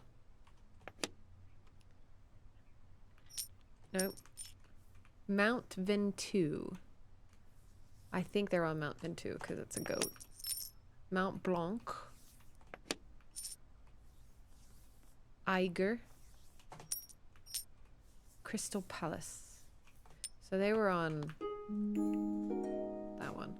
Nope. Mount Ventoux. I think they're on Mount Ventoux because it's a goat. Mount Blanc. Eiger. Crystal Palace. So they were on that one.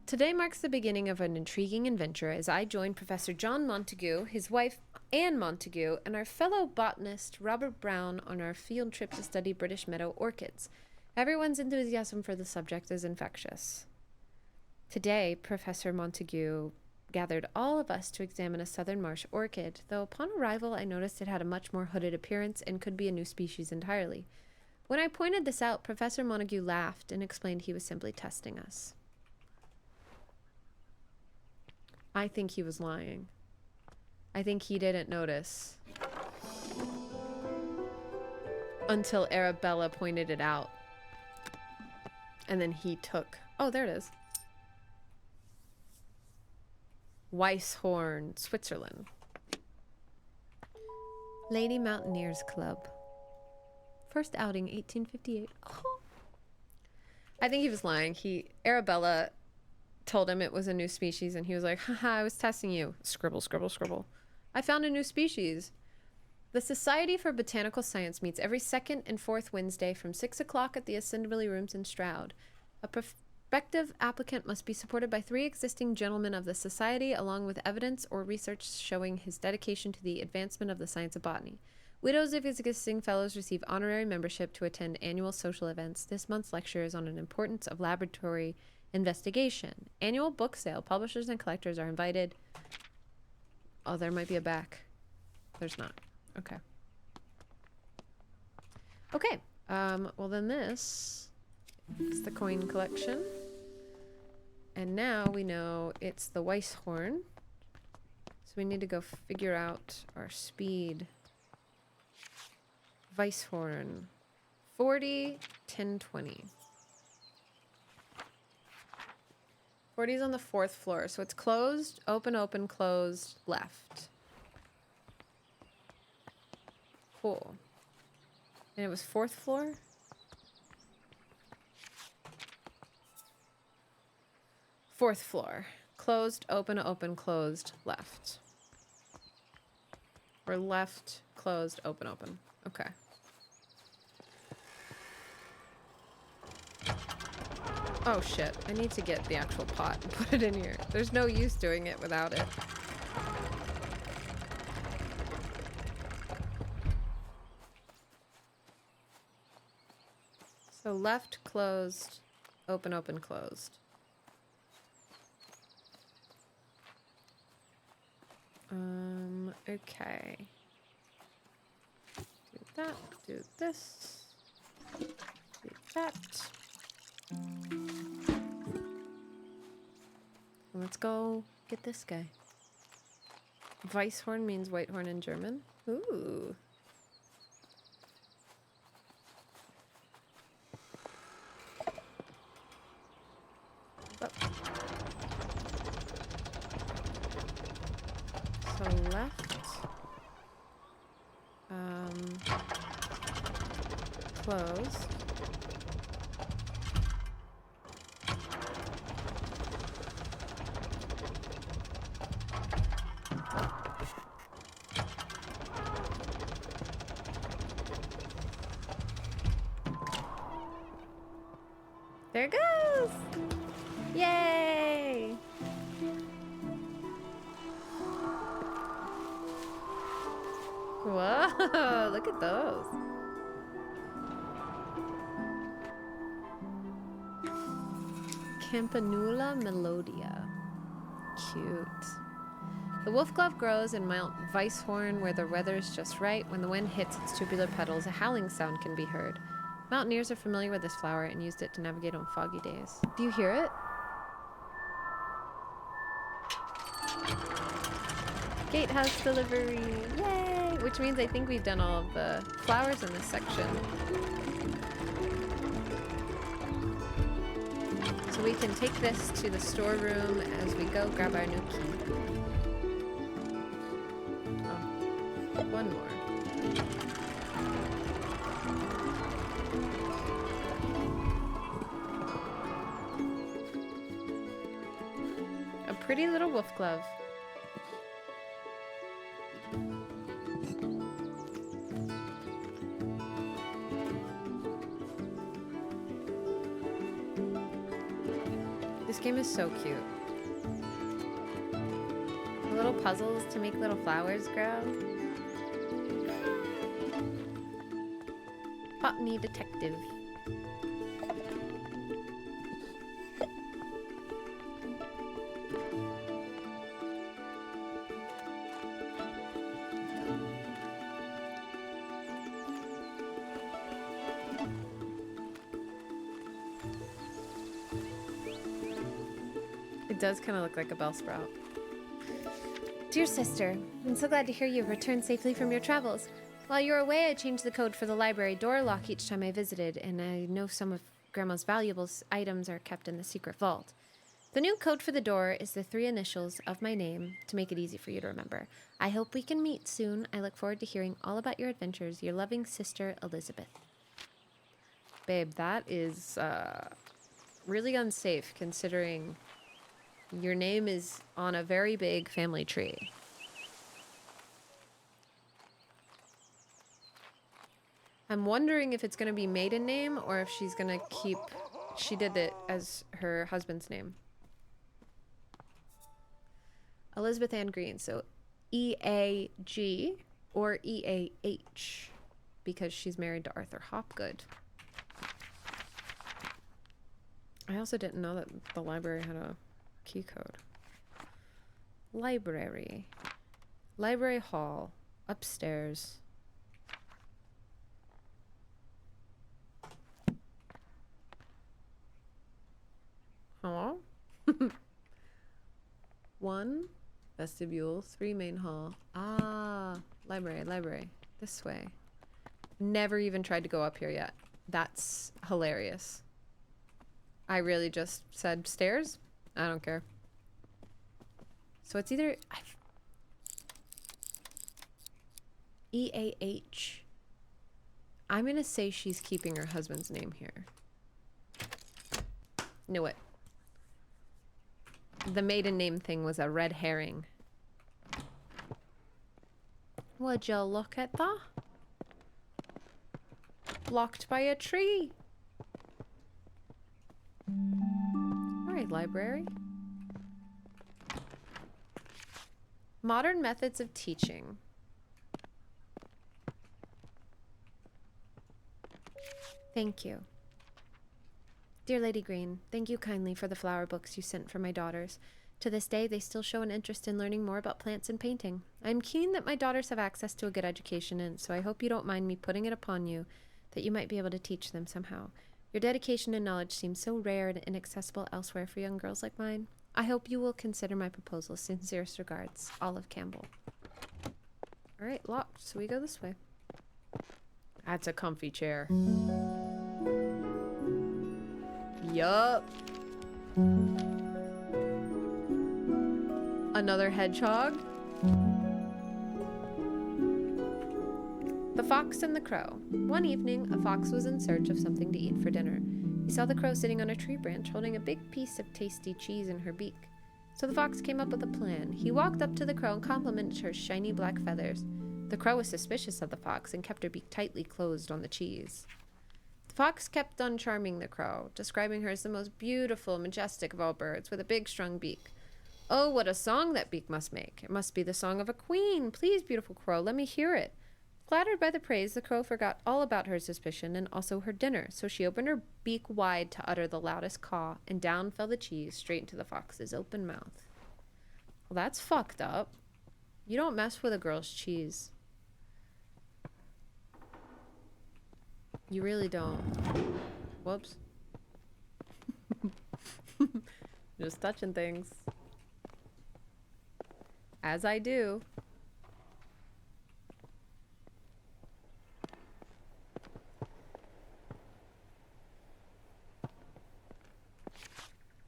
Today marks the beginning of an intriguing adventure as I join Professor John Montague, his wife Anne Montague, and our fellow botanist Robert Brown on our field trip to study British meadow orchids. Everyone's enthusiasm for the subject is infectious. Today, Professor Montague gathered all of us to examine a southern marsh orchid, though upon arrival I noticed it had a much more hooded appearance and could be a new species entirely. When I pointed this out, Professor Montague laughed and explained he was simply testing us. I think he was lying. I think he didn't notice until Arabella pointed it out. And then he took... Oh, there it is. Weisshorn, Switzerland. Lady Mountaineers Club. First outing, 1858. Oh. I think he was lying. Arabella told him it was a new species, and he was like, haha, I was testing you. Scribble, scribble, scribble. I found a new species. The Society for Botanical Science meets every second and fourth Wednesday from 6 o'clock at the Assembly Rooms in Stroud. A prospective applicant must be supported by 3 existing gentlemen of the Society, along with evidence or research showing his dedication to the advancement of the science of botany. Widows of existing fellows receive honorary membership to attend annual social events. This month's lecture is on an importance of laboratory investigation. Annual book sale. Publishers and collectors are invited. Oh, there might be a back. There's not. Okay. Okay. Well then this is the coin collection. And now we know it's the Weisshorn. So we need to go figure out our speed. Weisshorn. 40, 10, 20. 40 is on the 4th floor, so it's closed, open, open, closed, left. Cool. And it was 4th floor? Fourth floor. Closed, open, open, closed, left. Or left, closed, open, open. Okay. Oh shit, I need to get the actual pot and put it in here. There's no use doing it without it. So left, closed, open, open, closed. Okay. Do that, do this, do that. Let's go get this guy. Weisshorn means white horn in German. Ooh. So left. Close. There it goes! Yay! Whoa, look at those. Campanula melodia. Cute. The wolf glove grows in Mount Weisshorn where the weather is just right. When the wind hits its tubular petals, a howling sound can be heard. Mountaineers are familiar with this flower and used it to navigate on foggy days. Do you hear it? Gatehouse delivery! Yay! Which means I think we've done all of the flowers in this section. So we can take this to the storeroom as we go grab our new key. Oh, one more. A pretty little wolf glove. This game is so cute. The little puzzles to make little flowers grow. Botany detective. It does kind of look like a bell sprout. Dear sister, I'm so glad to hear you've returned safely from your travels. While you were away, I changed the code for the library door lock each time I visited, and I know some of Grandma's valuable items are kept in the secret vault. The new code for the door is the 3 initials of my name to make it easy for you to remember. I hope we can meet soon. I look forward to hearing all about your adventures. Your loving sister, Elizabeth. Babe, that is really unsafe considering your name is on a very big family tree. I'm wondering if it's going to be maiden name or if she's going to keep... She did it as her husband's name. Elizabeth Ann Green. So E-A-G or E-A-H because she's married to Arthur Hopgood. I also didn't know that the library had a key code. Library. Library hall. Upstairs. Hello? 1 vestibule, 3 main hall. Ah, library. This way. Never even tried to go up here yet. That's hilarious. I really just said stairs. I don't care. So it's either E-A-H. I'm gonna say she's keeping her husband's name here. Knew it. The maiden name thing was a red herring. Would you look at that? Blocked by a tree. Alright, library. Modern methods of teaching. Thank you. Dear Lady Green, thank you kindly for the flower books you sent for my daughters. To this day, they still show an interest in learning more about plants and painting. I am keen that my daughters have access to a good education, and so I hope you don't mind me putting it upon you that you might be able to teach them somehow. Your dedication and knowledge seem so rare and inaccessible elsewhere for young girls like mine. I hope you will consider my proposal. Sincerest regards, Olive Campbell. Alright, locked, so we go this way. That's a comfy chair. Yup. Another hedgehog. The Fox and the Crow. One evening, a fox was in search of something to eat for dinner. He saw the crow sitting on a tree branch holding a big piece of tasty cheese in her beak. So the fox came up with a plan. He walked up to the crow and complimented her shiny black feathers. The crow was suspicious of the fox and kept her beak tightly closed on the cheese. The fox kept on charming the crow, describing her as the most beautiful, majestic of all birds, with a big, strong beak. Oh, what a song that beak must make! It must be the song of a queen. Please, beautiful crow, let me hear it. Flattered by the praise, the crow forgot all about her suspicion and also her dinner, so she opened her beak wide to utter the loudest caw, and down fell the cheese straight into the fox's open mouth. Well, that's fucked up. You don't mess with a girl's cheese. You really don't. Whoops. Just touching things. As I do.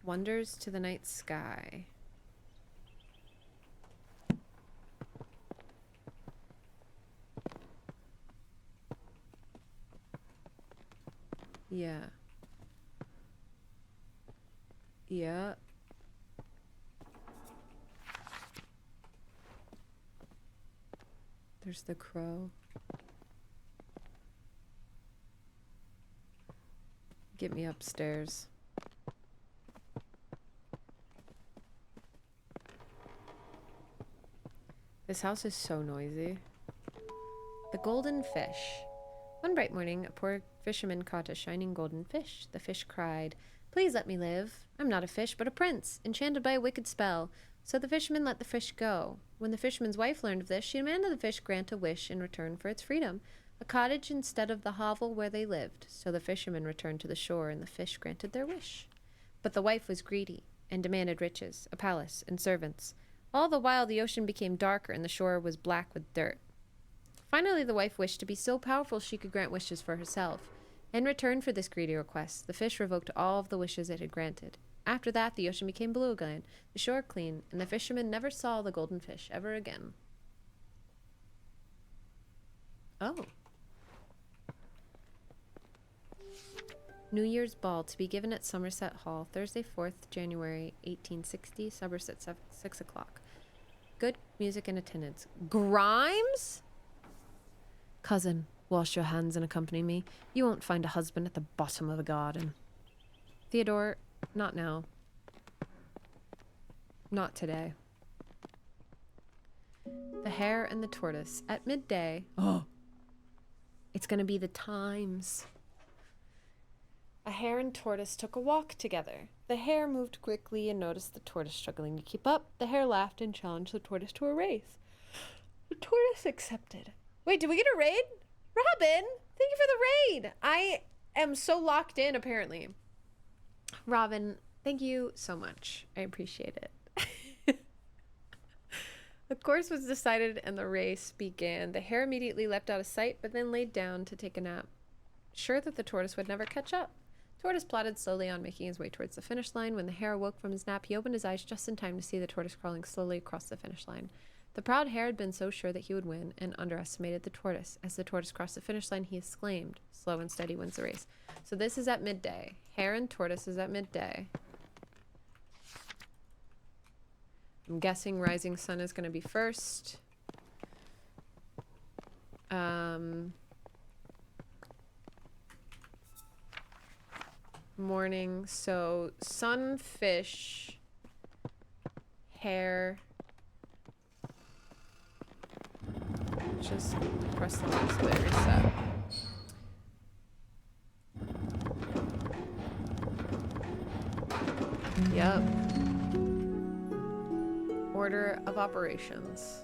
Wonders to the night sky. Yeah. Yeah. There's the crow. Get me upstairs. This house is so noisy. The golden fish. One bright morning, a poor fisherman caught a shining golden fish. The fish cried, "Please let me live. I'm not a fish, but a prince, enchanted by a wicked spell." So the fisherman let the fish go. When the fisherman's wife learned of this, she demanded the fish grant a wish in return for its freedom, a cottage instead of the hovel where they lived. So the fisherman returned to the shore, and the fish granted their wish. But the wife was greedy and demanded riches, a palace, and servants. All the while the ocean became darker and the shore was black with dirt. Finally, the wife wished to be so powerful she could grant wishes for herself. In return for this greedy request, the fish revoked all of the wishes it had granted. After that, the ocean became blue again, the shore clean, and the fisherman never saw the golden fish ever again. Oh. New Year's Ball to be given at Somerset Hall, Thursday, 4th January, 1860, Somerset, 6 o'clock. Good music and attendance. Grimes? Cousin, wash your hands and accompany me. You won't find a husband at the bottom of the garden. Theodore, not now. Not today. The Hare and the Tortoise. At midday. Oh! It's gonna be the Times. A hare and tortoise took a walk together. The hare moved quickly and noticed the tortoise struggling to keep up. The hare laughed and challenged the tortoise to a race. The tortoise accepted. Wait, did we get a raid? Robin, thank you for the raid. I am so locked in, apparently. Robin, thank you so much. I appreciate it. The course was decided and the race began. The hare immediately leapt out of sight, but then laid down to take a nap, sure that the tortoise would never catch up. Tortoise plodded slowly on, making his way towards the finish line. When the hare awoke from his nap, he opened his eyes just in time to see the tortoise crawling slowly across the finish line. The proud hare had been so sure that he would win and underestimated the tortoise. As the tortoise crossed the finish line, he exclaimed, "Slow and steady wins the race." So this is at midday. Hare and tortoise is at midday. I'm guessing rising sun is going to be first. Morning. So sunfish, hare. Just press the last way reset. Yep. Order of operations.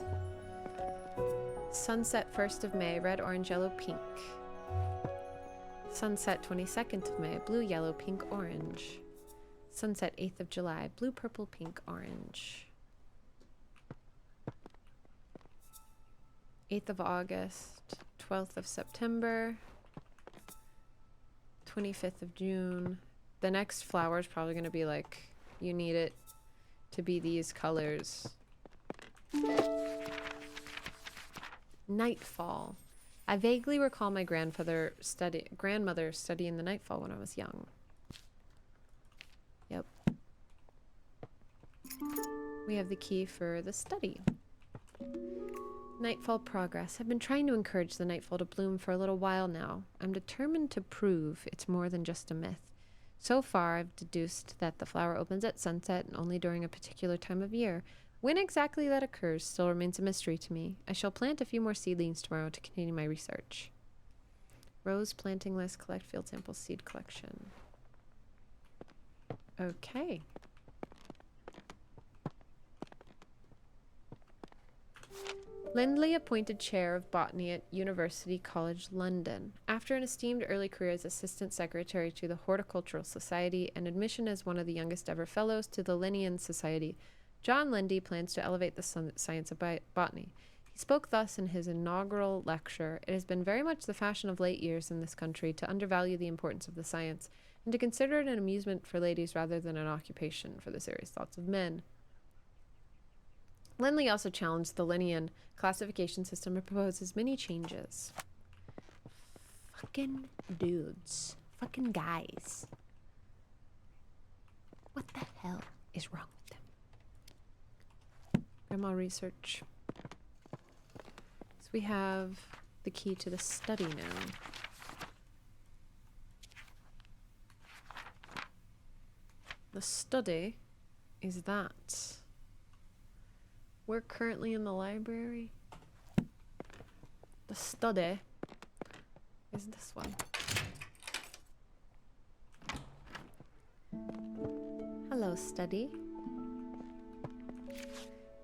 Sunset 1st of May, red, orange, yellow, pink. Sunset 22nd of May, blue, yellow, pink, orange. Sunset 8th of July, blue, purple, pink, orange. 8th of August, 12th of September, 25th of June. The next flower is probably going to be like, you need it to be these colors. Nightfall. I vaguely recall my grandmother studying the nightfall when I was young. Yep. We have the key for the study. Nightfall progress. I've been trying to encourage the nightfall to bloom for a little while now. I'm determined to prove it's more than just a myth. So far, I've deduced that the flower opens at sunset and only during a particular time of year. When exactly that occurs still remains a mystery to me. I shall plant a few more seedlings tomorrow to continue my research. Rose planting list, collect field samples, seed collection. Okay. Lindley appointed chair of botany at University College London. After an esteemed early career as assistant secretary to the Horticultural Society and admission as one of the youngest ever fellows to the Linnean Society, John Lindy plans to elevate the science of botany. He spoke thus in his inaugural lecture. It has been very much the fashion of late years in this country to undervalue the importance of the science and to consider it an amusement for ladies rather than an occupation for the serious thoughts of men. Lindley also challenged the Linnean classification system and proposes many changes. Fucking dudes. Fucking guys. What the hell is wrong with them? Grandma research. So we have the key to the study now. The study is that. We're currently in the library. The study is this one. Hello, study.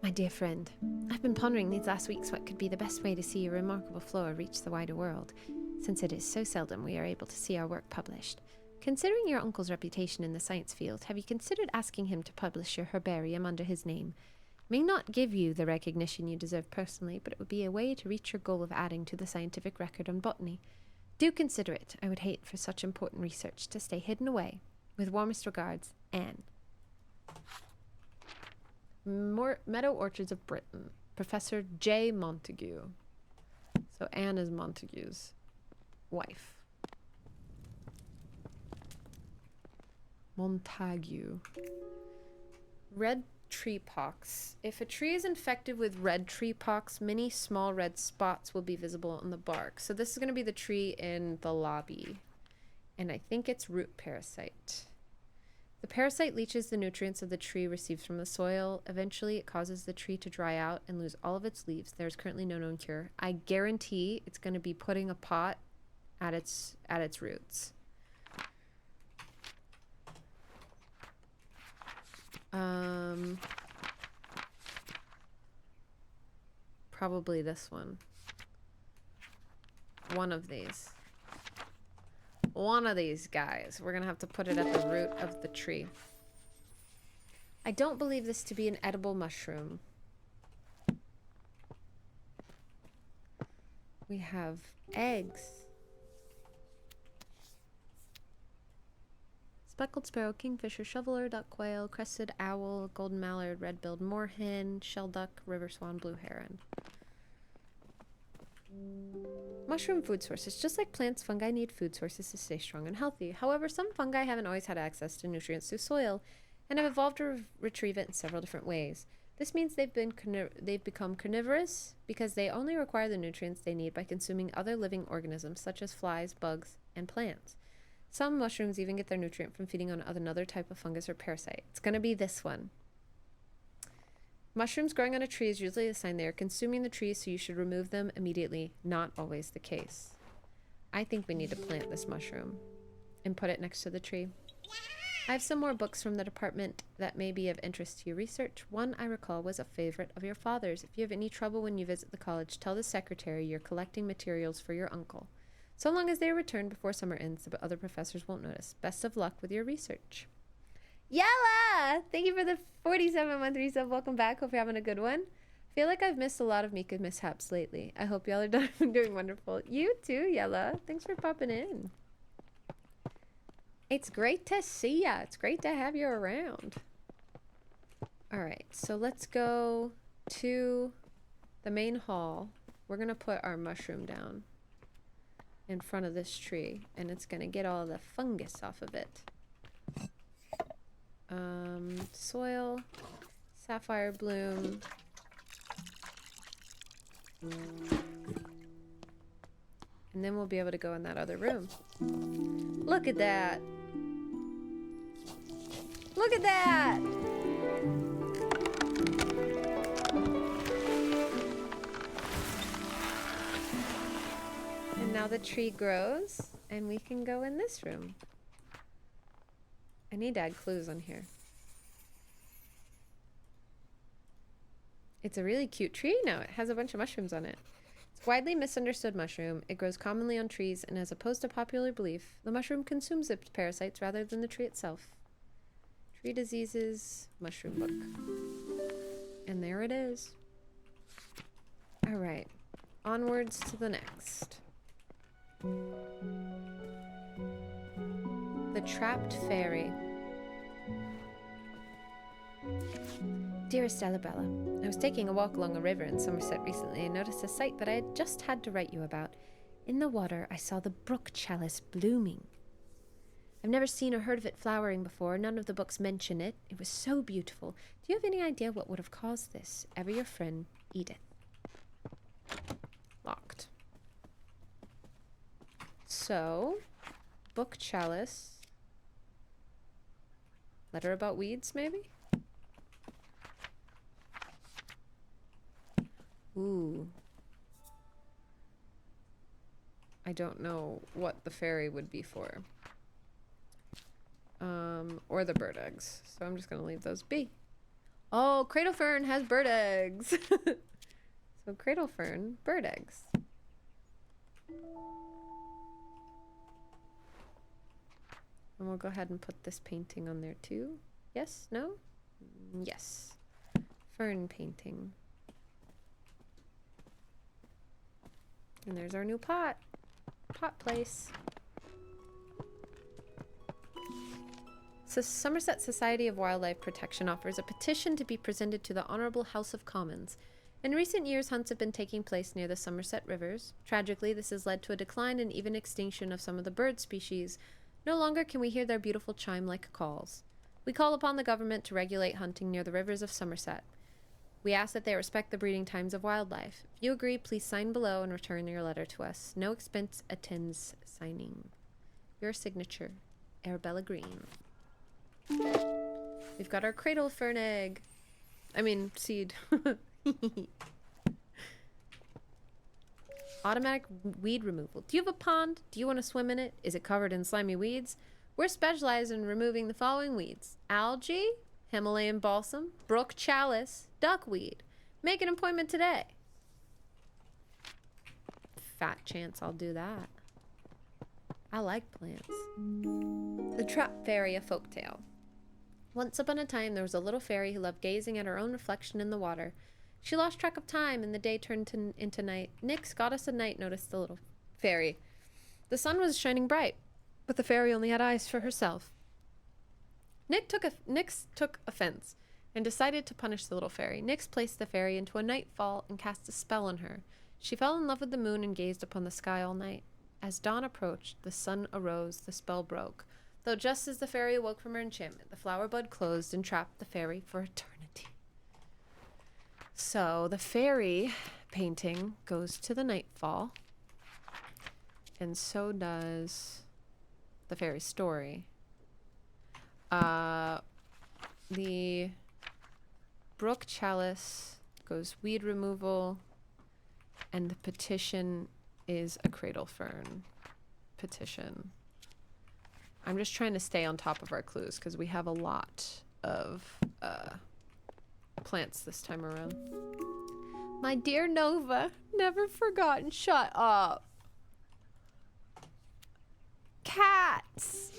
My dear friend, I've been pondering these last weeks what could be the best way to see your remarkable flora reach the wider world, since it is so seldom we are able to see our work published. Considering your uncle's reputation in the science field, have you considered asking him to publish your herbarium under his name? May not give you the recognition you deserve personally, but it would be a way to reach your goal of adding to the scientific record on botany. Do consider it. I would hate for such important research to stay hidden away. With warmest regards, Anne. Meadow Orchards of Britain. Professor J. Montague. So Anne is Montague's wife. Montague. Red tree pox. If a tree is infected with red tree pox, many small red spots will be visible on the bark. So this is going to be the tree in the lobby. And I think it's root parasite. The parasite leaches the nutrients of the tree receives from the soil. Eventually, it causes the tree to dry out and lose all of its leaves. There's currently no known cure. I guarantee it's going to be putting a pot at its roots. Probably this one. One of these. One of these guys. We're gonna have to put it at the root of the tree. I don't believe this to be an edible mushroom. We have eggs. Speckled sparrow, kingfisher, shoveler, duck quail, crested owl, golden mallard, red-billed moorhen, shell duck, river swan, blue heron. Mushroom food sources. Just like plants, fungi need food sources to stay strong and healthy. However, some fungi haven't always had access to nutrients through soil and have evolved to retrieve it in several different ways. This means they've become carnivorous because they only require the nutrients they need by consuming other living organisms such as flies, bugs, and plants. Some mushrooms even get their nutrient from feeding on another type of fungus or parasite. It's going to be this one. Mushrooms growing on a tree is usually a sign they are consuming the tree, so you should remove them immediately. Not always the case. I think we need to plant this mushroom and put it next to the tree. I have some more books from the department that may be of interest to your research. One I recall was a favorite of your father's. If you have any trouble when you visit the college, tell the secretary you're collecting materials for your uncle. So long as they are returned before summer ends, the other professors won't notice. Best of luck with your research. Yella! Thank you for the 47-month resub. Welcome back. Hope you're having a good one. I feel like I've missed a lot of Mika mishaps lately. I hope y'all are doing wonderful. You too, Yella. Thanks for popping in. It's great to see ya. It's great to have you around. All right, so let's go to the main hall. We're going to put our mushroom down. in front of this tree, and it's gonna get all the fungus off of it. Soil, sapphire bloom. And then we'll be able to go in that other room. Look at that! Look at that! And now the tree grows, and we can go in this room. I need to add clues on here. It's a really cute tree now. It has a bunch of mushrooms on it. It's a widely misunderstood mushroom. It grows commonly on trees, and as opposed to popular belief, the mushroom consumes its parasites rather than the tree itself. Tree diseases, mushroom book. And there it is. All right. Onwards to the next. The Trapped Fairy. Dearest Arabella, I was taking a walk along a river in Somerset recently and noticed a sight that I had just had to write you about. In the water, I saw the brook chalice blooming. I've never seen or heard of it flowering before. None of the books mention it. It was so beautiful. Do you have any idea what would have caused this? Ever your friend, Edith. Locked. So, book chalice. Letter about weeds, maybe? Ooh. I don't know what the fairy would be for. Or the bird eggs. So I'm just gonna leave those be. Oh, cradle fern has bird eggs. So cradle fern, bird eggs. And we'll go ahead and put this painting on there too. Yes? No? Yes. Fern painting. And there's our new pot. Pot place. So Somerset Society of Wildlife Protection offers a petition to be presented to the Honourable House of Commons. In recent years, hunts have been taking place near the Somerset rivers. Tragically, this has led to a decline and even extinction of some of the bird species. No longer can we hear their beautiful chime-like calls. We call upon the government to regulate hunting near the rivers of Somerset. We ask that they respect the breeding times of wildlife. If you agree, please sign below and return your letter to us. No expense attends signing. Your signature, Arabella Green. We've got our cradle fern egg. I mean, seed. Automatic weed removal. Do you have a pond? Do you want to swim in it? Is it covered in slimy weeds? We're specialized in removing the following weeds: algae, Himalayan balsam, brook chalice, duckweed. Make an appointment today. Fat chance I'll do that. I like plants. The Trapped Fairy, a folktale. Once upon a time, there was a little fairy who loved gazing at her own reflection in the water. She lost track of time, and the day turned into night. Nyx, goddess of night, noticed the little fairy. The sun was shining bright, but the fairy only had eyes for herself. Nyx took offense and decided to punish the little fairy. Nyx placed the fairy into a nightfall and cast a spell on her. She fell in love with the moon and gazed upon the sky all night. As dawn approached, the sun arose, the spell broke. Though just as the fairy awoke from her enchantment, the flower bud closed and trapped the fairy for eternity. So the fairy painting goes to the nightfall, and so does the fairy story. The brook chalice goes weed removal, and the petition is a cradle fern petition. I'm just trying to stay on top of our clues because we have a lot of plants this time around. My dear Nova, never forgotten. Shut up. Cats.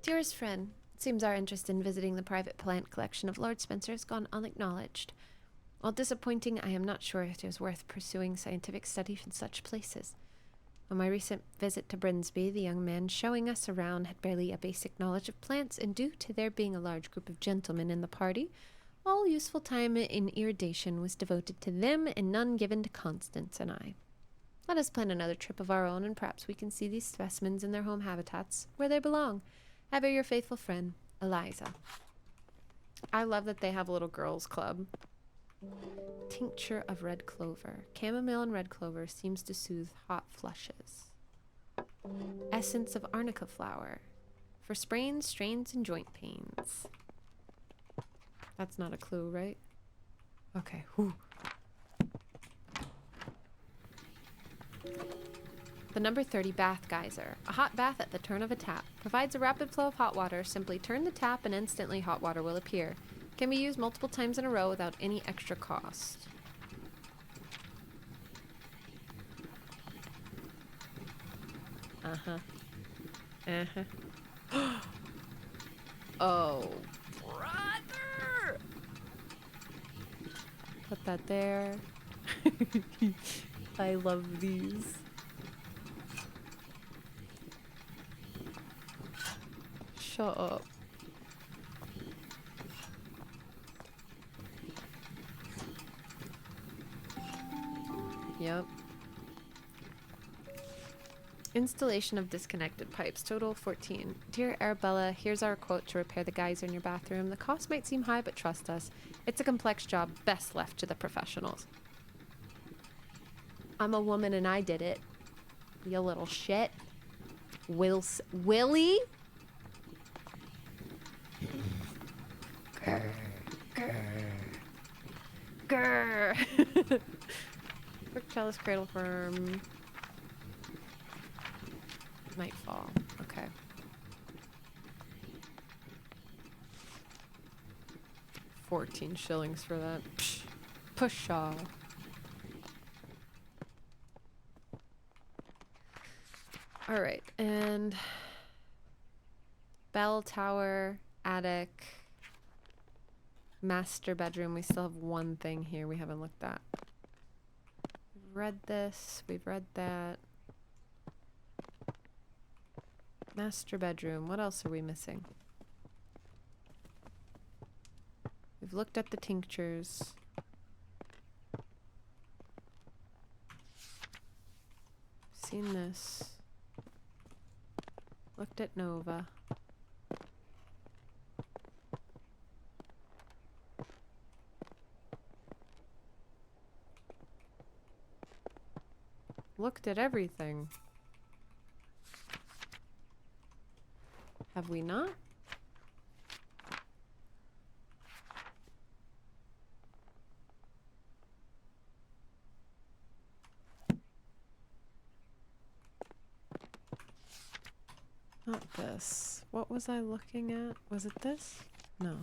Dearest friend, it seems our interest in visiting the private plant collection of Lord Spencer has gone unacknowledged. While disappointing, I am not sure it is worth pursuing scientific study in such places. On my recent visit to Brinsby, the young man showing us around had barely a basic knowledge of plants, and due to there being a large group of gentlemen in the party, all useful time in irrigation was devoted to them and none given to Constance and I. Let us plan another trip of our own, and perhaps we can see these specimens in their home habitats, where they belong. Ever your faithful friend, Eliza. I love that they have a little girls club. Tincture of red clover. Chamomile and red clover seems to soothe hot flushes. Essence of arnica flower. For sprains, strains, and joint pains. That's not a clue, right? Okay. Whew. The number 30 bath geyser. A hot bath at the turn of a tap. Provides a rapid flow of hot water. Simply turn the tap and instantly hot water will appear. Can be used multiple times in a row without any extra cost. Uh-huh. Uh-huh. Oh, brother! Put that there. I love these. Shut up. Yep. Installation of disconnected pipes. Total 14. Dear Arabella, here's our quote to repair the geyser in your bathroom. The cost might seem high, but trust us. It's a complex job best left to the professionals. I'm a woman and I did it. You little shit. Willie? Grr. Quick chalice cradle firm. Nightfall. Okay. $14 for that. Psh, Pshaw. All right, and bell tower, attic, master bedroom. We still have one thing here we haven't looked at. We've read this. We've read that. Master bedroom. What else are we missing? We've looked at the tinctures. Seen this. Looked at Nova. Looked at everything. Have we not? Not this. What was I looking at? Was it this? No.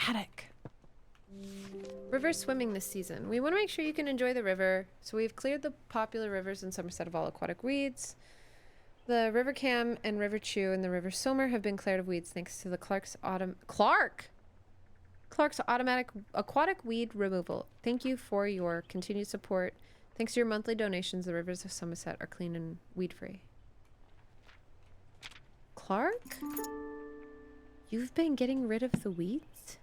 Attic. River swimming this season. We want to make sure you can enjoy the river, so we've cleared the popular rivers in Somerset of all aquatic weeds. The River Cam and River Chew and the River Somer have been cleared of weeds thanks to the Clark's automatic aquatic weed removal. Thank you for your continued support. Thanks to your monthly donations, the rivers of Somerset are clean and weed-free. Clark? You've been getting rid of the weeds?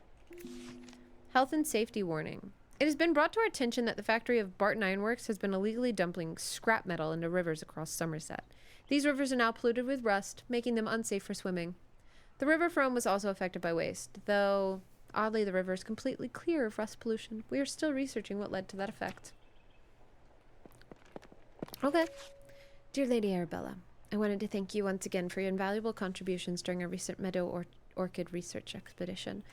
Health and safety warning. It has been brought to our attention that the factory of Barton Ironworks has been illegally dumping scrap metal into rivers across Somerset. These rivers are now polluted with rust, making them unsafe for swimming. The River Frome was also affected by waste, though oddly the river is completely clear of rust pollution. We are still researching what led to that effect. Okay. Dear Lady Arabella, I wanted to thank you once again for your invaluable contributions during our recent meadow orchid research expedition.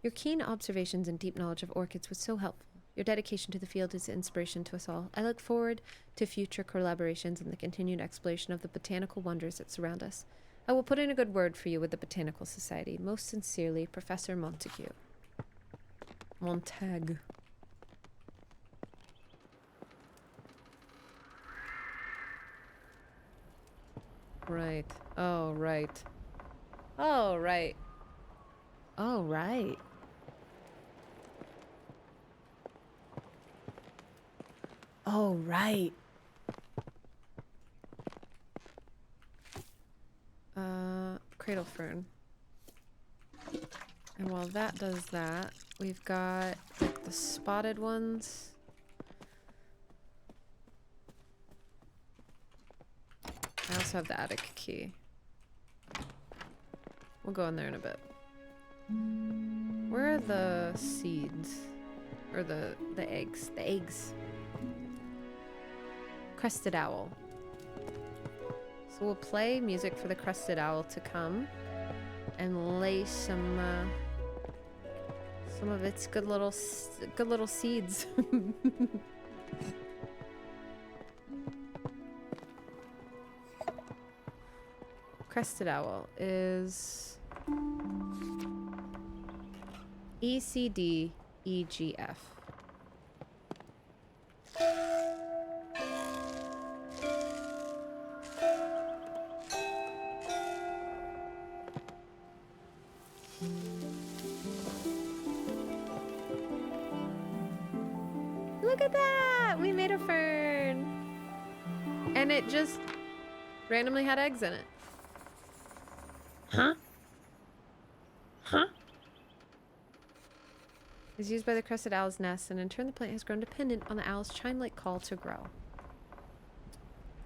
Your keen observations and deep knowledge of orchids was so helpful. Your dedication to the field is an inspiration to us all. I look forward to future collaborations and the continued exploration of the botanical wonders that surround us. I will put in a good word for you with the Botanical Society. Most sincerely, Professor Montague. Montag. Right. Oh, right. Oh, right. Oh, right. Oh, right. Cradle fern. And while that does that, we've got the the spotted ones. I also have the attic key. We'll go in there in a bit. Where are the seeds? Or the eggs? The eggs. Crested owl. So we'll play music for the crested owl to come and lay some of its good little seeds. Crested owl is ECDEGF. Look at that! We made a fern! And it just randomly had eggs in it. Huh? Huh? Is used by the crested owl's nest, and in turn the plant has grown dependent on the owl's chime-like call to grow.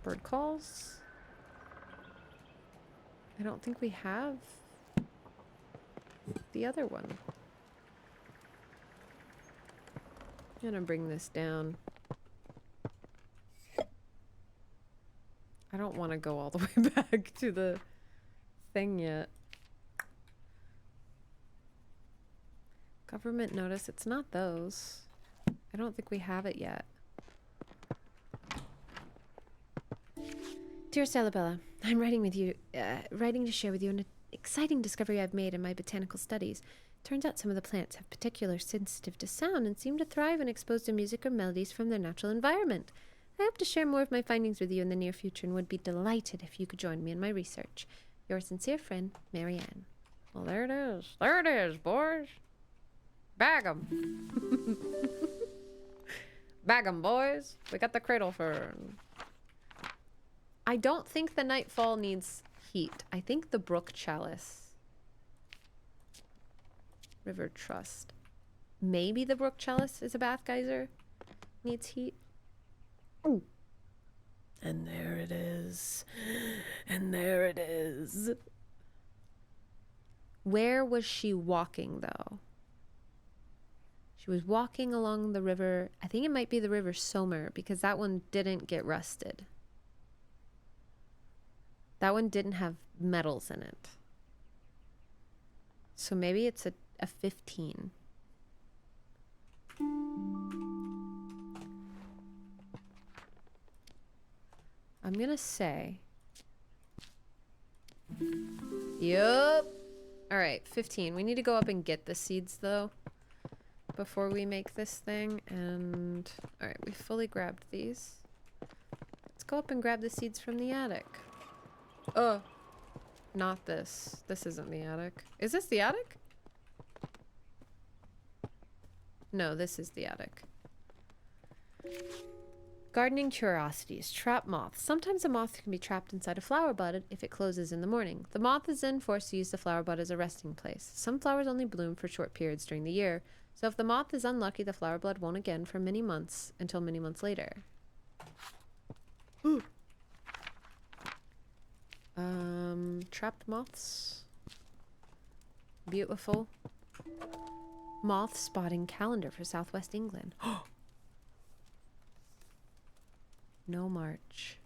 Bird calls. I don't think we have the other one. I'm gonna bring this down. I don't want to go all the way back to the thing yet. Government notice. It's not those. I don't think we have it yet. Dear Salabella, I'm writing to share with you an exciting discovery I've made in my botanical studies. Turns out some of the plants have particular sensitive to sound and seem to thrive when exposed to music or melodies from their natural environment. I hope to share more of my findings with you in the near future and would be delighted if you could join me in my research. Your sincere friend, Marianne. Well, there it is. There it is, boys. Bag 'em. Bag 'em, boys. We got the cradle fern. I don't think the Nightfall needs heat. I think the Brook Chalice. River Trust. Maybe the Brook Chalice is a bath geyser. Needs heat. Ooh. And there it is. And there it is. Where was she walking, though? She was walking along the river. I think it might be the River Somer, because that one didn't get rusted. That one didn't have metals in it. So maybe it's a 15. I'm gonna say. Yup. All right, 15. We need to go up and get the seeds though before we make this thing. And all right, we fully grabbed these. Let's go up and grab the seeds from the attic. Oh, not this. This isn't the attic. Is this the attic? No, this is the attic. Gardening curiosities. Trap moths. Sometimes a moth can be trapped inside a flower bud if it closes in the morning. The moth is then forced to use the flower bud as a resting place. Some flowers only bloom for short periods during the year, so if the moth is unlucky, the flower bud won't again for many months until many months later. Ooh. Trapped moths. Beautiful. Moth spotting calendar for Southwest England. No March.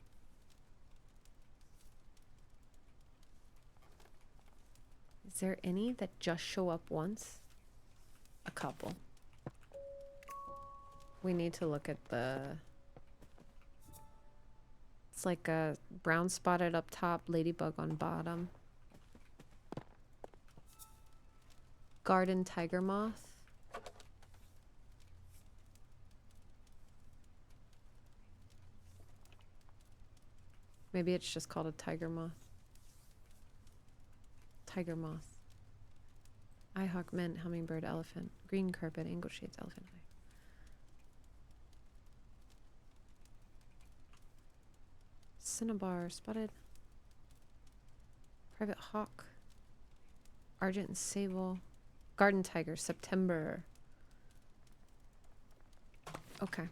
Is there any that just show up once? A couple. We need to look at the... It's like a brown spotted up top, ladybug on bottom. Garden tiger moth. Maybe it's just called a tiger moth. Tiger moth. Eyehawk, mint, hummingbird, elephant, green carpet, angle shades, elephant eye. Cinnabar, spotted. Private hawk. Argent and sable. Garden tiger, September. Okay.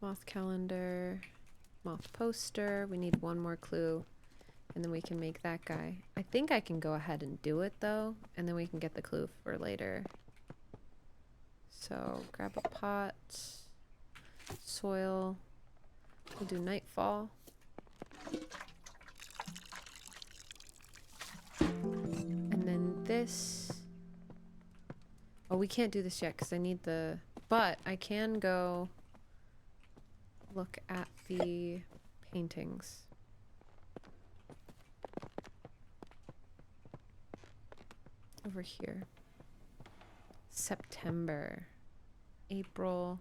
Moth calendar, moth poster. We need one more clue, and then we can make that guy. I think I can go ahead and do it though, and then we can get the clue for later. So grab a pot, soil. We'll do nightfall. And then this. Oh, we can't do this yet because I need the. But I can go look at the paintings. Over here. September. April.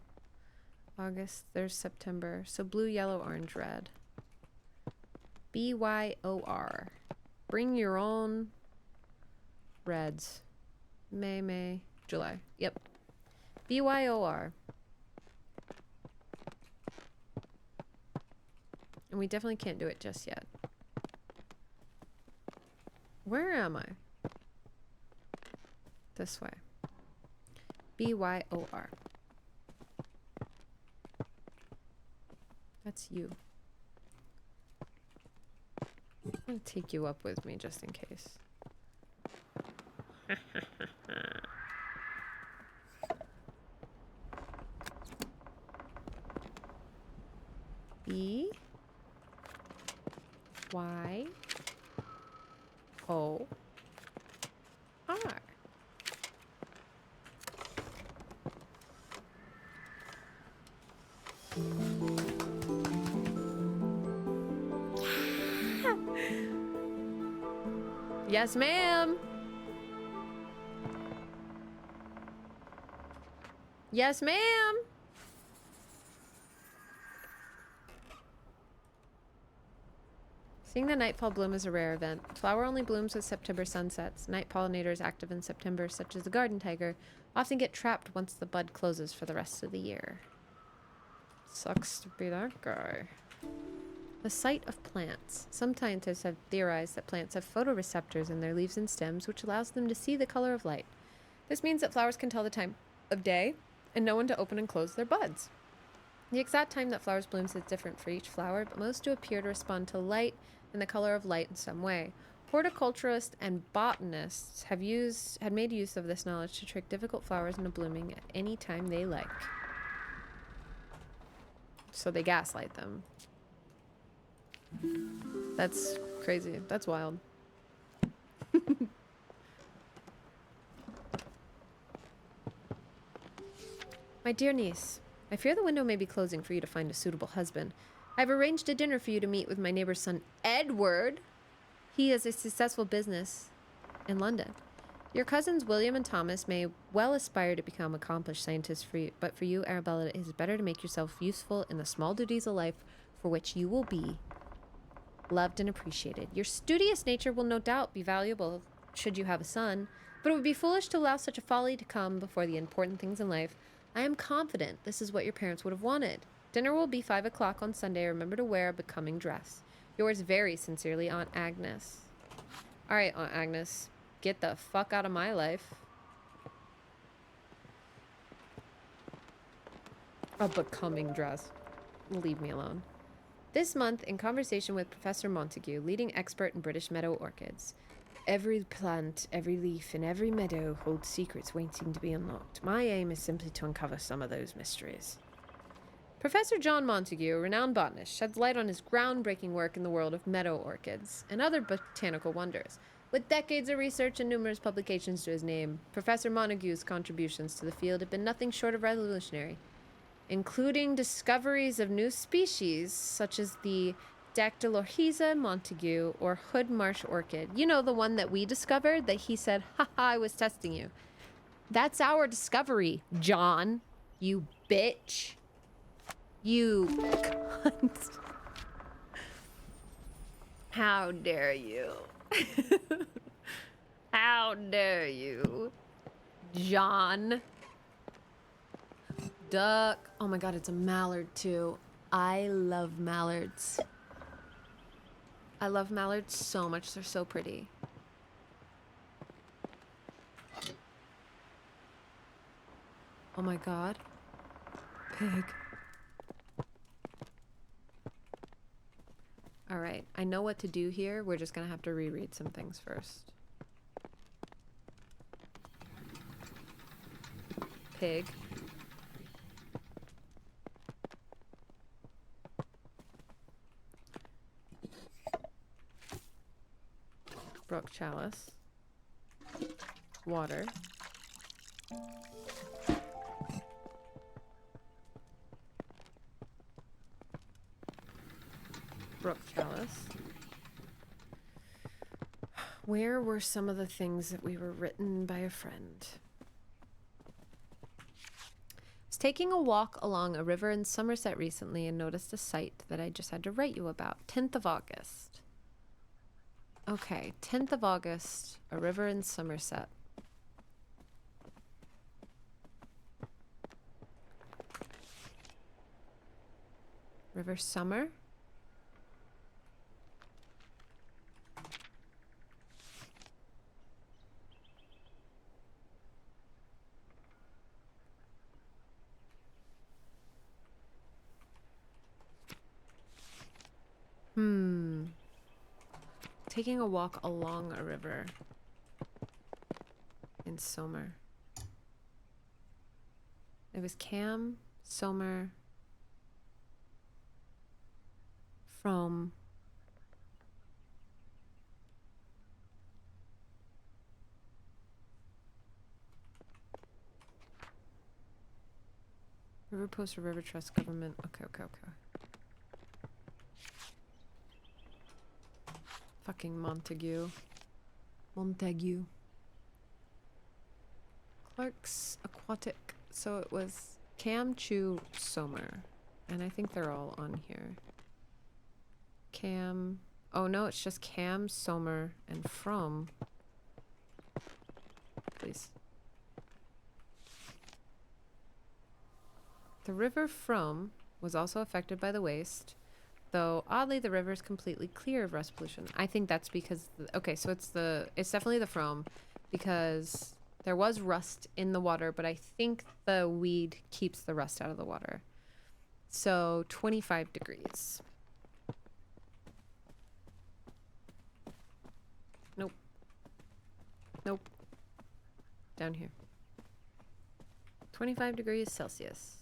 August. There's September. So blue, yellow, orange, red. BYOR. Bring your own reds. May, July. Yep. BYOR. And we definitely can't do it just yet. Where am I? This way. BYOR. That's you. I'm gonna take you up with me just in case. B Y O R. Yes, ma'am. Yes, ma'am. Seeing the nightfall bloom is a rare event. Flower only blooms with September sunsets. Night pollinators active in September, such as the garden tiger, often get trapped once the bud closes for the rest of the year. Sucks to be that guy. The sight of plants. Some scientists have theorized that plants have photoreceptors in their leaves and stems, which allows them to see the color of light. This means that flowers can tell the time of day and know when to open and close their buds. The exact time that flowers blooms is different for each flower, but most do appear to respond to light and the color of light in some way. Horticulturists and botanists had made use of this knowledge to trick difficult flowers into blooming at any time they like. So they gaslight them. That's crazy. That's wild. My dear niece, I fear the window may be closing for you to find a suitable husband. I've arranged a dinner for you to meet with my neighbor's son, Edward. He has a successful business in London. Your cousins, William and Thomas, may well aspire to become accomplished scientists, but for you, Arabella, it is better to make yourself useful in the small duties of life for which you will be loved and appreciated. Your studious nature will no doubt be valuable should you have a son, but it would be foolish to allow such a folly to come before the important things in life. I am confident this is what your parents would have wanted. Dinner will be 5 o'clock on Sunday. Remember to wear a becoming dress. Yours very sincerely, Aunt Agnes. All right, Aunt Agnes, get the fuck out of my life. A becoming dress. Leave me alone. This month, in conversation with Professor Montague, leading expert in British meadow orchids. Every plant, every leaf, in every meadow holds secrets waiting to be unlocked. My aim is simply to uncover some of those mysteries. Professor John Montague, a renowned botanist, sheds light on his groundbreaking work in the world of meadow orchids and other botanical wonders. With decades of research and numerous publications to his name, Professor Montague's contributions to the field have been nothing short of revolutionary, including discoveries of new species such as the Dactylorhiza Montague or hood marsh orchid. You know, the one that we discovered that he said, haha, I was testing you. That's our discovery, John. You bitch. You cunt. How dare you? How dare you, John? Duck. Oh my god, it's a mallard too. I love mallards. I love mallards so much. They're so pretty. Oh my god. Pig. Alright, I know what to do here. We're just gonna have to reread some things first. Pig. Brook chalice. Water. Brook chalice. Where were some of the things that we were written by a friend? I was taking a walk along a river in Somerset recently and noticed a sight that I just had to write you about. 10th of August. Okay, 10th of August, a river in Somerset. River Summer? Taking a walk along a river in Somer. It was Cam, Somer, from River Post or River Trust Government. Okay. Fucking Montague. Clark's Aquatic. So it was Cam, Chew, Somer. And I think they're all on here. Cam. Oh no, it's just Cam, Somer, and From. Please. The river From was also affected by the waste, though oddly the river is completely clear of rust pollution. I think that's because okay, so it's definitely the From because there was rust in the water, but I think the weed keeps the rust out of the water. So 25 degrees. Nope. Down here. 25 degrees Celsius.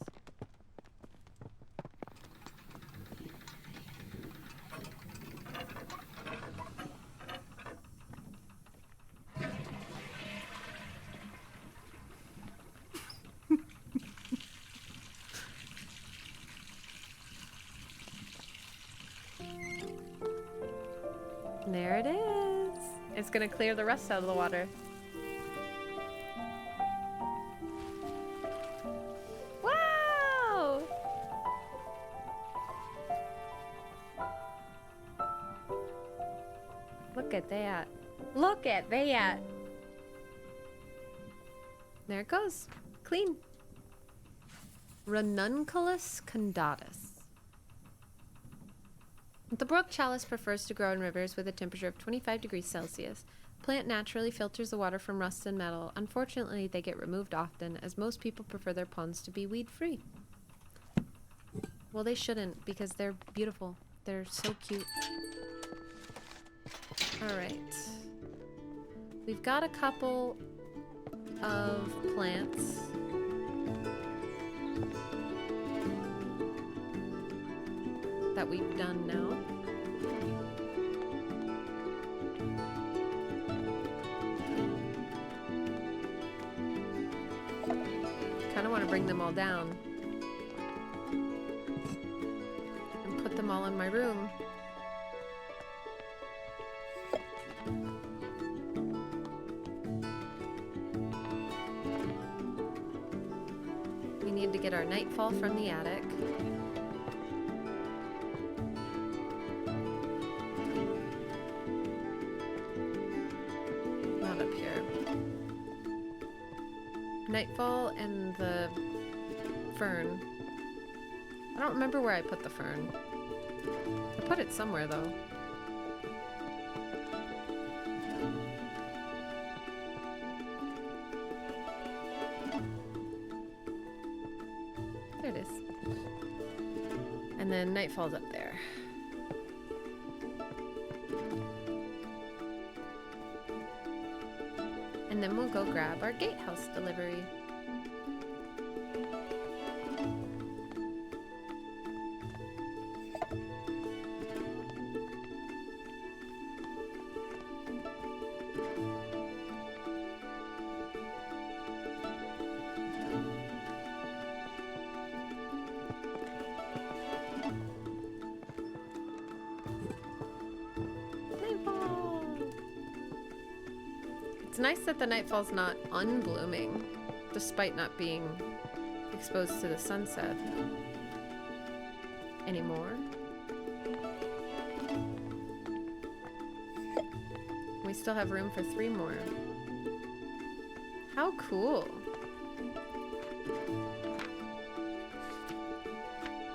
There it is. It's gonna clear the rust out of the water. Wow! Look at that. Look at that. There it goes. Clean. Ranunculus condatus. The brook chalice prefers to grow in rivers with a temperature of 25 degrees Celsius. The plant naturally filters the water from rust and metal. Unfortunately, they get removed often, as most people prefer their ponds to be weed-free. Well, they shouldn't, because they're beautiful. They're so cute. Alright. We've got a couple of plants. That we've done now. Kind of want to bring them all down and put them all in my room. We need to get our nightfall from the attic. Nightfall and the fern. I don't remember where I put the fern. I put it somewhere though. And then Nightfall's up there. And then we'll go grab our gatehouse delivery. It's nice that the Nightfall's not unblooming, despite not being exposed to the sunset anymore. We still have room for 3 more. How cool.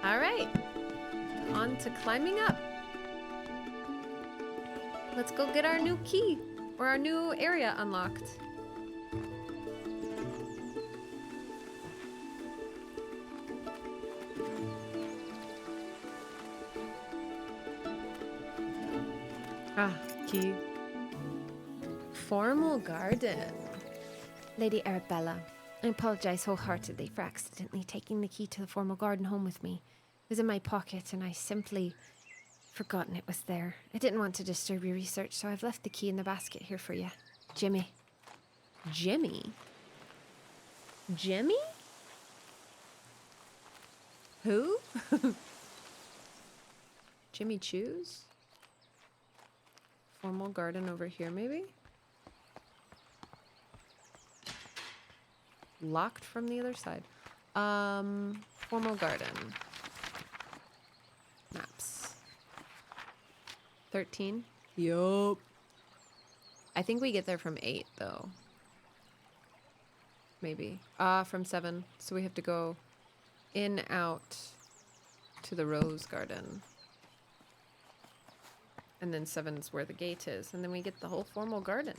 All right, on to climbing up. Let's go get our new key. Or our new area unlocked. Ah, key. Formal garden. Lady Arabella, I apologize wholeheartedly for accidentally taking the key to the formal garden home with me. It was in my pocket and I simply forgotten it was there. I didn't want to disturb your research, so I've left the key in the basket here for you. Jimmy. Jimmy? Jimmy? Who? Jimmy Choos? Formal garden over here, maybe? Locked from the other side. Formal garden. Maps. 13? Yup. I think we get there from 8, though. Maybe. From 7. So we have to go in, out to the rose garden. And then 7's where the gate is. And then we get the whole formal garden.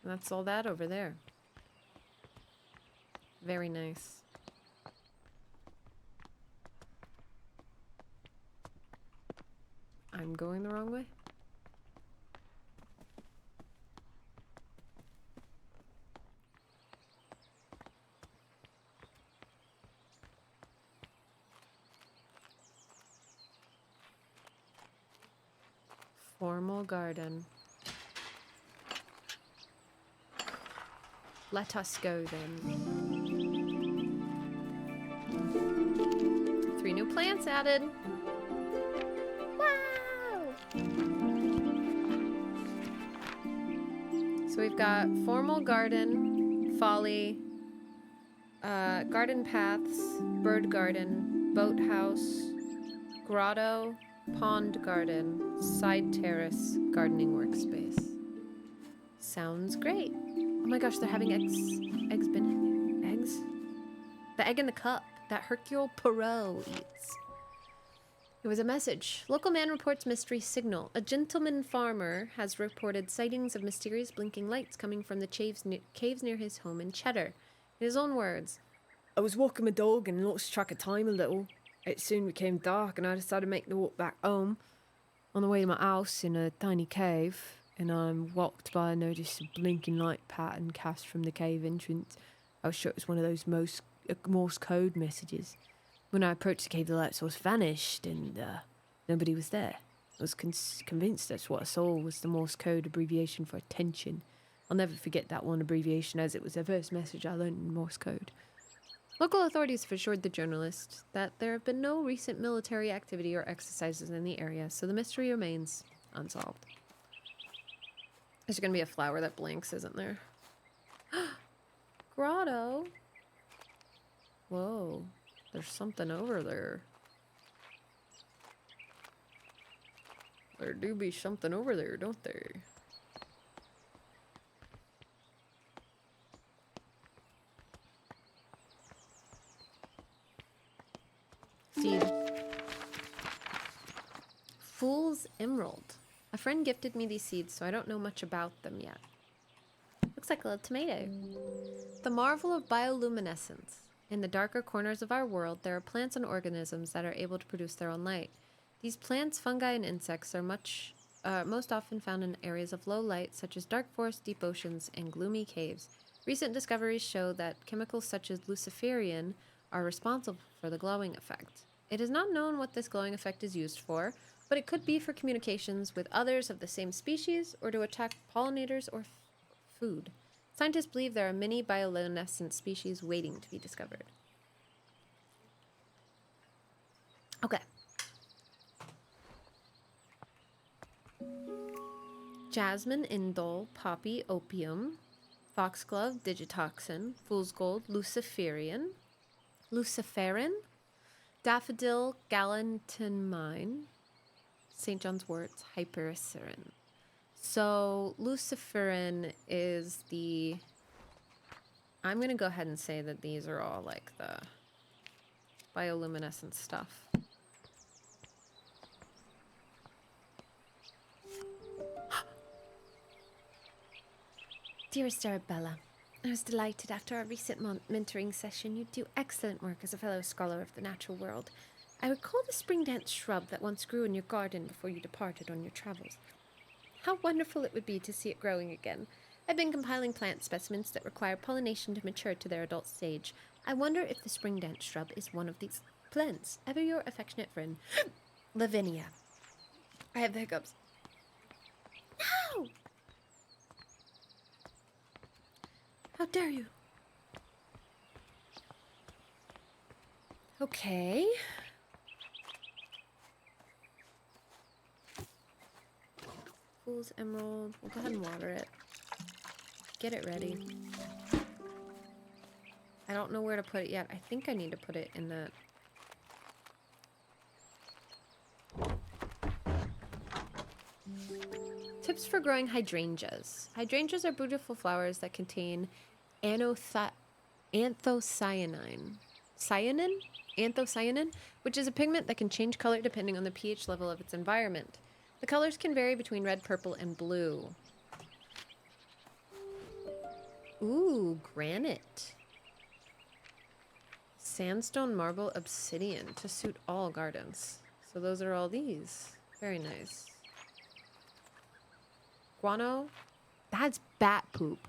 And that's all that over there. Very nice. I'm going the wrong way? Formal garden. Let us go then. 3 new plants added. So we've got formal garden, folly, garden paths, bird garden, boathouse, grotto, pond garden, side terrace, gardening workspace. Sounds great. Oh my gosh, they're having eggs? The egg in the cup that Hercule Poirot eats. It was a message. Local man reports mystery signal. A gentleman farmer has reported sightings of mysterious blinking lights coming from the caves near his home in Cheddar. In his own words, I was walking my dog and lost track of time a little. It soon became dark and I decided to make the walk back home. On the way to my house in a tiny cave, and I walked by and noticed a blinking light pattern cast from the cave entrance. I was sure it was one of those Morse code messages. When I approached the cave, the light source vanished and nobody was there. I was convinced that's what I saw was the Morse code abbreviation for attention. I'll never forget that one abbreviation, as it was the first message I learned in Morse code. local authorities have assured the journalist that there have been no recent military activity or exercises in the area, so the mystery remains unsolved. There's going to be a flower that blinks, isn't there? Grotto. Whoa. There's something over there. There do be something over there, don't there? Seed. Fool's Emerald. A friend gifted me these seeds, so I don't know much about them yet. Looks like a little tomato. The marvel of bioluminescence. In the darker corners of our world, there are plants and organisms that are able to produce their own light. These plants, fungi, and insects are most often found in areas of low light, such as dark forests, deep oceans, and gloomy caves. Recent discoveries show that chemicals such as luciferian are responsible for the glowing effect. It is not known what this glowing effect is used for, but it could be for communications with others of the same species or to attack pollinators or food. Scientists believe there are many bioluminescent species waiting to be discovered. Okay. Jasmine, indole, poppy, opium, foxglove, digitoxin, fool's gold, luciferin, daffodil, galantamine, St. John's worts, hypericin. So luciferin is the... I'm going to go ahead and say that these are all like the bioluminescent stuff. Dearest Arabella, I was delighted after our recent mentoring session. You do excellent work as a fellow scholar of the natural world. I recall the spring dance shrub that once grew in your garden before you departed on your travels. How wonderful it would be to see it growing again. I've been compiling plant specimens that require pollination to mature to their adult stage. I wonder if the spring dance shrub is one of these plants. Ever your affectionate friend, Lavinia. I have the hiccups. No! How dare you? Okay. Fool's emerald. We'll go ahead and water it. Get it ready. I don't know where to put it yet. I think I need to put it in the... Tips for growing hydrangeas. Hydrangeas are beautiful flowers that contain anthocyanin, which is a pigment that can change color depending on the pH level of its environment. The colors can vary between red, purple, and blue. Ooh, granite. Sandstone, marble, obsidian to suit all gardens. So those are all these. Very nice. Guano. That's bat poop.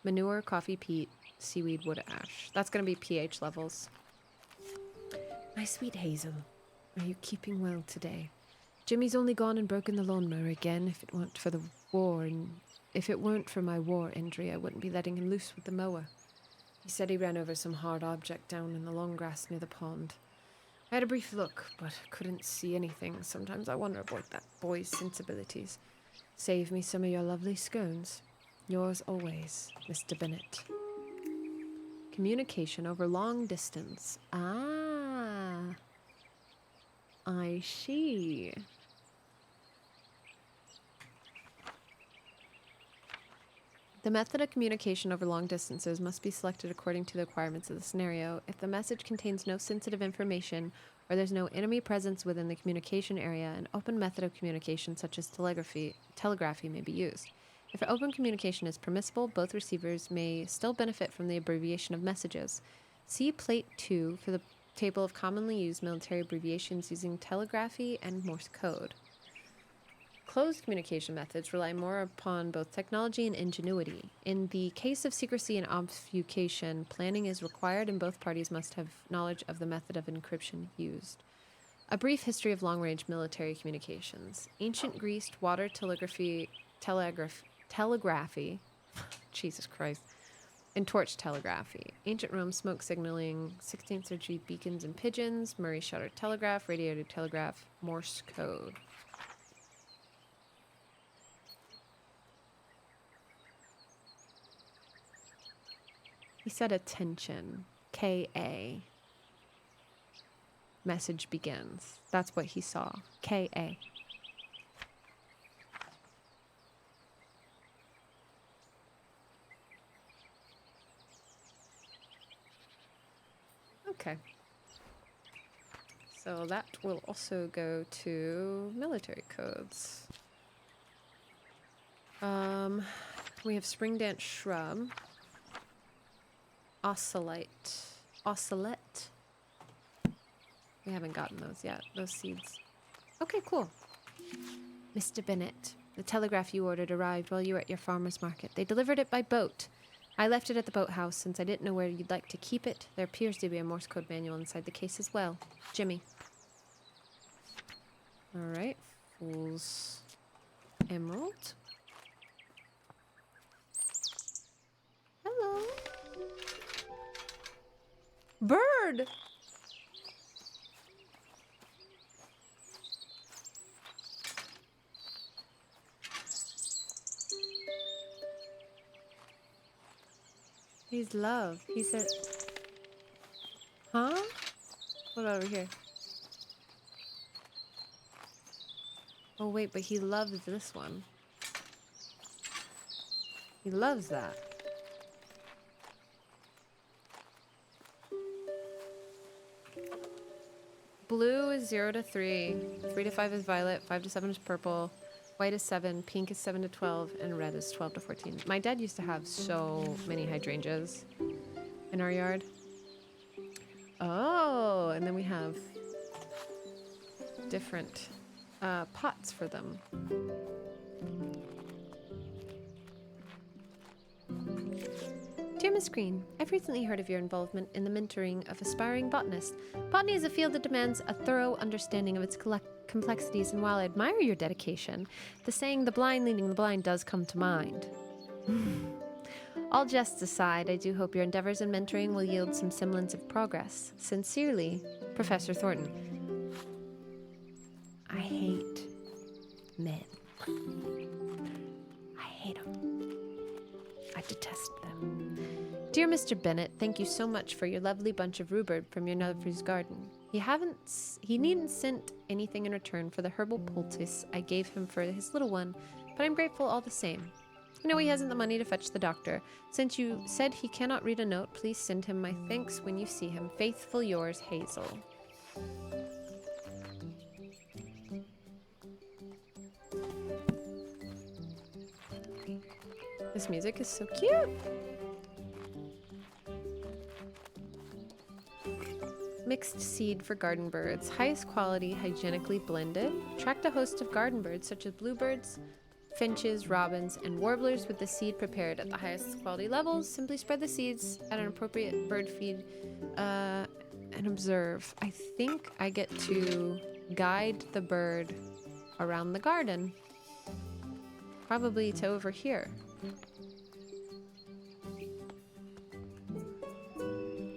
Manure, coffee peat, seaweed, wood ash. That's going to be pH levels. My sweet Hazel, are you keeping well today? Jimmy's only gone and broken the lawnmower again. If it weren't for the war, and if it weren't for my war injury, I wouldn't be letting him loose with the mower. He said he ran over some hard object down in the long grass near the pond. I had a brief look, but couldn't see anything. Sometimes I wonder about that boy's sensibilities. Save me some of your lovely scones. Yours always, Mr. Bennett. Communication over long distance. Ah, I see. The method of communication over long distances must be selected according to the requirements of the scenario. If the message contains no sensitive information or there's no enemy presence within the communication area, an open method of communication such as telegraphy may be used. If open communication is permissible, both receivers may still benefit from the abbreviation of messages. See Plate 2 for the table of commonly used military abbreviations using telegraphy and Morse code. Closed communication methods rely more upon both technology and ingenuity. In the case of secrecy and obfuscation, planning is required and both parties must have knowledge of the method of encryption used. A brief history of long-range military communications. Ancient Greece, water telegraphy, Jesus Christ, and torch telegraphy. Ancient Rome, smoke signaling, 16th century beacons and pigeons, Murray shutter telegraph, radiator telegraph, Morse code. He said attention, K-A. Message begins. That's what he saw, K-A. Okay. So that will also go to military codes. We have spring dance shrub. Ocelite. Ocelette. We haven't gotten those yet, those seeds. Okay, cool. Mr. Bennett, the telegraph you ordered arrived while you were at your farmer's market. They delivered it by boat. I left it at the boathouse since I didn't know where you'd like to keep it. There appears to be a Morse code manual inside the case as well. Jimmy. Alright, Fool's Emerald. Hello. Bird! He's love. He said... Huh? What over here? Oh wait, but he loves this one. He loves that. Blue is 0 to 3. 3 to 5 is violet. 5 to 7 is purple. White is 7. Pink is 7 to 12. And red is 12 to 14. My dad used to have so many hydrangeas in our yard. Oh, and then we have different pots for them. Dear Miss Green, I've recently heard of your involvement in the mentoring of aspiring botanists. Botany is a field that demands a thorough understanding of its complexities, and while I admire your dedication, the saying, the blind leading the blind, does come to mind. All jests aside, I do hope your endeavors in mentoring will yield some semblance of progress. Sincerely, Professor Thornton. I hate men. I hate them. I detest them. Dear Mr. Bennett, thank you so much for your lovely bunch of rhubarb from your nephew's garden. He needn't sent anything in return for the herbal poultice I gave him for his little one, but I'm grateful all the same. I know he hasn't the money to fetch the doctor. Since you said he cannot read a note, please send him my thanks when you see him. Faithful yours, Hazel. This music is so cute. Mixed seed for garden birds. Highest quality, hygienically blended. Attract a host of garden birds such as bluebirds, finches, robins, and warblers with the seed prepared at the highest quality levels. Simply spread the seeds at an appropriate bird feed and observe. I think I get to guide the bird around the garden. Probably to over here.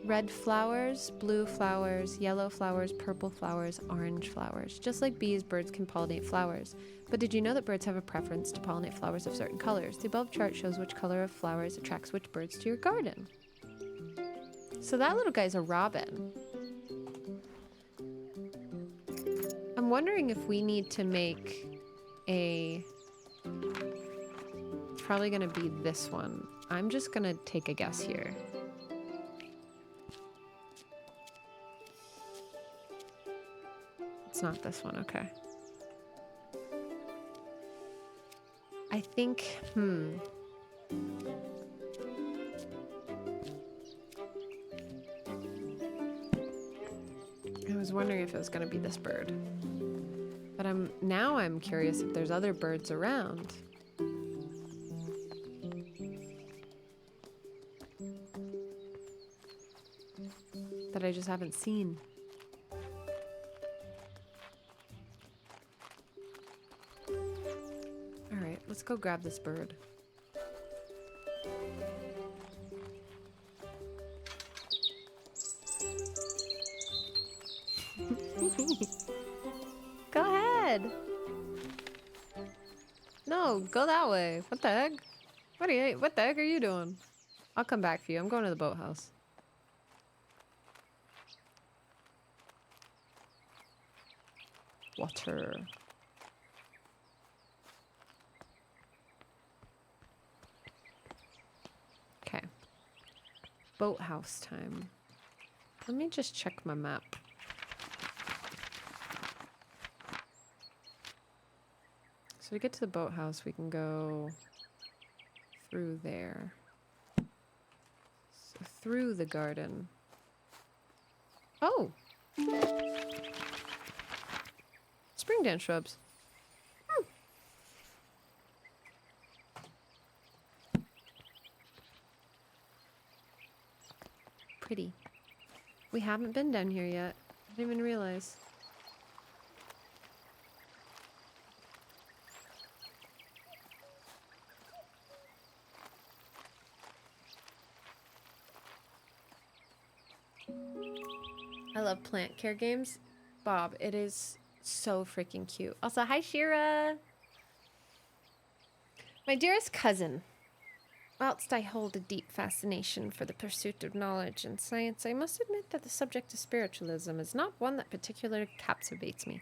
Red flowers, blue flowers, yellow flowers, purple flowers, orange flowers. Just like bees, birds can pollinate flowers. But did you know that birds have a preference to pollinate flowers of certain colors? The above chart shows which color of flowers attracts which birds to your garden. So that little guy's a robin. I'm wondering if we need to make a... It's probably gonna be this one. I'm just gonna take a guess here. It's not this one, okay. I think, I was wondering if it was gonna be this bird. But now I'm curious if there's other birds around. That I just haven't seen. Alright, let's go grab this bird. Go ahead. No, go that way. What the heck? What the heck are you doing? I'll come back for you. I'm going to the boathouse. Water. Okay. Boathouse time. Let me just check my map. So to get to the boathouse, we can go through there. So through the garden. Oh! Spring dance shrubs. Pretty. We haven't been down here yet. I didn't even realize. I love plant care games. Bob, it is so freaking cute. Also, hi Shira! My dearest cousin, whilst I hold a deep fascination for the pursuit of knowledge and science, I must admit that the subject of spiritualism is not one that particularly captivates me.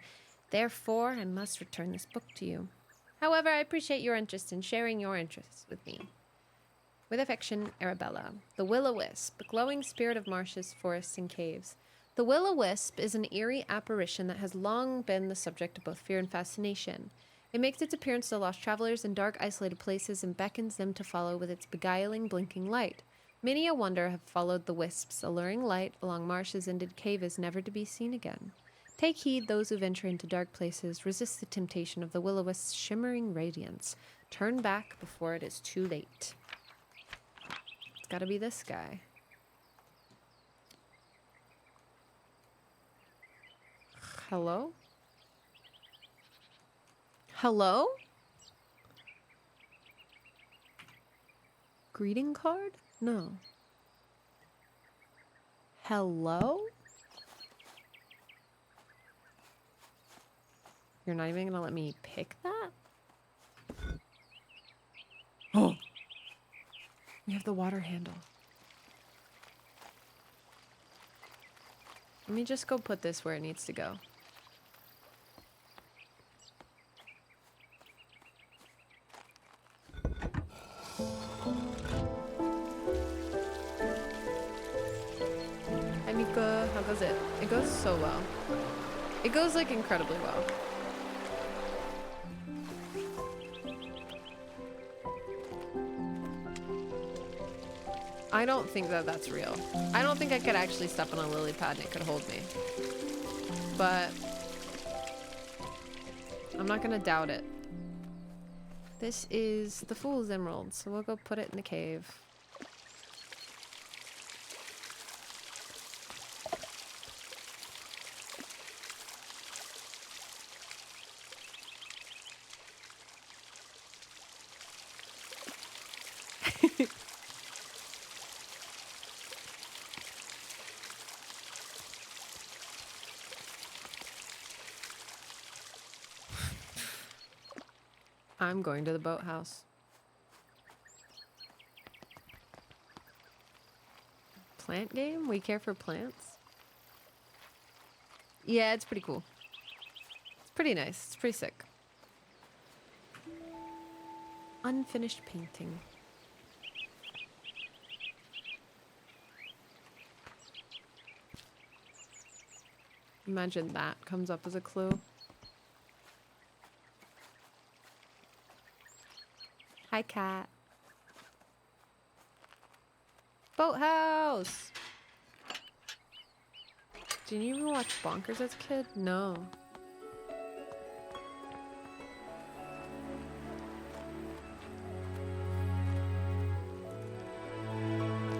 Therefore, I must return this book to you. However, I appreciate your interest in sharing your interests with me. With affection, Arabella, the will-o'-wisp, glowing spirit of marshes, forests, and caves. The will-o'-wisp is an eerie apparition that has long been the subject of both fear and fascination. It makes its appearance to lost travelers in dark, isolated places and beckons them to follow with its beguiling, blinking light. Many a wanderer have followed the wisp's alluring light along marshes into caves never to be seen again. Take heed, those who venture into dark places. Resist the temptation of the will-o'-wisp's shimmering radiance. Turn back before it is too late. It's gotta be this guy. Hello? Hello? Greeting card? No. Hello? You're not even gonna let me pick that? Oh! We have the water handle. Let me just go put this where it needs to go. Hi Mika, how goes it? It goes so well. It goes like incredibly well. I don't think that that's real. I don't think I could actually step on a lily pad and it could hold me. But I'm not gonna doubt it. This is the Fool's Emerald, so we'll go put it in the cave. I'm going to the boathouse. Plant game? We care for plants? Yeah, it's pretty cool. It's pretty nice. It's pretty sick. Unfinished painting. Imagine that comes up as a clue. Hi, cat. Boathouse! Did you even watch Bonkers as a kid? No.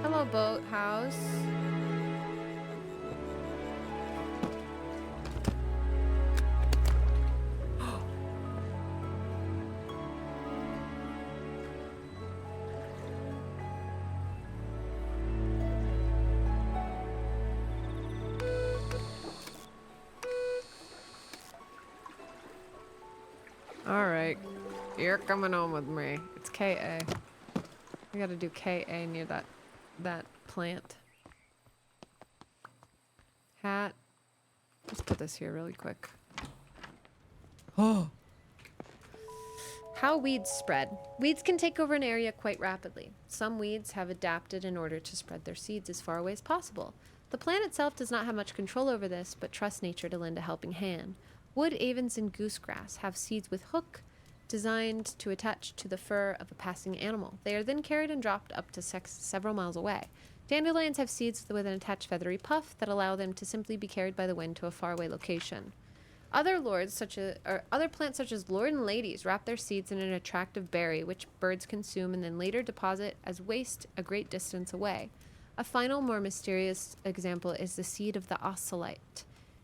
Hello, boathouse. Alright, you're coming home with me. It's KA. We gotta do KA near that plant. Hat. Let's put this here really quick. Oh! How weeds spread. Weeds can take over an area quite rapidly. Some weeds have adapted in order to spread their seeds as far away as possible. The plant itself does not have much control over this, but trusts nature to lend a helping hand. Wood avens and goosegrass have seeds with hook designed to attach to the fur of a passing animal. They are then carried and dropped up to several miles away. Dandelions have seeds with an attached feathery puff that allow them to simply be carried by the wind to a faraway location. Other plants such as lord and ladies wrap their seeds in an attractive berry, which birds consume and then later deposit as waste a great distance away. A final, more mysterious example is the seed of the ocelot.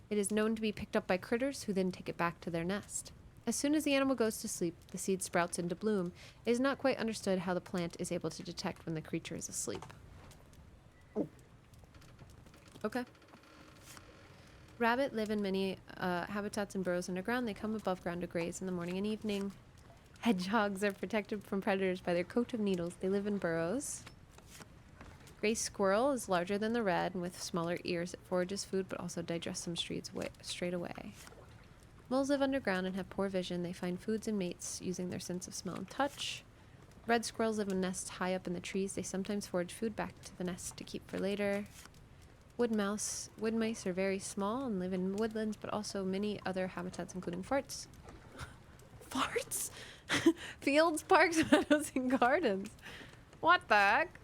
It is known to be picked up by critters who then take it back to their nest. As soon as the animal goes to sleep, the seed sprouts into bloom. It is not quite understood how the plant is able to detect when the creature is asleep. Okay. Rabbit live in many habitats and burrows underground. They come above ground to graze in the morning and evening. Hedgehogs are protected from predators by their coat of needles. They live in burrows. Gray squirrel is larger than the red and with smaller ears. It forages food but also digests them straight away. Moles live underground and have poor vision. They find foods and mates using their sense of smell and touch. Red squirrels live in nests high up in the trees. They sometimes forage food back to the nest to keep for later. Wood mice are very small and live in woodlands, but also many other habitats, including farts. Farts? Fields, parks, meadows, and gardens. What the heck?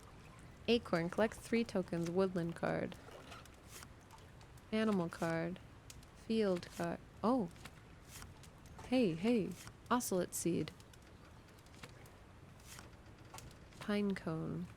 Acorn. Collect 3 tokens. Woodland card. Animal card. Field card. Oh. Hey. Ocelot seed. Pine cone.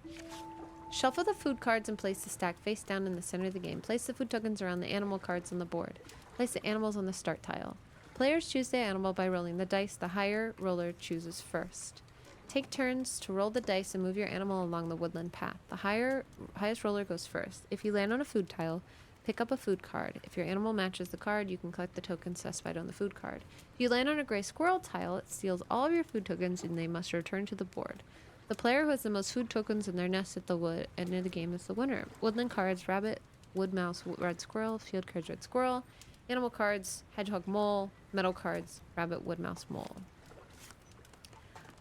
Shuffle the food cards and place the stack face down in the center of the game. Place the food tokens around the animal cards on the board. Place the animals on the start tile. Players choose the animal by rolling the dice. The higher roller chooses first. Take turns to roll the dice and move your animal along the woodland path. The highest roller goes first. If you land on a food tile, pick up a food card. If your animal matches the card, you can collect the tokens specified on the food card. If you land on a gray squirrel tile, it steals all of your food tokens and they must return to the board. The player who has the most food tokens in their nest at the end of the game is the winner. Woodland cards, rabbit, wood mouse, red squirrel, field cards, red squirrel, animal cards, hedgehog, mole, meadow cards, rabbit, wood mouse, mole.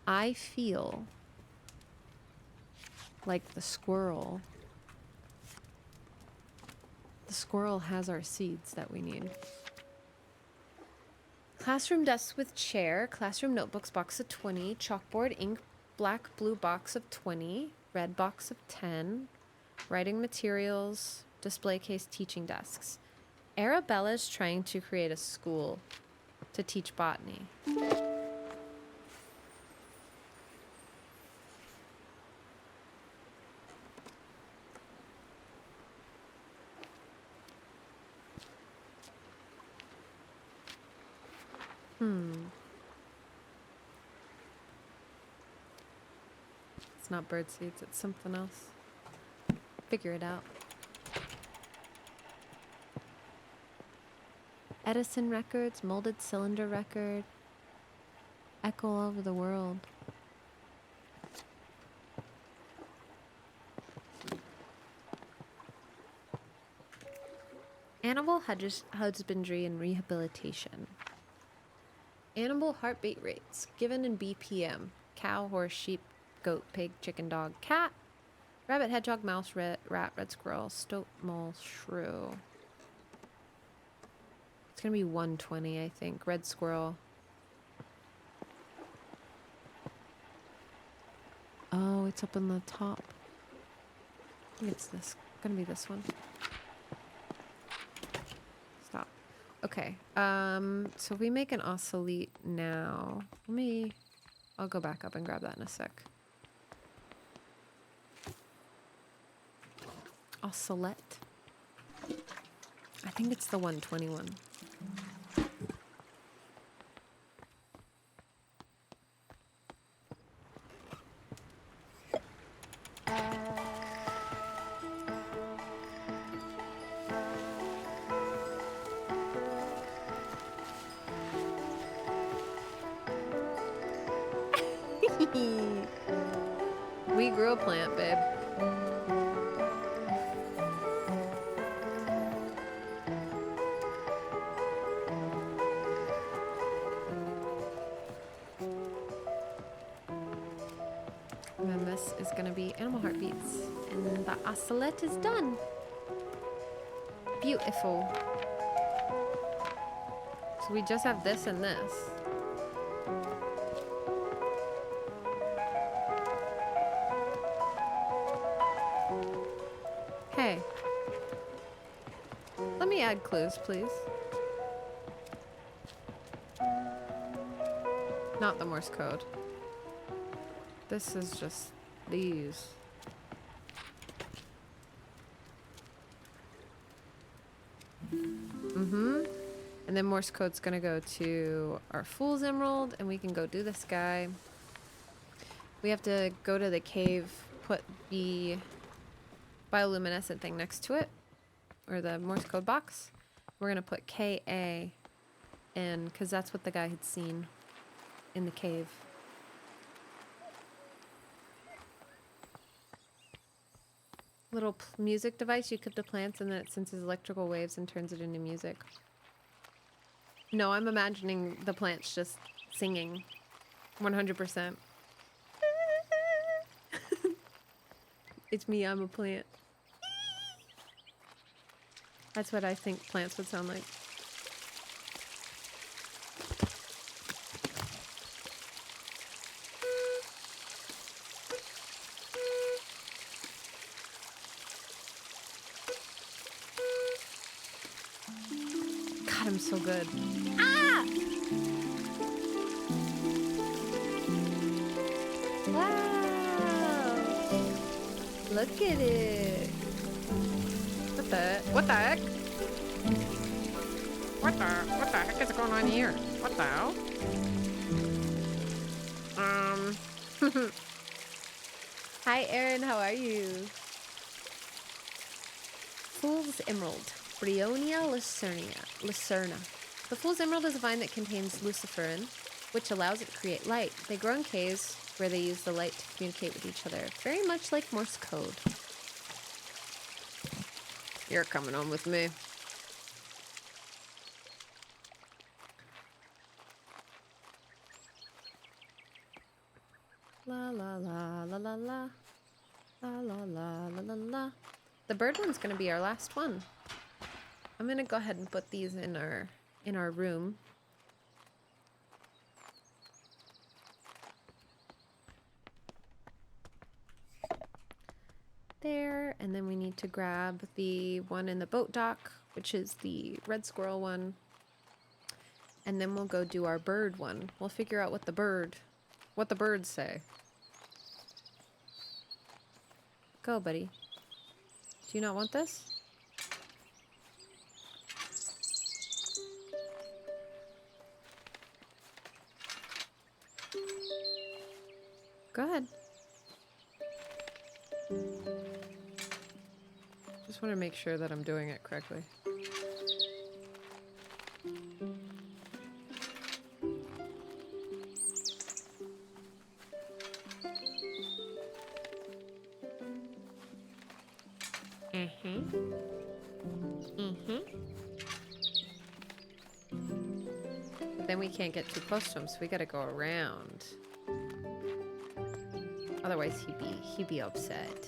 I feel like the squirrel has our seeds that we need. Classroom desks with chair, classroom notebooks box of 20, chalkboard, ink, black, blue box of 20, red box of 10, writing materials, display case, teaching desks. Arabella's trying to create a school to teach botany. It's not bird seeds, it's something else. Figure it out. Edison records, molded cylinder record. Echo all over the world. Animal husbandry and rehabilitation. Animal heartbeat rates given in BPM. Cow, horse, sheep, goat, pig, chicken, dog, cat. Rabbit, hedgehog, mouse, rat, red squirrel, stoat, mole, shrew. It's gonna be 120, I think. Red squirrel. Oh, it's up on the top. I think it's this. Gonna be this one. Stop. Okay. So we make an ocelot now. I'll go back up and grab that in a sec. Ocelot. I think it's the 121. We grew a plant, babe. And then this is gonna be animal heartbeats. And the ocelot is done. Beautiful. So we just have this and this. Hey. Let me add clues, please. Not the Morse code. This is just these. And then Morse code's gonna go to our Fool's Emerald, and we can go do this guy. We have to go to the cave, put the bioluminescent thing next to it, or the Morse code box. We're gonna put KA in, because that's what the guy had seen in the cave. Little music device you clip to plants, and then it senses electrical waves and turns it into music. No, I'm imagining the plants just singing. 100%. It's me, I'm a plant. That's what I think plants would sound like. God, I'm so good. Ah! Wow! Look at it. What the heck? What the heck is going on here? What the hell? Hi, Erin. How are you? Fool's Emerald. Brionia lucerna. The Fool's Emerald is a vine that contains luciferin, which allows it to create light. They grow in caves where they use the light to communicate with each other, very much like Morse code. You're coming on with me. La la la la la la. La la la la la la. The bird one's gonna be our last one. I'm gonna go ahead and put these in our room. There, and then we need to grab the one in the boat dock, which is the red squirrel one. And then we'll go do our bird one. We'll figure out what the birds say. Go, buddy. Do you not want this? Go ahead. Just want to make sure that I'm doing it correctly. But then we can't get too close to him, so we gotta go around. Otherwise he'd be upset.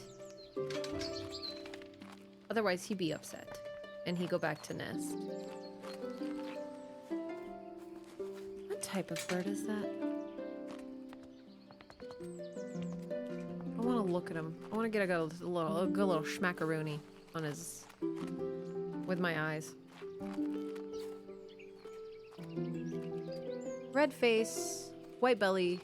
Otherwise he'd be upset. And he'd go back to nest. What type of bird is that? I want to look at him. I want to get a good little schmackaroony on his... with my eyes. Red face, white belly.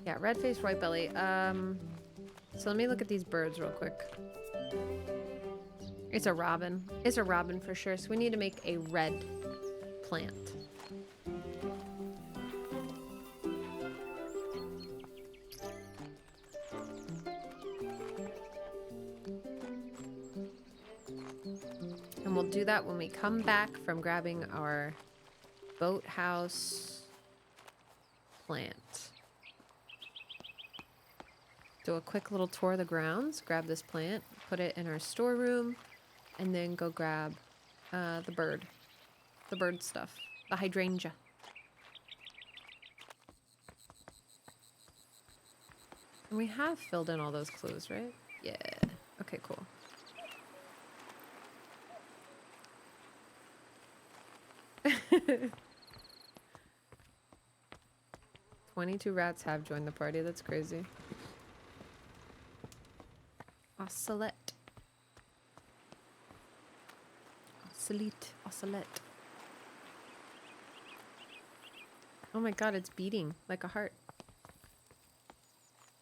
Yeah, red face, white belly. So let me look at these birds real quick. It's a robin. It's a robin for sure. So we need to make a red plant. And we'll do that when we come back from grabbing our boathouse plant. Do a quick little tour of the grounds, grab this plant, put it in our storeroom, and then go grab the bird stuff, the hydrangea. And we have filled in all those clues, right? Yeah. Okay, cool. "22 rats have joined the party." That's crazy. Oscillate. Oscillate. Oscillate. Oh my god, it's beating like a heart.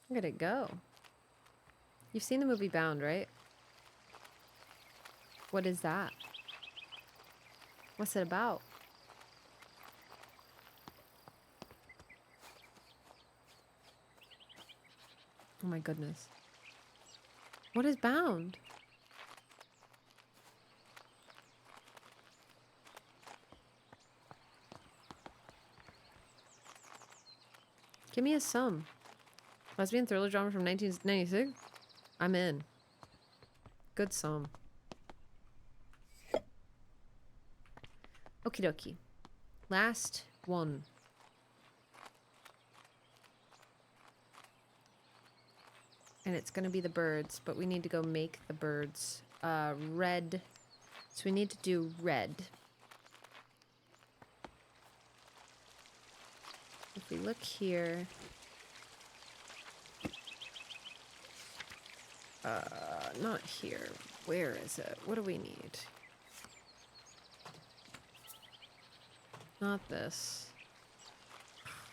Look at it go. You've seen the movie Bound, right? What is that? What's it about? Oh my goodness. What is Bound? Give me a sum. Lesbian thriller drama from 1996? I'm in. Good sum. Okie dokie. Last one. And it's gonna be the birds, but we need to go make the birds red. So we need to do red. If we look here, not here. Where is it? What do we need? Not this.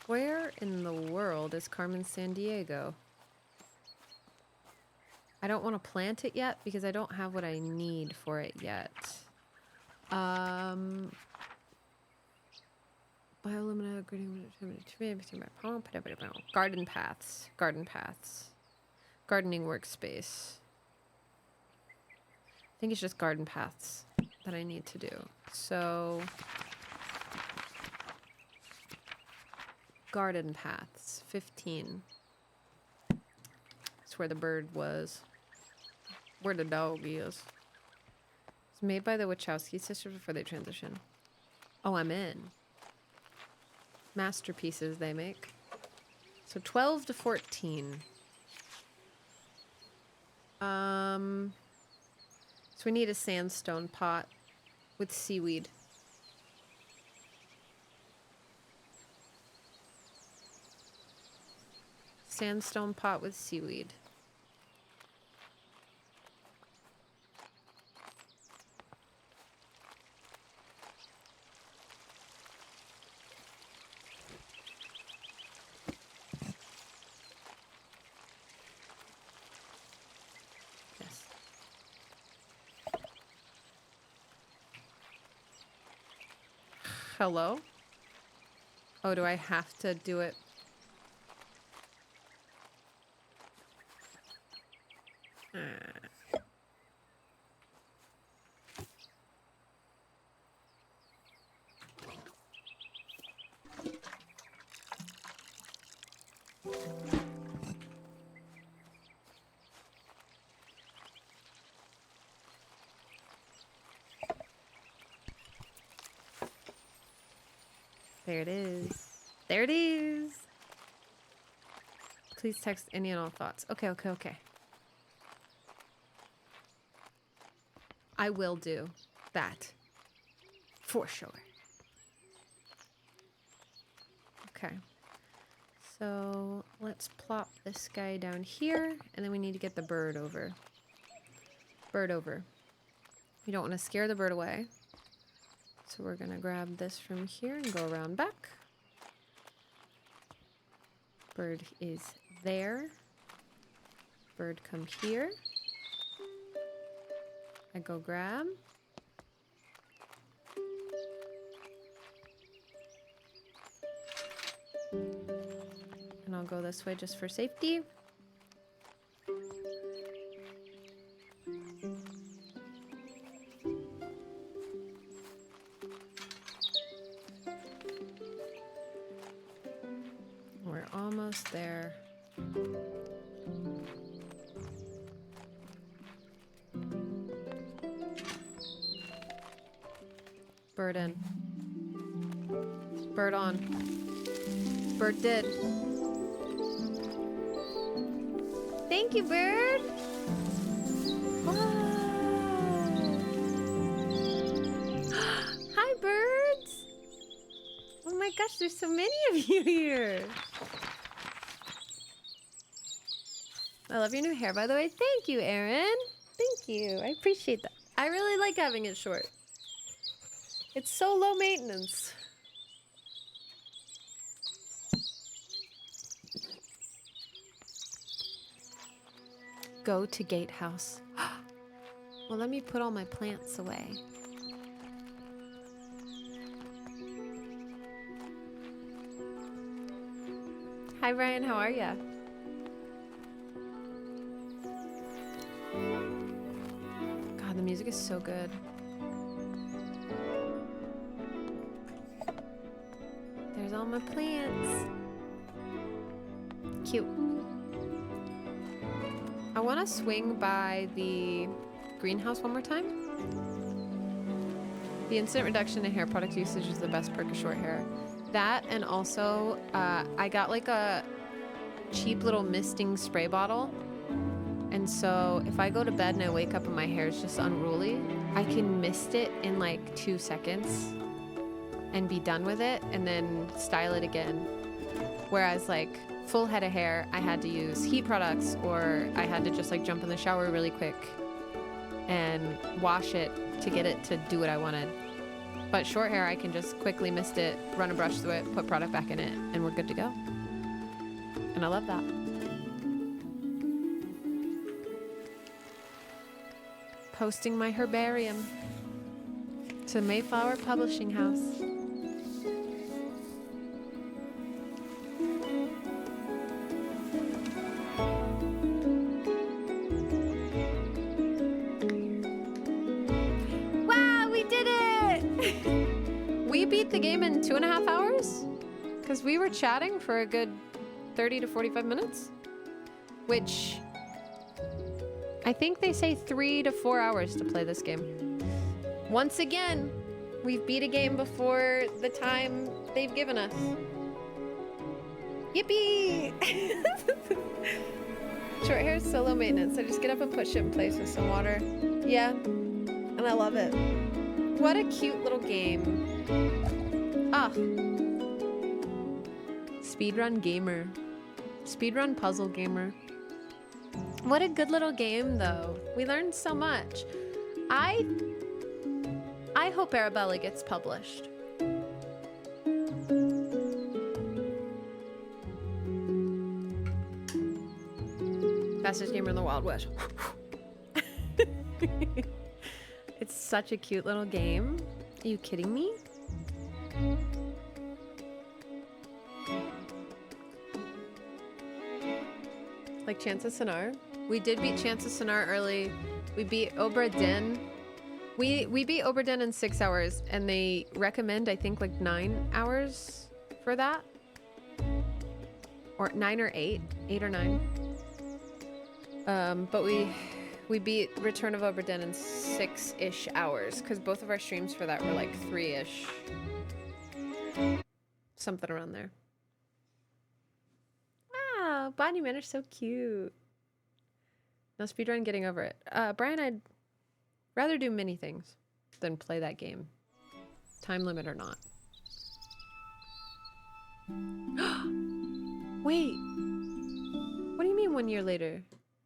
Where in the world is Carmen Sandiego? I don't want to plant it yet because I don't have what I need for it yet. Biolumina, garden paths. Garden paths. Gardening workspace. I think it's just garden paths that I need to do. So, garden paths, 15. That's where the bird was. Where the dog is. It's made by the Wachowski sisters before they transition. Oh, I'm in. Masterpieces they make. So 12 to 14. So we need a sandstone pot with seaweed. Sandstone pot with seaweed. Yes. Hello? Oh, do I have to do it? There it is. There it is. Please text any and all thoughts. Okay, okay, okay. I will do that. For sure. Okay. So let's plop this guy down here, and then we need to get the bird over. Bird over. You don't want to scare the bird away. So we're going to grab this from here and go around back. Bird is there. Bird come here. I go grab. And I'll go this way just for safety. We're almost there. Bird in. Bird on. Bird did. Thank you, bird. Wow. Hi, birds. Oh my gosh, there's so many of you here. I love your new hair, by the way. Thank you, Erin. Thank you. I appreciate that. I really like having it short. It's so low maintenance. Go to gatehouse. Well, let me put all my plants away. Hi, Ryan. How are ya? God, the music is so good. There's all my plants. Cute. I want to swing by the greenhouse one more time. The instant reduction in hair product usage is the best perk of short hair. That, and also I got like a cheap little misting spray bottle. And so if I go to bed and I wake up and my hair is just unruly, I can mist it in like 2 seconds and be done with it and then style it again. Whereas like full head of hair, I had to use heat products, or I had to just like jump in the shower really quick and wash it to get it to do what I wanted. But short hair, I can just quickly mist it, run a brush through it, put product back in it, and we're good to go. And I love that. Posting my herbarium to Mayflower Publishing House. Wow, we did it! We beat the game in 2.5 hours? Because we were chatting for a good 30 to 45 minutes? Which I think they say 3 to 4 hours to play this game. Once again, we've beat a game before the time they've given us. Yippee! Short hair is so low maintenance. I just get up and put shit in place with some water. Yeah, and I love it. What a cute little game. Ah. Speedrun gamer. Speedrun puzzle gamer. What a good little game, though. We learned so much. I hope Arabella gets published. Fastest gamer in the Wild West. It's such a cute little game. Are you kidding me? Like Chance of Sonar. We did beat Chance of Sonar early. We beat Obra Dinn. We beat Obra Dinn in 6 hours, and they recommend, I think, like 9 hours for that. Or 9 or 8. 8 or 9. But we beat Return of Obra Dinn in 6-ish hours, because both of our streams for that were like 3-ish. Something around there. Wow, Botany Manor is so cute. No speedrun, getting over it. Brian, I'd rather do many things than play that game. Time limit or not. Wait. What do you mean 1 year later?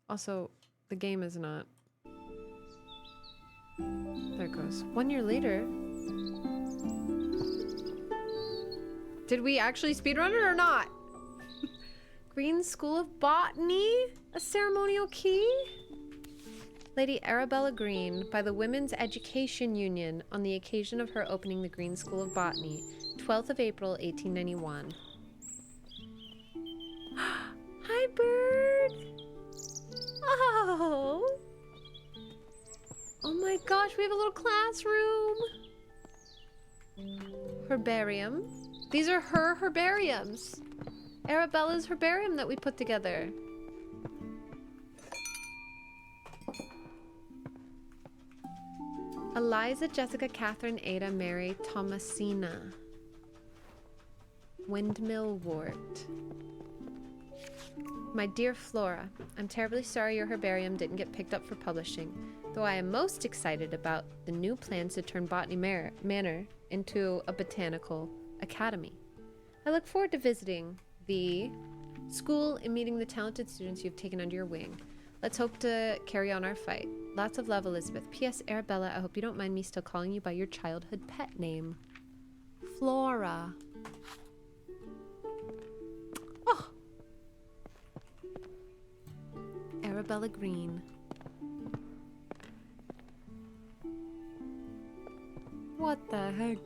Also, the game is not. There it goes. 1 year later? Did we actually speedrun it or not? Green School of Botany? A ceremonial key? Lady Arabella Green by the Women's Education Union on the occasion of her opening the Green School of Botany, 12th of April, 1891. Hi, bird! Oh! Oh my gosh, we have a little classroom! Herbarium. These are her herbariums. Arabella's herbarium that we put together. Eliza, Jessica, Catherine, Ada, Mary, Thomasina. Windmill wort. My dear Flora, I'm terribly sorry your herbarium didn't get picked up for publishing, though I am most excited about the new plans to turn Botany Manor into a botanical academy. I look forward to visiting the school and meeting the talented students you've taken under your wing. Let's hope to carry on our fight. Lots of love, Elizabeth. P.S. Arabella, I hope you don't mind me still calling you by your childhood pet name. Flora. Oh. Arabella Green. What the heck?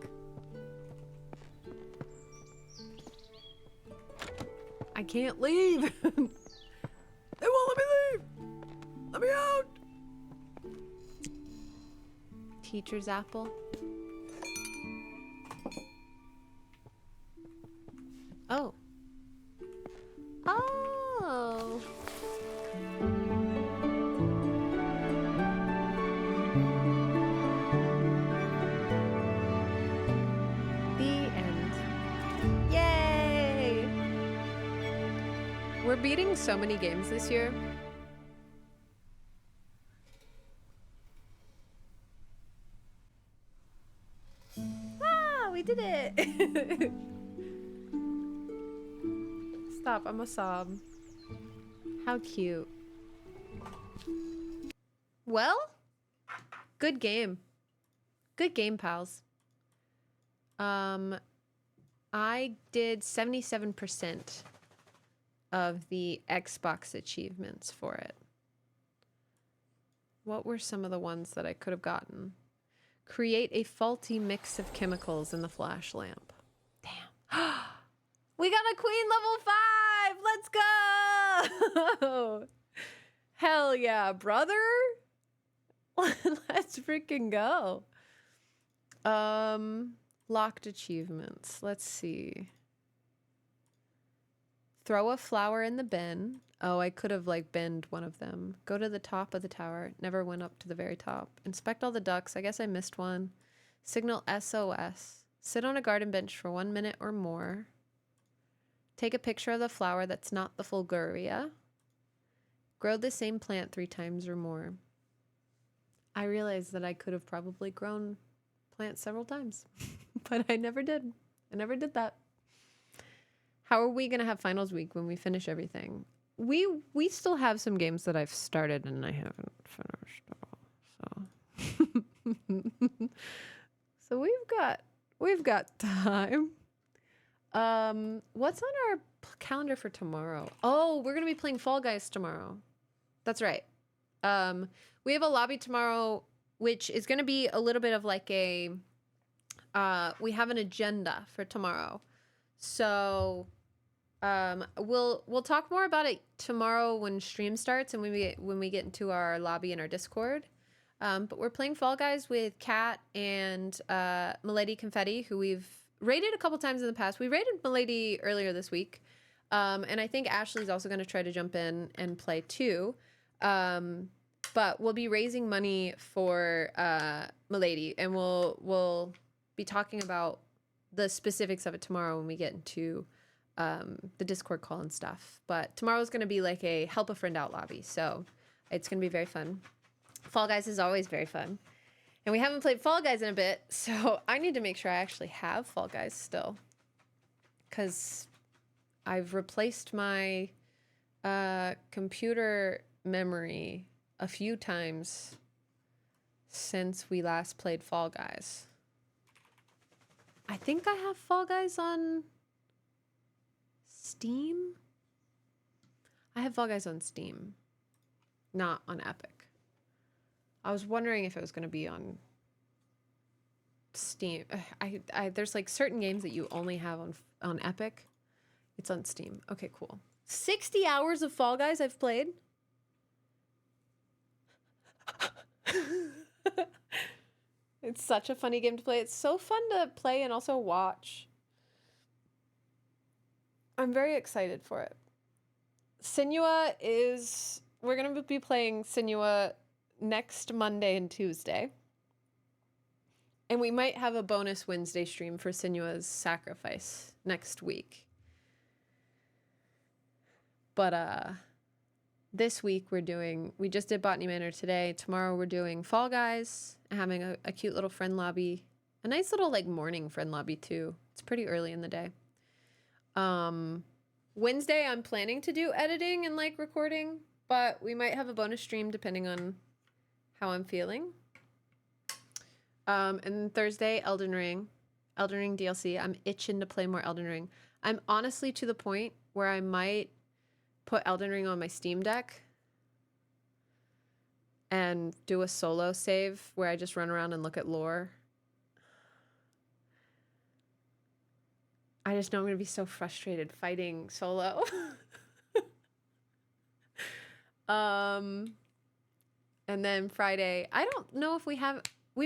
I can't leave. They won't let me leave. Let me out. Teacher's apple. Oh. Oh. The end. Yay! We're beating so many games this year. Ah, we did it! Stop, I'm a sob. How cute. Well, good game. Good game, pals. I did 77% of the Xbox achievements for it. What were some of the ones that I could have gotten? Create a faulty mix of chemicals in the flash lamp. Damn. We got a queen level 5! Let's go! Hell yeah, brother! Let's freaking go. Locked achievements. Let's see. Throw a flower in the bin. Oh, I could have like binned one of them. Go to the top of the tower. Never went up to the very top. Inspect all the ducks. I guess I missed one. Signal SOS. Sit on a garden bench for 1 minute or more. Take a picture of the flower that's not the Fulguria. Grow the same plant 3 times or more. I realized that I could have probably grown plants several times, but I never did. I never did that. How are we going to have finals week when we finish everything? We still have some games that I've started and I haven't finished all. So we've got time. What's on our calendar for tomorrow? Oh, we're going to be playing Fall Guys tomorrow. That's right. We have a lobby tomorrow, which is going to be a little bit of like a, we have an agenda for tomorrow. So, we'll talk more about it tomorrow when stream starts and when we get into our lobby and our Discord. But we're playing Fall Guys with Kat and, Milady Confetti, who we've raided a couple times in the past. We raided Milady earlier this week. And I think Ashley's also going to try to jump in and play too. But we'll be raising money for Milady, and we'll be talking about the specifics of it tomorrow when we get into the Discord call and stuff. But tomorrow's going to be like a help a friend out lobby, so it's going to be very fun. Fall Guys is always very fun. And we haven't played Fall Guys in a bit, so I need to make sure I actually have Fall Guys still. Because I've replaced my computer memory a few times since we last played Fall Guys. I think I have Fall Guys on Steam. I have Fall Guys on Steam, not on Epic. I was wondering if it was going to be on Steam. There's like certain games that you only have on Epic. It's on Steam. Okay, cool. 60 hours of Fall Guys I've played. It's such a funny game to play. It's so fun to play and also watch. I'm very excited for it. We're going to be playing Sinua next Monday and Tuesday. And we might have a bonus Wednesday stream for Sinua's Sacrifice next week. But this week we just did Botany Manor today. Tomorrow we're doing Fall Guys, having a cute little friend lobby. A nice little like morning friend lobby too. It's pretty early in the day. Wednesday I'm planning to do editing and like recording, but we might have a bonus stream depending on how I'm feeling. And then Thursday, Elden Ring DLC. I'm itching to play more Elden Ring. I'm honestly to the point where I might put Elden Ring on my Steam Deck and do a solo save where I just run around and look at lore. I just know I'm going to be so frustrated fighting solo. And then Friday, I don't know if we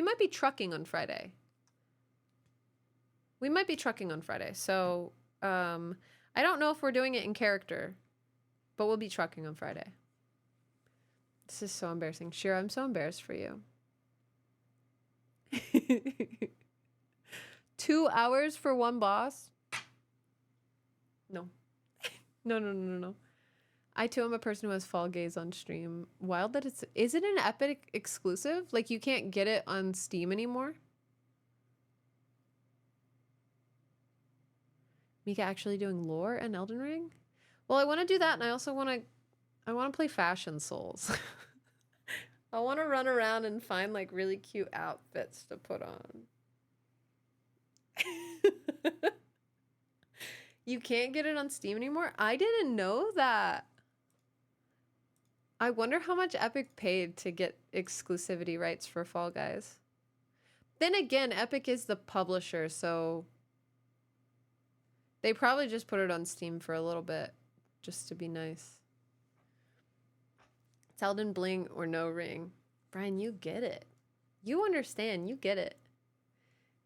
might be trucking on Friday. So, I don't know if we're doing it in character, but we'll be trucking on Friday. This is so embarrassing. Shira, I'm so embarrassed for you. 2 hours for one boss? No. No. I too am a person who has Fall Gaze on stream. Wild that is it an Epic exclusive? Like you can't get it on Steam anymore? Mika actually doing lore and Elden Ring? Well, I want to do that, and I also want to play Fashion Souls. I want to run around and find like really cute outfits to put on. You can't get it on Steam anymore? I didn't know that. I wonder how much Epic paid to get exclusivity rights for Fall Guys. Then again, Epic is the publisher, so they probably just put it on Steam for a little bit, just to be nice. It's Elden Bling or no ring. Brian, you get it. You understand. You get it.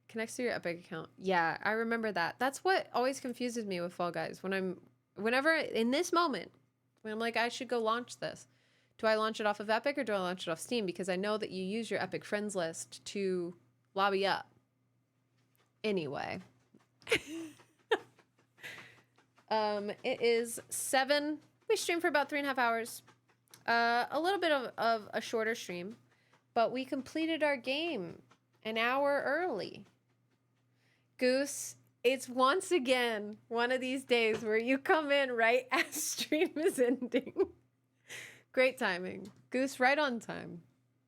Connects to your Epic account. Yeah, I remember that. That's what always confuses me with Fall Guys. Whenever in this moment, when I'm like, I should go launch this. Do I launch it off of Epic or do I launch it off Steam? Because I know that you use your Epic friends list to lobby up. Anyway. It is 7. We streamed for about 3.5 hours. A little bit of a shorter stream, but we completed our game an hour early. Goose, it's once again one of these days where you come in right as stream is ending. Great timing. Goose, right on time.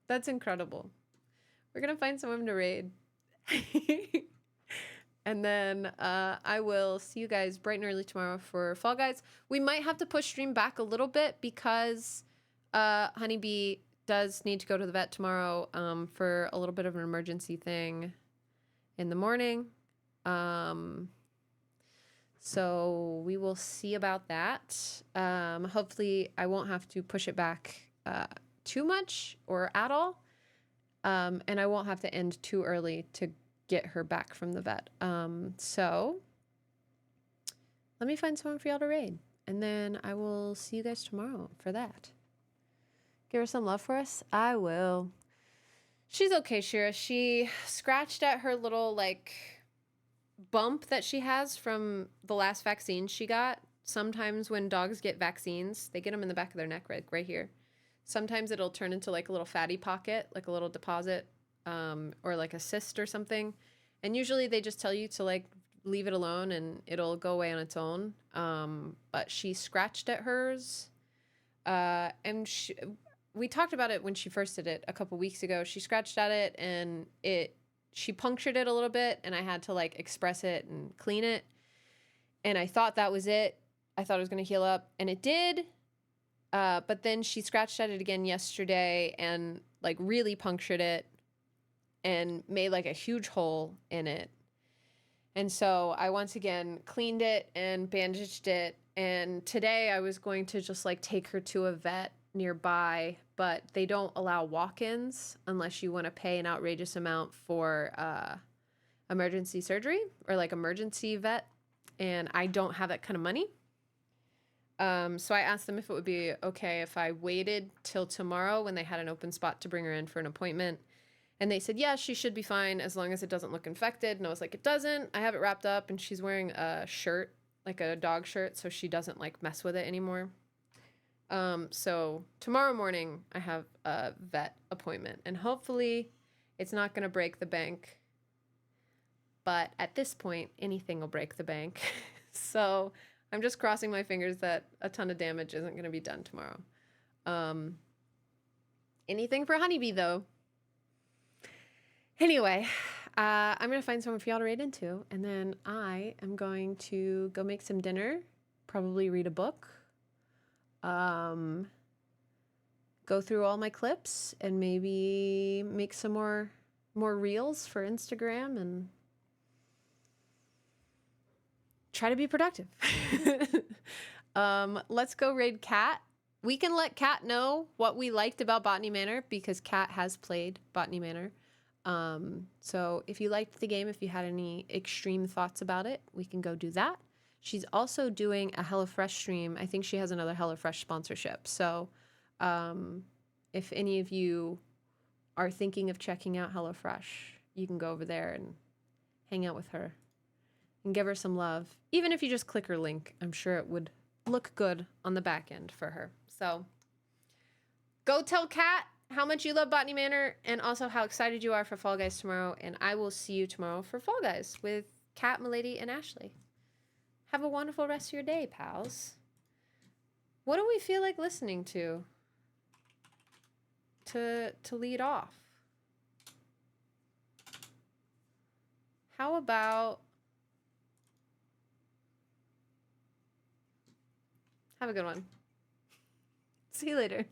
That's incredible. We're going to find someone to raid. And then I will see you guys bright and early tomorrow for Fall Guys. We might have to push stream back a little bit because Honeybee does need to go to the vet tomorrow for a little bit of an emergency thing in the morning. So we will see about that. Hopefully I won't have to push it back too much or at all. And I won't have to end too early to get her back from the vet. So let me find someone for y'all to raid. And then I will see you guys tomorrow for that. Give her some love for us? I will. She's okay, Shira. She scratched at her little, like, bump that she has from the last vaccine she got. Sometimes when dogs get vaccines, they get them in the back of their neck, right here. Sometimes it'll turn into, like, a little fatty pocket, like a little deposit, or, like, a cyst or something. And usually they just tell you to, like, leave it alone and it'll go away on its own. But she scratched at hers. And we talked about it when she first did it a couple weeks ago. She scratched at it and she punctured it a little bit and I had to like express it and clean it. And I thought that was it. I thought it was going to heal up and it did. But then she scratched at it again yesterday and like really punctured it and made like a huge hole in it. And so I once again cleaned it and bandaged it. And today I was going to just like take her to a vet nearby, but they don't allow walk-ins unless you want to pay an outrageous amount for emergency surgery or like emergency vet. And I don't have that kind of money. So I asked them if it would be okay if I waited till tomorrow when they had an open spot to bring her in for an appointment. And they said, yeah, she should be fine as long as it doesn't look infected. And I was like, it doesn't. I have it wrapped up and she's wearing a shirt, like a dog shirt, so she doesn't like mess with it anymore. So tomorrow morning I have a vet appointment, and hopefully it's not going to break the bank. But at this point, anything will break the bank. So I'm just crossing my fingers that a ton of damage isn't going to be done tomorrow. Anything for Honeybee, though. Anyway, I'm going to find someone for y'all to raid into, and then I am going to go make some dinner, probably read a book, go through all my clips, and maybe make some more reels for Instagram, and try to be productive. Let's go raid Kat. We can let Kat know what we liked about Botany Manor, because Kat has played Botany Manor. So if you liked the game, if you had any extreme thoughts about it, we can go do that. She's also doing a HelloFresh stream. I think she has another HelloFresh sponsorship. So if any of you are thinking of checking out HelloFresh, you can go over there and hang out with her and give her some love. Even if you just click her link, I'm sure it would look good on the back end for her. So go tell Kat how much you love Botany Manor, and also how excited you are for Fall Guys tomorrow. And I will see you tomorrow for Fall Guys with Kat, Milady, and Ashley. Have a wonderful rest of your day, pals. What do we feel like listening to lead off? How about... Have a good one. See you later.